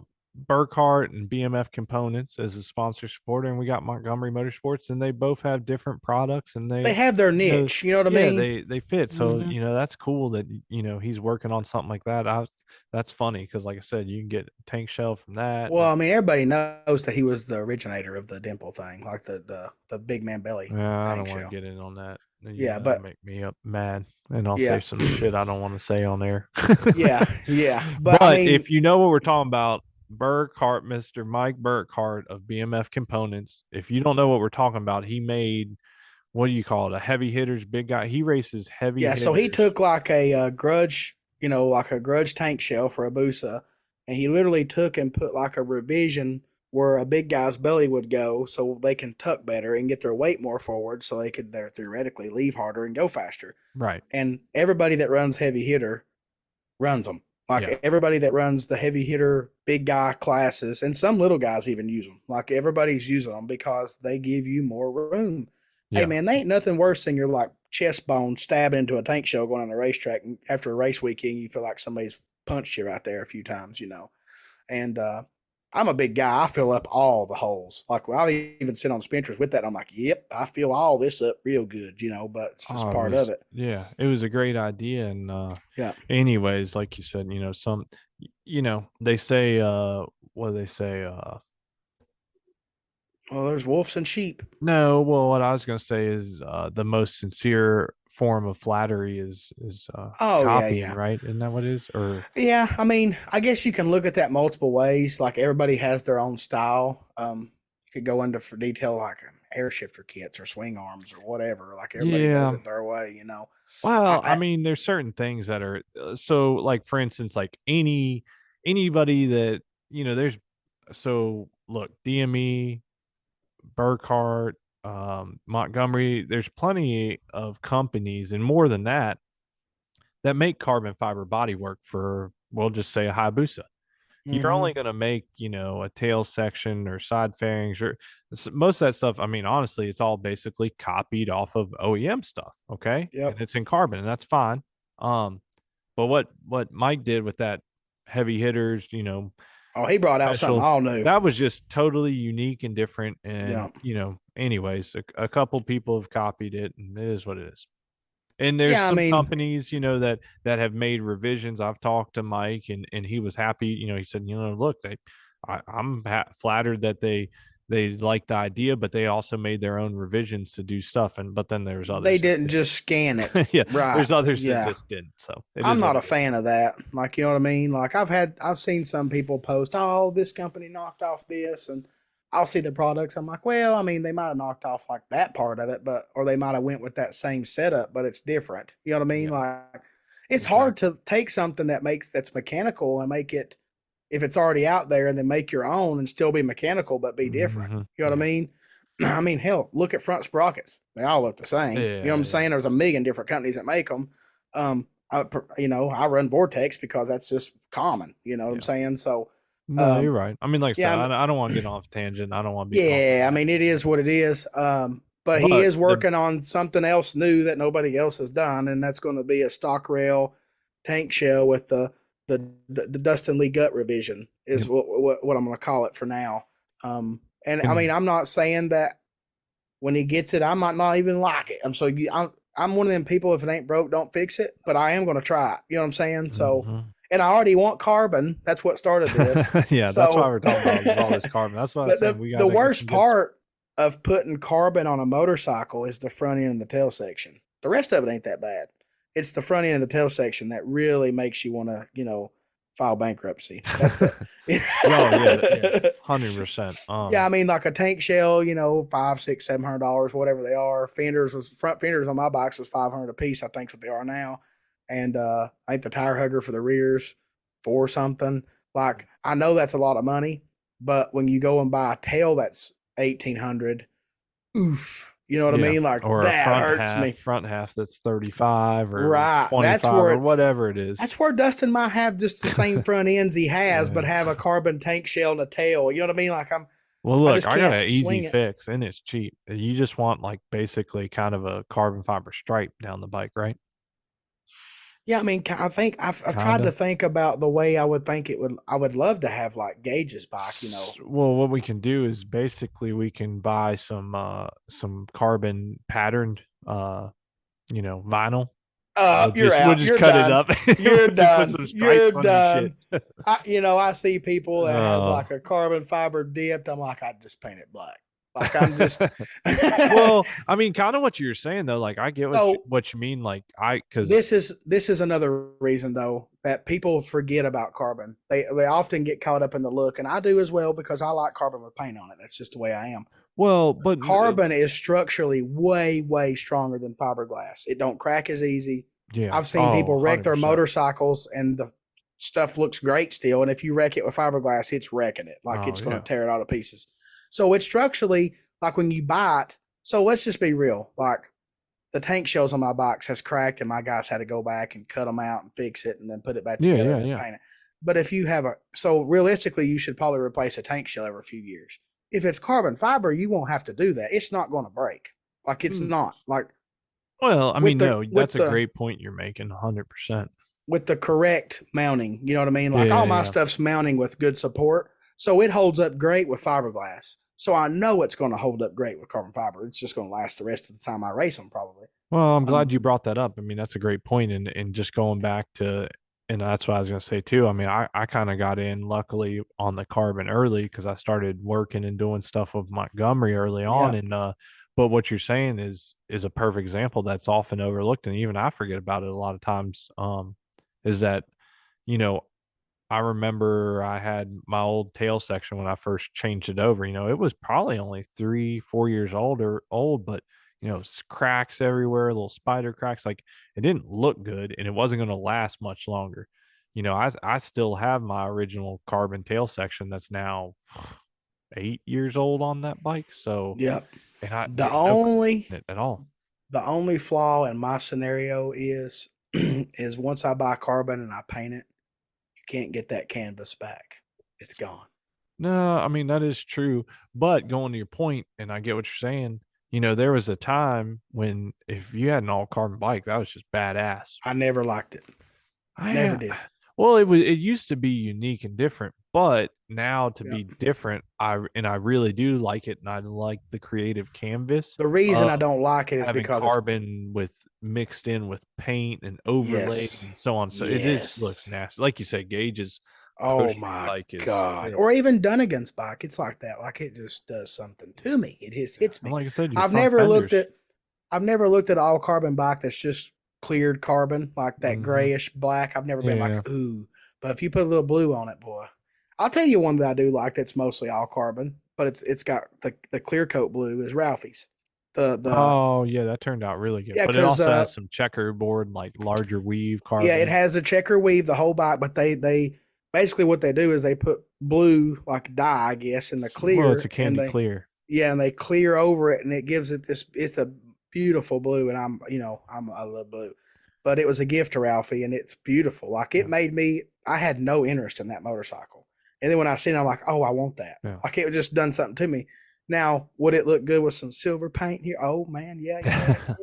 Burkhart and BMF Components as a sponsor supporter, and we got Montgomery Motorsports, and they both have different products, and they they, have their you know, niche, you know what I yeah, mean? they fit. So, Mm-hmm. that's cool that he's working on something like that. That's funny because, like I said, you can get tank shell from that. Well, I mean, everybody knows that he was the originator of the dimple thing, like the big man belly Yeah, I tank don't want to shell. get in on that. Yeah, That'll but make me up mad, and I'll say yeah, some shit I don't want to say on there. yeah. But I But mean, if you know what we're talking about, Burkhart, Mr. Mike Burkhart of BMF Components. If you don't know what we're talking about, he made, what do you call it? A heavy hitters big guy. He races heavy yeah. So he hitters. took like a grudge, like a grudge tank shell for a Busa, and he literally took and put like a revision where a big guy's belly would go, so they can tuck better and get their weight more forward, so they could there theoretically leave harder and go faster. Right. And everybody that runs heavy hitter runs them. Yeah. Like everybody that runs the heavy hitter, big guy classes, and some little guys even use them. Like everybody's using them because they give you more room. Hey Yeah. man, they ain't nothing worse than your like chest bone stabbing into a tank shell going on a racetrack. And after a race weekend, you feel like somebody's punched you right there a few times. And I'm a big guy. I fill up all the holes. Like I'll even sit on spinchers with that. And I'm like, yep, I fill all this up real good. But it's just Oh, it part of was, it. yeah, it was a great idea. And Yeah. anyways, like you said, they say what do they say? Well, there's wolves and sheep. No, well, what I was gonna say is the most sincere form of flattery is Oh yeah, copying, yeah. right? Isn't that what it is? Or Yeah, I mean, I guess you can look at that multiple ways. Like everybody has their own style. You could go into for detail like air shifter kits or swing arms or whatever. Like everybody does yeah. it their way. Well, I I mean, there's certain things that are so, like, for instance, like anybody that, there's, so look, DME, Burkhart, Montgomery, there's plenty of companies and more than that that make carbon fiber bodywork for, we'll just say, a Hayabusa. You're mm-hmm. only going to make, a tail section or side fairings or most of that stuff. I mean, honestly, it's all basically copied off of OEM stuff. Okay. And Yep. it's in carbon, and that's fine. But what Mike did with that heavy hitters, Oh, he brought out something special. all new. That was just totally unique and different. Yeah. And, anyways, a couple people have copied it, and it is what it is. And there's Yeah, I some mean, companies, that have made revisions. I've talked to Mike, and he was happy. He said, look, I'm flattered that they liked the idea, but they also made their own revisions to do stuff. But then there's they others that didn't just scan it. didn't. Yeah, Right. there's others that Yeah. just didn't. So it I'm is not what a it is. fan of that. Like, you know what I mean? Like, I've seen some people post, oh, this company knocked off this, and I'll see the products. I'm like, well, I mean, they might have knocked off like that part of it, or they might have went with that same setup, but it's different. You know what I mean? Yeah, Like, it's hard exactly. to take something that's mechanical and make it, if it's already out there, and then make your own and still be mechanical but be different. You know what I Yeah, mean? I mean, hell, look at front sprockets. They all look the same. You know what I'm yeah, saying? There's a million different companies that make them. I run Vortex because that's just common. You know what I'm yeah. saying? So, No, um, you're right. I mean, like I said, yeah, I don't want to get off tangent. I don't want to be talking yeah. I about mean, it is what it anyways. is. But he But is working on something else new that nobody else has done, and that's going to be a stock rail tank shell with the Dustin Lee gut revision is yep. what I'm going to call it for now. And I mean, And I'm not saying that when he gets it, I might not even like it. I'm one of them people. If it ain't broke, don't fix it. But I am going to try it. You know what I'm saying? So, mhm. and I already want carbon. That's what started this. Yeah, that's why So, we're talking about is all this carbon. That's why I was but saying we the gotta get worst some good stuff. part of putting carbon on a motorcycle is the front end and the tail section. The rest of it ain't that bad. It's the front end and the tail section that really makes you want to, file bankruptcy. That's the. Oh yeah, yeah, 100%. Yeah, I mean, like a tank shell, $500, $600, $700, whatever they are. Front fenders on my bikes was 500 a piece. I think what they are now, and I think the tire hugger for the rears, for something. Like, I know that's a lot of money, but when you go and buy a tail that's 1,800, oof, you know what I Yeah, mean? Like, or a that hurts me. front half that's 35 or Right. 25 or whatever it is. That's where Dustin might have just the same front ends he has, but Yeah. have a carbon tank shell and a tail. You know what I mean? Like, Well, I look, just I got can't an easy swing it. fix and it's cheap. You just want like basically kind of a carbon fiber stripe down the bike, right? Yeah, I mean, I think I've tried to Kinda. think about the way I would think it would. I would love to have like gauges back. Well, what we can do is basically we can buy some carbon patterned vinyl. You're We'll out. just You're cut it done. up You're and put done. some stripes You're on your shit. done. I see people that has Uh like a carbon fiber dipped. I'm like, I'd just paint it black. Like, I'm just. well, I mean, kind of what you're saying though. Like, I get So what you mean. Like, because this is another reason though that people forget about carbon. They often get caught up in the look, and I do as well because I like carbon with paint on it. That's just the way I am. well, but Carbon is structurally way, way stronger than fiberglass. It don't crack as easy. yeah, I've seen oh, people wreck their 100%. motorcycles and the stuff looks great still. And if you wreck it with fiberglass, it's wrecking it. Like, Oh it's going yeah, to tear it all to pieces. So it's structurally like when you buy it. So let's just be real. Like, the tank shells on my bikes has cracked and my guys had to go back and cut them out and fix it and then put it back yeah, together yeah, and then yeah. paint it. But if you have so realistically, you should probably replace a tank shell every few years. If it's carbon fiber, you won't have to do that. It's not going to break. Like, it's Mm, not like well, I with mean, the no, with that's a the great point you're making. 100%. with the correct mounting. You know what I mean? Yeah, Like, all yeah, my yeah. stuff's mounting with good support, so it holds up great with fiberglass. So I know it's going to hold up great with carbon fiber. It's just going to last the rest of the time I race them, probably. Well, I'm glad Um, you brought that up. I mean, that's a great point. And just going back to, and that's what I was going to say too. I mean, I kind of got in luckily on the carbon early because I started working and doing stuff with Montgomery early on. yeah. But what you're saying is a perfect example that's often overlooked. And even I forget about it a lot of times. Is that, you know, I remember I had my old tail section when I first changed it over. It was probably only 3, 4 years old, but cracks everywhere, little spider cracks. Like it didn't look good, and it wasn't going to last much longer. I still have my original carbon tail section that's now 8 years old on that bike. So, Yep. and The there's no crack only in it at all. the only flaw in my scenario is is once I buy carbon and I paint it, you can't get that canvas back. It's gone. No, I mean that is true. But going to your point, and I get what you're saying. There was a time when if you had an all carbon bike, that was just badass. I never liked it. Never I did. Well, it used to be unique and different, but now to Yeah. be different, I really do like it, and I like the creative canvas The reason I of don't like it is having because it's carbon with mixed in with paint and overlaid yes, and so on. So it just looks yes. nasty. Like you say, Gage's Oh pusher my bike is God. Or even Dunnigan's bike. It's like that. Like it just does something to me. It yeah. hits And me. like I said, your I've front never looked fenders. at I've never looked at all carbon bike that's just cleared carbon, like that Hmm. grayish black. I've never been like, Yeah. ooh. But if you put a little blue on it, boy. I'll tell you one that I do like that's mostly all carbon, but it's got the clear coat blue is Ralphie's. The Oh yeah, that turned out really good. yeah, But it because also has some checkerboard, like larger weave yeah, it carbon. has a checker weave the whole bike, but they basically what they do is they put blue like dye, I guess, in the Well, it's a clear, and candy they clear. yeah, and they clear over it, and it gives it this. It's a beautiful blue, and I love blue, but it was a gift to Ralphie, and it's beautiful. Like it Yeah. made me. I had no interest in that motorcycle, and then when I seen it, I'm like, oh, I want that. Yeah. Like it just done something to me. Now, would it look good with some silver paint here? Oh man, yeah, you know,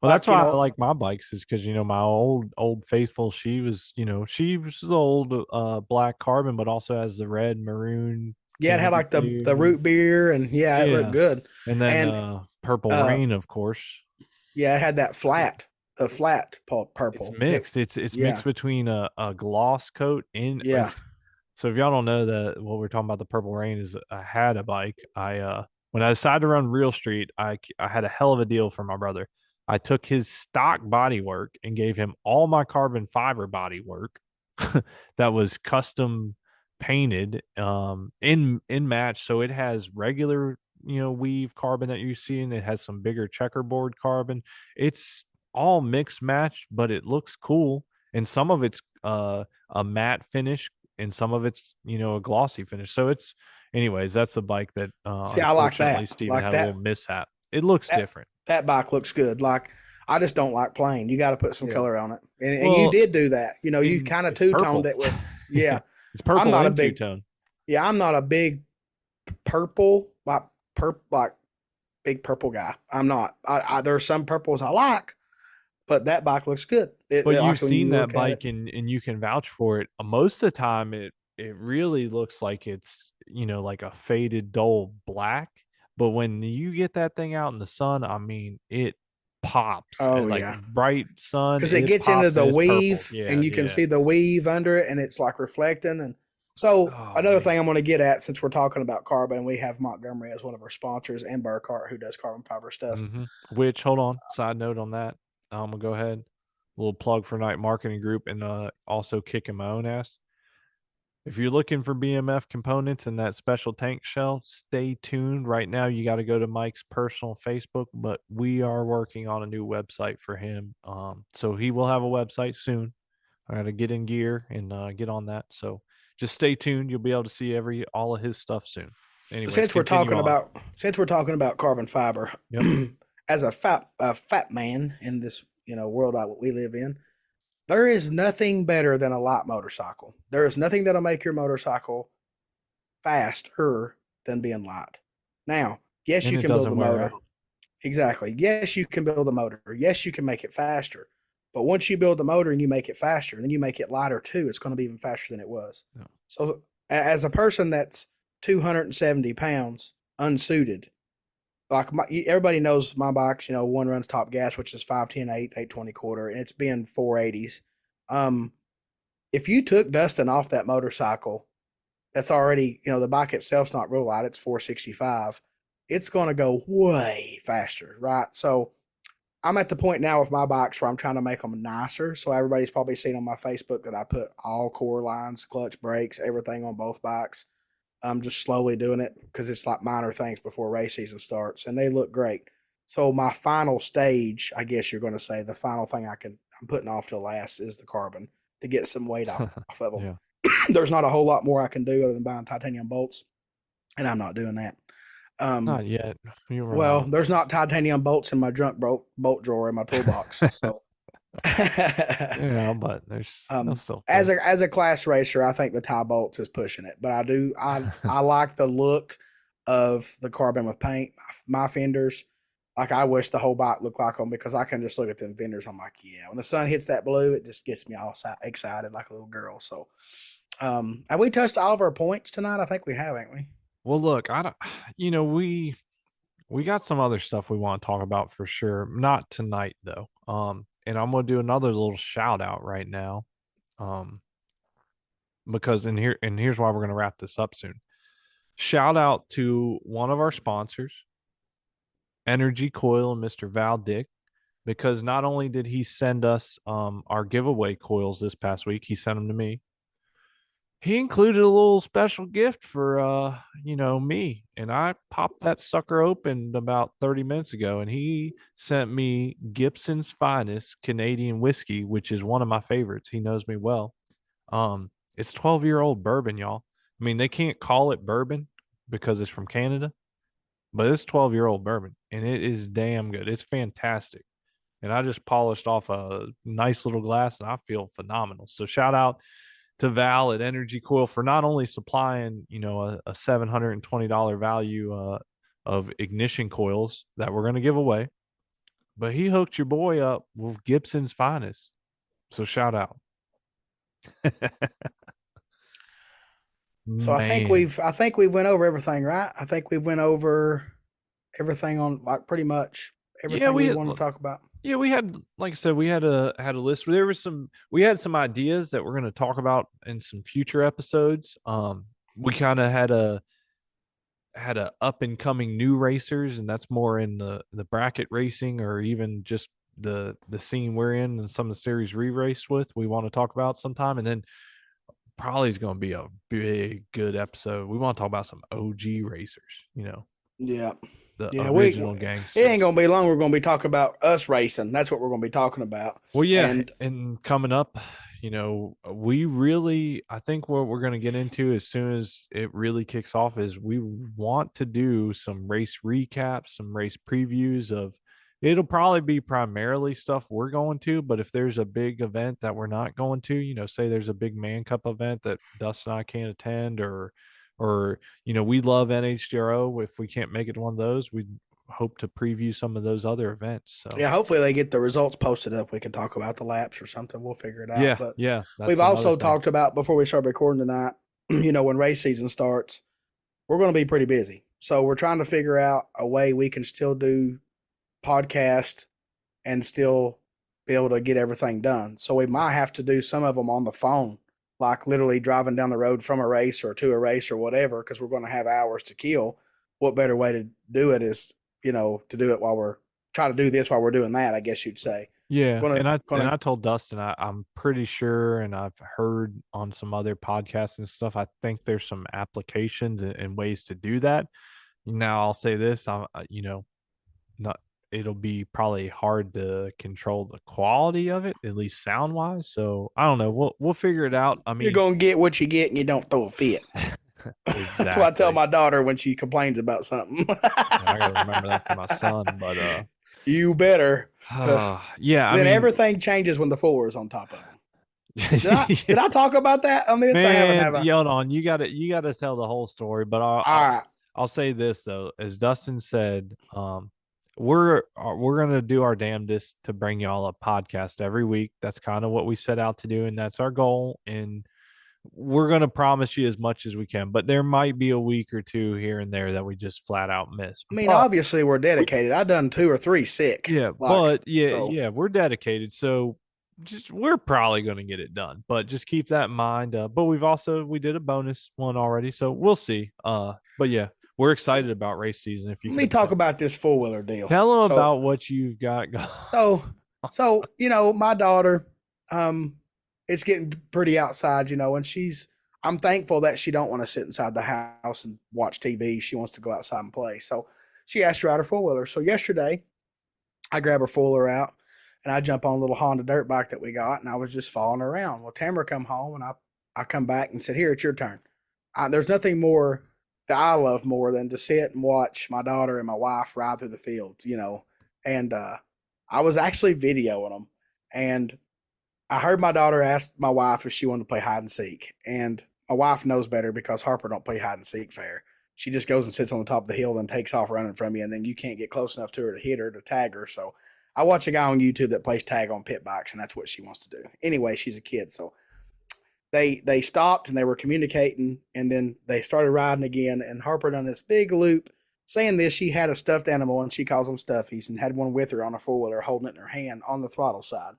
Well, that's like why I like my bikes is because my old faithful, she was the old black carbon, but also has the red maroon yeah, it had candy like the clear. root beer, and yeah, it looked Yeah. good, And then and Purple uh, Rain, of course. yeah, it had that the flat It's purple. mixed. It's Yeah, mixed between a gloss coat and yeah. so if y'all don't know that what we're talking about the Purple Rain is I had a bike. I when I decided to run Real Street, I had a hell of a deal for my brother. I took his stock body work and gave him all my carbon fiber body work that was custom painted in match. So it has regular, weave carbon that you see, and it has some bigger checkerboard carbon. It's all mixed match, but it looks cool. And some of it's a matte finish and some of it's a glossy finish. So it's anyways, that's the bike that See, I like unfortunately that. Steven Like had a little that. mishap. It looks That different. that bike looks good. Like I just don't like plain. You got to put some Yeah. color on it, and you Well, did do that. You know, you in kind of it's two toned purple. it with Yeah. yeah. It's I'm purple not a and two big tone. yeah. I'm not a big purple like big purple guy. I'm not. There are some purples I like, but that bike looks good. But you've Like when seen you that look at it. bike and you can vouch for it. Most of the time it really looks like it's, like a faded dull black. But when you get that thing out in the sun, I mean, it pops. Oh Like yeah, bright sun, because it it gets into pops the and it's purple. weave, Yeah, and you can yeah. see the weave under it, and it's like reflecting. And so Oh another man. thing I'm going to get at, since we're talking about carbon, we have Montgomery as one of our sponsors, and Burkhart, who does carbon fiber stuff. Which hold on, side note on that. I'm gonna go ahead. A little plug for Night Marketing Group and also kicking my own ass. If you're looking for BMF components and that special tank shell, stay tuned. Right now, you got to go to Mike's personal Facebook, but we are working on a new website for him. So he will have a website soon. I got to get in gear and get on that. So just stay tuned. You'll be able to see all of his stuff soon. Anyways, continue on. Since we're talking about carbon fiber, Yep. as a fat man in this world we live in, there is nothing better than a light motorcycle. There is nothing that'll make your motorcycle faster than being light. Now, yes, And you it can build doesn't the wear motor. out. Exactly. Yes, you can build a motor. Yes, you can make it faster. But once you build the motor and you make it faster, then you make it lighter too, it's going to be even faster than it was. No. So, as a person that's 270 pounds, unsuited, like everybody knows my bikes, one runs top gas, which is 510 8, 820 quarter, and it's been 480s. Um, if you took Dustin off that motorcycle, that's already, the bike itself's not real light, it's 465. It's going to go way faster, right? So I'm at the point now with my bikes where I'm trying to make them nicer. So everybody's probably seen on my Facebook that I put all core lines, clutch, brakes, everything on both bikes. I'm just slowly doing it because it's like minor things before race season starts, and they look great. So my final stage, I guess you're going to say, the final thing I'm putting off till last is the carbon to get some weight off of them. Yeah. There's not a whole lot more I can do other than buying titanium bolts, and I'm not doing that. Not yet. You Well, relax. there's not titanium bolts in my junk bolt drawer in my toolbox. So, Yeah, but they'll still as fit. a class racer, I think the tie bolts is pushing it, but I like the look of the carbon with paint. My fenders, Like I wish the whole bike looked like them because I can just look at them vendors. I'm like, yeah, when the sun hits that blue, it just gets me all excited like a little girl. So, have we touched all of our points tonight? I think we have, haven't we? Well, look, I don't, we got some other stuff we want to talk about for sure. Not tonight though. And I'm gonna do another little shout out right now. Um, because here's why we're gonna wrap this up soon. Shout out to one of our sponsors, Energy Coil and Mr. Val Dick, because not only did he send us our giveaway coils this past week, he sent them to me. He included a little special gift for me, and I popped that sucker open about 30 minutes ago, and he sent me Gibson's Finest Canadian whiskey, which is one of my favorites. He knows me well. It's 12-year-old bourbon, y'all. I mean, they can't call it bourbon because it's from Canada, but it's 12-year-old bourbon, and it is damn good. It's fantastic. And I just polished off a nice little glass, and I feel phenomenal. So shout out to Val at Energy Coil for not only supplying, a $720 value of ignition coils that we're going to give away, but he hooked your boy up with Gibson's Finest. So shout out. So Man. I think we've went over everything, right? I think we've went over everything on like pretty much Yeah, everything we want to talk about. we had, like I said, we had a list. We had some ideas that we're going to talk about in some future episodes. We kind of had a up and coming new racers, and that's more in the bracket racing, or even just the scene we're in and some of the series we raced with. We want to talk about sometime, and then probably is going to be a big good episode. We want to talk about some OG racers, Yeah. the Yeah, original it ain't gangsters. gonna be long. We're gonna be talking about us racing. That's what we're gonna be talking about. Well, yeah, And and coming up, we really, I think what we're going to get into as soon as it really kicks off is we want to do some race recaps, some race previews of. It'll probably be primarily stuff we're going to, but if there's a big event that we're not going to, say there's a big Man Cup event that Dustin and I can't attend, or we love NHRO. If we can't make it to one of those, we hope to preview some of those other events. So yeah, hopefully they get the results posted up. We can talk about the laps or something. We'll figure it out. yeah, But yeah, that's we've another also thing. talked about before we start recording tonight, when race season starts, we're going to be pretty busy. So we're trying to figure out a way we can still do podcast and still be able to get everything done. So we might have to do some of them on the phone, like literally driving down the road from a race or to a race or whatever, because we're going to have hours to kill. What better way to do it is, to do it while we're trying to do this while we're doing that, I guess you'd say. Yeah, Gonna, and gonna, I told Dustin I'm pretty sure, and I've heard on some other podcasts and stuff. I think there's some applications and ways to do that. Now I'll say this, not it'll be probably hard to control the quality of it, at least sound wise. So I don't know. We'll figure it out. I you're mean, going to get what you get and you don't throw a fit. That's what I tell exactly. my daughter when she complains about something. Yeah, I got to remember that for my son. But You better. yeah, I Then mean, everything changes when the floor is on top of them. Did yeah. I talk about that on this? I haven't, Man, have I? hold on. You gotta tell the whole story. But All right. I'll say this though, as Dustin said, we're gonna do our damnedest to bring y'all a podcast every week. That's kind of what we set out to do, and that's our goal. And we're gonna promise you as much as we can. But there might be a week or two here and there that we just flat out miss. I mean, But obviously we're we, dedicated. I done 2 or 3 sick, yeah, like but yeah, so. yeah, we're dedicated. So just we're probably going to get it done, but just keep that in mind. But we did a bonus one already, so we'll see. But yeah, we're excited about race season. If you Let me couldn't talk tell, about this 4-wheeler deal. tell them So, about what you've got going. so, so, my daughter, it's getting pretty outside, and I'm thankful that she don't want to sit inside the house and watch TV. She wants to go outside and play. So she asked to ride her 4-wheeler. So yesterday, I grab her 4-wheeler out and I jump on a little Honda dirt bike that we got, and I was just following her around. Well, Tamara come home, and I come back and said, "Here, it's your turn." There's nothing more that I love more than to sit and watch my daughter and my wife ride through the fields. And I was actually videoing them, and I heard my daughter ask my wife if she wanted to play hide and seek, and my wife knows better because Harper don't play hide and seek fair. she just goes and sits on the top of the hill and takes off running from you, and then you can't get close enough to her to hit her to tag her. So I watch a guy on YouTube that plays tag on pit bikes, and that's what she wants to do. Anyway, she's a kid, so they stopped and they were communicating, and then they started riding again. And Harper done this big loop, saying this. She had a stuffed animal, and she calls them stuffies, and had one with her on a four wheeler, holding it in her hand on the throttle side.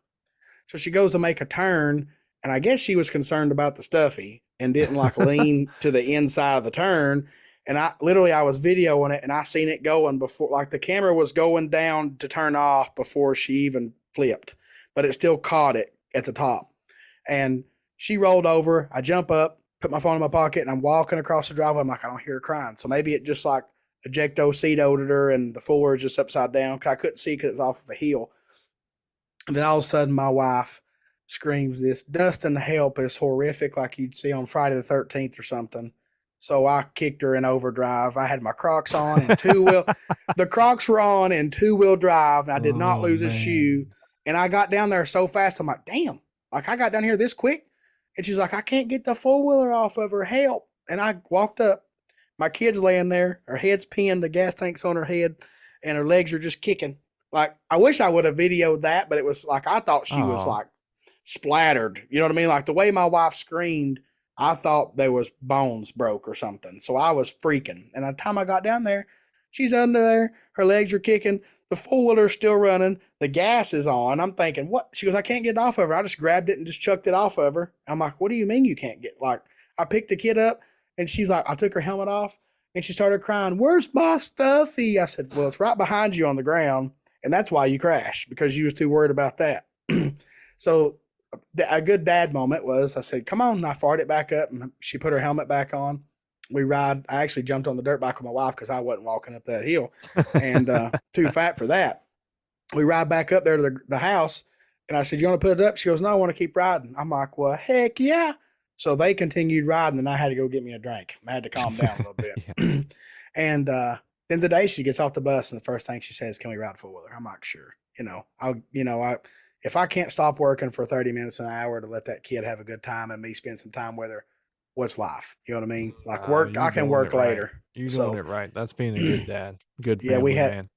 So she goes to make a turn, and I guess she was concerned about the stuffy and didn't like lean to the inside of the turn. And I was videoing it, and I seen it going before, like the camera was going down to turn off before she even flipped, but it still caught it at the top. And she rolled over. I jump up, put my phone in my pocket, and I'm walking across the driveway. I'm like, I don't hear her crying. So maybe it just like ejecto-seatoed her, and the floor is just upside down. I couldn't see because it was off of a hill. And then all of a sudden, my wife screams this, Dustin, help, is horrific, like you'd see on Friday the 13th or something. So I kicked her in overdrive. I had my Crocs on and the Crocs were on in 2-wheel drive. And I did not lose a shoe. And I got down there so fast. I'm like, damn, like I got down here this quick. And she's like, I can't get the four-wheeler off of her, help. And I walked up. My kid's laying there. Her head's pinned. The gas tank's on her head. And her legs are just kicking. Like, I wish I would have videoed that, but it was like, I thought she was like splattered. You know what I mean? Like the way my wife screamed, I thought there was bones broke or something. So I was freaking. And by the time I got down there, she's under there. Her legs are kicking. The four-wheeler's still running. The gas is on. I'm thinking, what? She goes, I can't get it off of her. I just grabbed it and just chucked it off of her. I'm like, what do you mean you can't get? Like, I picked the kid up, and she's like, I took her helmet off, and she started crying, where's my stuffy? I said, well, it's right behind you on the ground, and that's why you crashed, because you was too worried about that. So a good dad moment was, I said, come on. And I fired it back up, and she put her helmet back on. We ride. I actually jumped on the dirt bike with my wife because I wasn't walking up that hill and too fat for that. We ride back up there to the house, and I said, you want to put it up? She goes, no, I want to keep riding. I'm like, well, heck yeah. So they continued riding, and I had to go get me a drink. I had to calm down a little bit. Yeah. And then today she gets off the bus, and the first thing she says, can we ride four-wheeler? I'm like, sure. If I can't stop working for 30 minutes an hour to let that kid have a good time and me spend some time with her, what's life? You know what I mean? Like work, I can work later. Right. You're doing it right. That's being a good dad, good family man.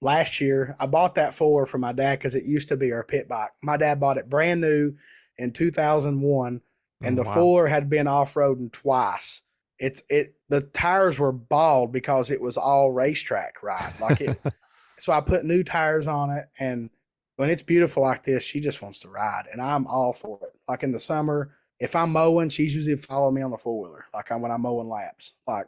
Last year I bought that four for my dad because it used to be our pit bike. My dad bought it brand new in 2001, and the four had been off-roading twice. The tires were bald because it was all racetrack ride. So I put new tires on it, and when it's beautiful like this, she just wants to ride, and I'm all for it. Like in the summer, if I'm mowing, she's usually following me on the four-wheeler. Like when I'm mowing laps, like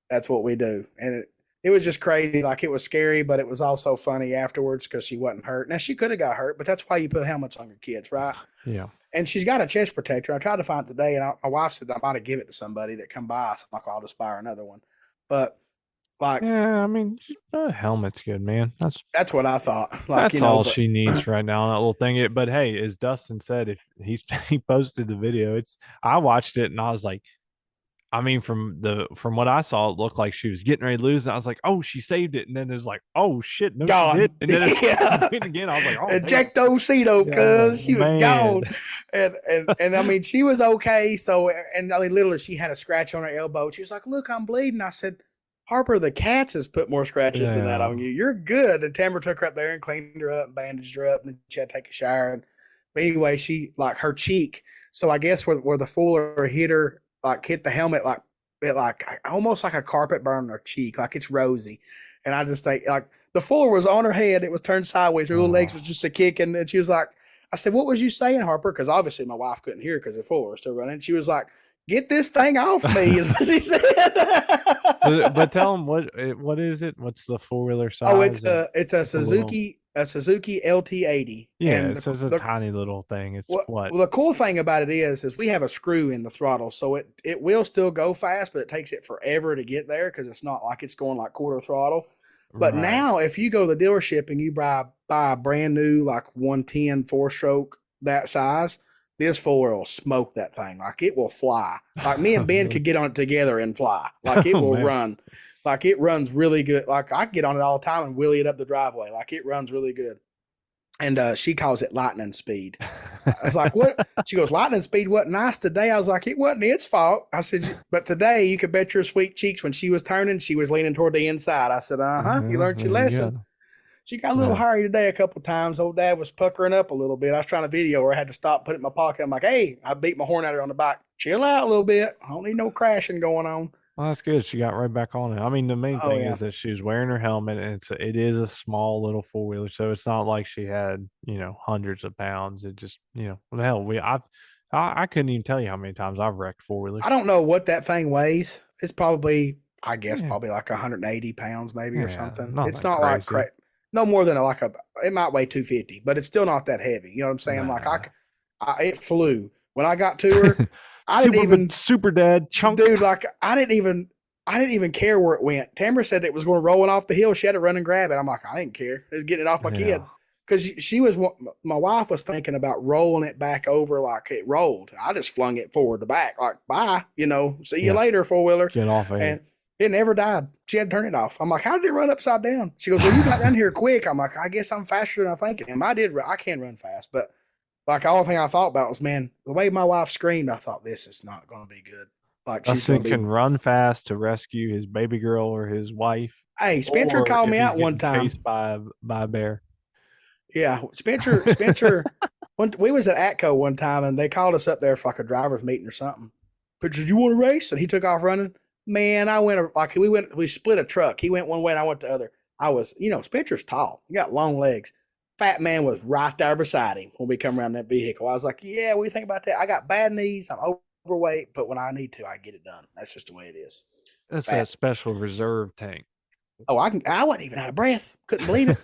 that's what we do. And it was just crazy. Like it was scary, but it was also funny afterwards because she wasn't hurt. Now she could have got hurt, but that's why you put helmets on your kids, right? Yeah. And she's got a chest protector. I tried to find it today, and my wife said I might have give it to somebody that come by. So I'm like, I'll just buy her another one. But like, yeah, I mean, a helmet's good, man. That's what I thought. Like, that's all she needs right now on that little thing. But hey, as Dustin said, if he posted the video, I watched it and I was like, I mean, from what I saw, it looked like she was getting ready to lose, and I was like, "Oh, she saved it." And then it's like, "Oh shit, no, gone. She did." And then it's again. I was like, "Oh, ejecto-seto, because she was gone." And I mean, she was okay. So, and I mean, literally, she had a scratch on her elbow. She was like, "Look, I'm bleeding." I said, Harper, the cats has put more scratches than that on you. You're good. And Tamara took her up there and cleaned her up and bandaged her up, and then she had to take a shower. But anyway, she like her cheek. So I guess where the fuller hit her. Like hit the helmet like almost like a carpet burn on her cheek, like it's rosy. And I just think like the fuller was on her head, it was turned sideways, her little legs was just a kicking, and she was like, I said, what was you saying, Harper? Because obviously my wife couldn't hear because the fuller was still running. She was like, get this thing off me, is what she said. but tell them what is it? What's the four-wheeler size? Oh, it's a Suzuki LT80. Yeah, and it's a tiny little thing. It's Well, the cool thing about it is we have a screw in the throttle, so it will still go fast, but it takes it forever to get there because it's not like it's going like quarter throttle. But now, if you go to the dealership and you buy a brand new like 110 4-stroke that size, this four will smoke that thing. Like it will fly. Like me and Ben could get on it together and fly. Like it will run. Like it runs really good. Like I get on it all the time and wheelie it up the driveway. Like it runs really good. and she calls it lightning speed. I was like, what? She goes, lightning speed wasn't nice today. I was like, it wasn't its fault. I said, but today you could bet your sweet cheeks when she was turning, she was leaning toward the inside. I said, you learned your There you lesson. go. She got a little hairy today a couple times. Old dad was puckering up a little bit. I was trying to video her. I had to stop, put it in my pocket. I'm like, hey, I beat my horn at her on the bike. Chill out a little bit. I don't need no crashing going on. Well, that's good. She got right back on it. I mean, the main Oh, thing yeah. is that she was wearing her helmet, and it is a small little 4-wheeler, so it's not like she had hundreds of pounds. It just what the hell I couldn't even tell you how many times I've wrecked 4-wheelers. I don't know what that thing weighs. It's probably, I guess, Yeah, probably like 180 pounds maybe or yeah, something. not It's that not like crazy. no more than it might weigh 250, but it's still not that heavy. You know what I'm saying? Like Nah. it flew when I got to her. I didn't even, super dad chunk. dude. Like I didn't even care where it went. Tamara said it was going rolling off the hill. She had to run and grab it. I'm like, I didn't care. It was getting it off my Yeah. kid because she was. My wife was thinking about rolling it back over like it rolled. I just flung it forward to back, like bye. See you Yeah. later, 4-wheeler. Get off of And here. it never died. She had to turn it off. I'm like, how did it run upside down? She goes, well, you got down here quick. I'm like, I guess I'm faster than I think I am. I can run fast, but like the only thing I thought about was, man, the way my wife screamed, I thought this is not going to be good. Like she's Dustin going to can be. run fast to rescue his baby girl or his wife, Hey, Spencer or called if me he's out one getting time. chased by a bear. Yeah, Spencer. We was at Atco one time, and they called us up there for like a driver's meeting or something. But did you want to race? And he took off running. Man, we split a truck. He went one way and I went the other. I was, Spencer's tall. He got long legs. Fat man was right there beside him when we come around that vehicle. I was like, yeah, what do you think about that? I got bad knees. I'm overweight, but when I need to, I get it done. That's just the way it is. That's that Fat. special reserve tank. Oh, I wasn't even out of breath. Couldn't believe it.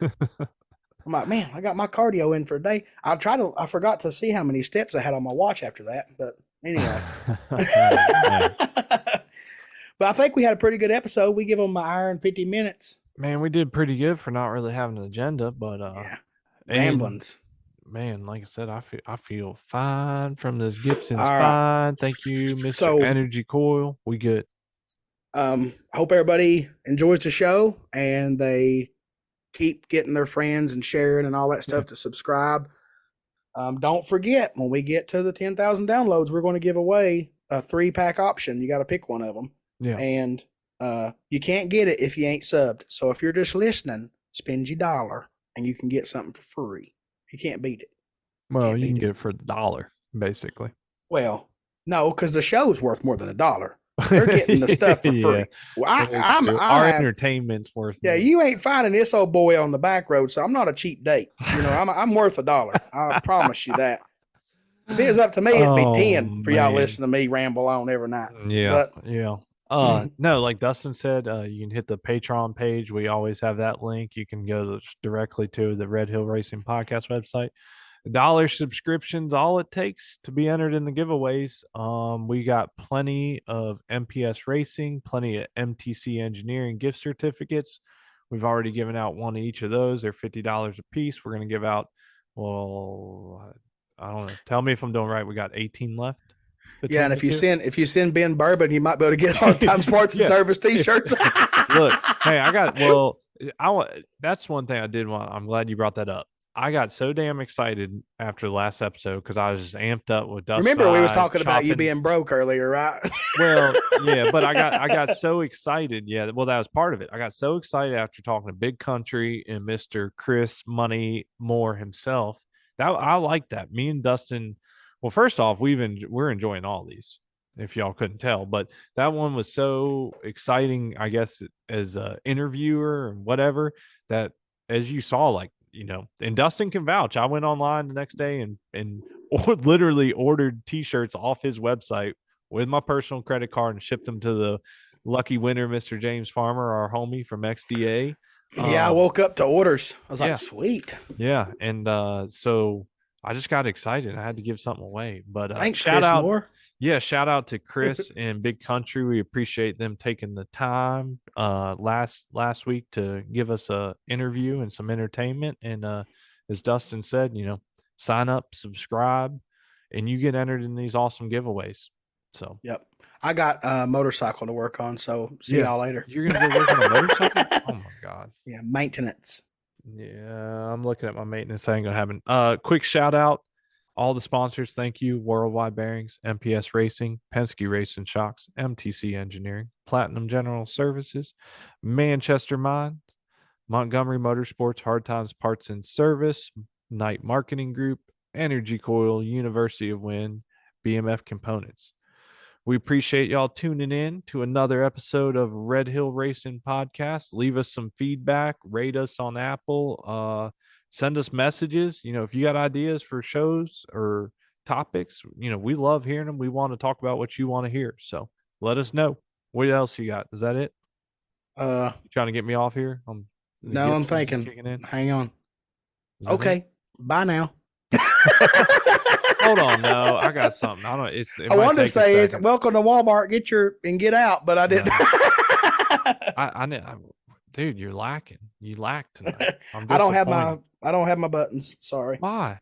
I'm like, man, I got my cardio in for a day. I forgot to see how many steps I had on my watch after that. But anyway. But I think we had a pretty good episode. We give them an hour and 50 minutes. Man, we did pretty good for not really having an agenda, but Yeah. and Ramblins. man, like I said, I feel fine from this Gibson's All right. fine. Thank you, Mr. So Energy Coil. We good. I hope everybody enjoys the show and they keep getting their friends and sharing and all that stuff to subscribe. Don't forget, when we get to the 10,000 downloads, we're going to give away a 3-pack option. You got to pick one of them. Yeah. And you can't get it if you ain't subbed. So if you're just listening, spend your dollar and you can get something for free. You can't beat it. Well, you can get it for $1, basically. Well, no, because the show's worth more than $1. They're getting the stuff for free. Yeah, Well, our entertainment's worth yeah, more. you ain't finding this old boy on the back road, so I'm not a cheap date. I'm worth $1. I promise you that. If it was up to me, it'd be 10 for y'all listening to me ramble on every night. Yeah, But yeah. No, like Dustin said, you can hit the Patreon page. We always have that link. You can go directly to the Red Hill Racing Podcast website. $1 subscriptions, all it takes to be entered in the giveaways. We got plenty of MPS Racing, plenty of MTC Engineering gift certificates. We've already given out one of each of those. They're $50 a piece. We're going to give out, well, I don't know. Tell me if I'm doing right. We got 18 left. Yeah, and if you send Ben Bourbon, you might be able to get Hard Times Parts and Service T-shirts. Look, hey, that's one thing I did want. I'm glad you brought that up. I got so damn excited after the last episode because I was just amped up with Dustin. Remember, we was talking about you being broke earlier, right? Well, yeah, but I got so excited. Yeah, well, that was part of it. I got so excited after talking to Big Country and Mr. Chris Money Moore himself. That I like that. Me and Dustin. Well, first off, we're enjoying all these, if y'all couldn't tell, but that one was so exciting, I guess, as a interviewer and whatever, that as you saw, like, and Dustin can vouch. I went online the next day and literally ordered T-shirts off his website with my personal credit card and shipped them to the lucky winner, Mr. James Farmer, our homie from XDA. Yeah, I woke up to orders. I was like, sweet. Yeah, and so I just got excited. I had to give something away. But thanks, shout Chris out, Moore. Yeah, shout out to Chris and Big Country. We appreciate them taking the time last week to give us a interview and some entertainment. And as Dustin said, sign up, subscribe, and you get entered in these awesome giveaways. So yep, I got a motorcycle to work on. So see y'all later. You're gonna go work on a motorcycle? Oh my god. Yeah, maintenance. Yeah, I'm looking at my maintenance. I ain't gonna happen. Quick shout out, all the sponsors. Thank you: Worldwide Bearings, MPS Racing, Penske Racing Shocks, MTC Engineering, Platinum General Services, Manchester Mines, Montgomery Motorsports, Hard Times Parts and Service, Knight Marketing Group, Energy Coil, University of Wind, BMF Components. We appreciate y'all tuning in to another episode of Red Hill Racing Podcast. Leave us some feedback, rate us on Apple, send us messages. If you got ideas for shows or topics, we love hearing them. We want to talk about what you want to hear. So let us know. What else you got? Is that it? You trying to get me off here? The No, I'm Gibsons thinking. kicking in. Hang on. Is that it? Okay. Bye now. Hold on, no, I got something. I don't. It I might wanted to take a say it's second. welcome to Walmart. Get out, but I didn't. Dude, you're lacking. You lack tonight. I'm I don't have disappointed. my buttons. Sorry. Why?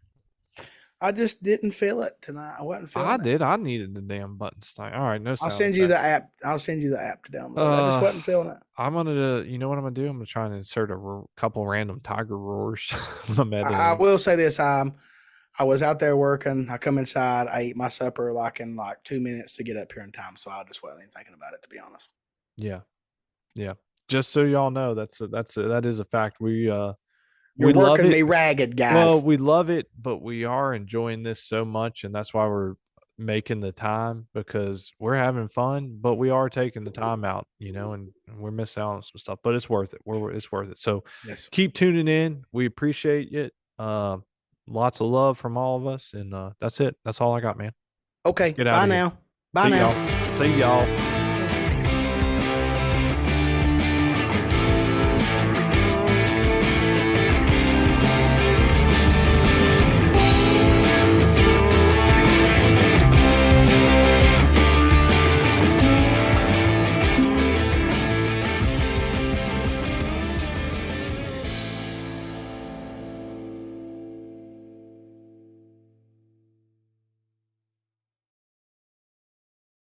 I just didn't feel it tonight. I wasn't feeling I it. did. I needed the damn buttons tonight. All right, no I'll sound send you effects. the app. I'll send you the app to download. I just wasn't feeling it. I'm gonna. You know what I'm gonna do? I'm gonna try and insert a couple random tiger roars. I will say this: I was out there working. I come inside. I eat my supper in 2 minutes to get up here in time. So I just wasn't even thinking about it, to be honest. Yeah. Just so y'all know, that is a fact. We You're we love working it. me ragged, guys. Well, we love it, but we are enjoying this so much, and that's why we're making the time, because we're having fun, but we are taking the time out, and we're missing out on some stuff, but it's worth it. It's worth it. So Yes. keep tuning in. We appreciate it. Lots of love from all of us, and that's it. That's all I got, man. Okay. Get out Bye of here. now. Bye See now. y'all. See y'all.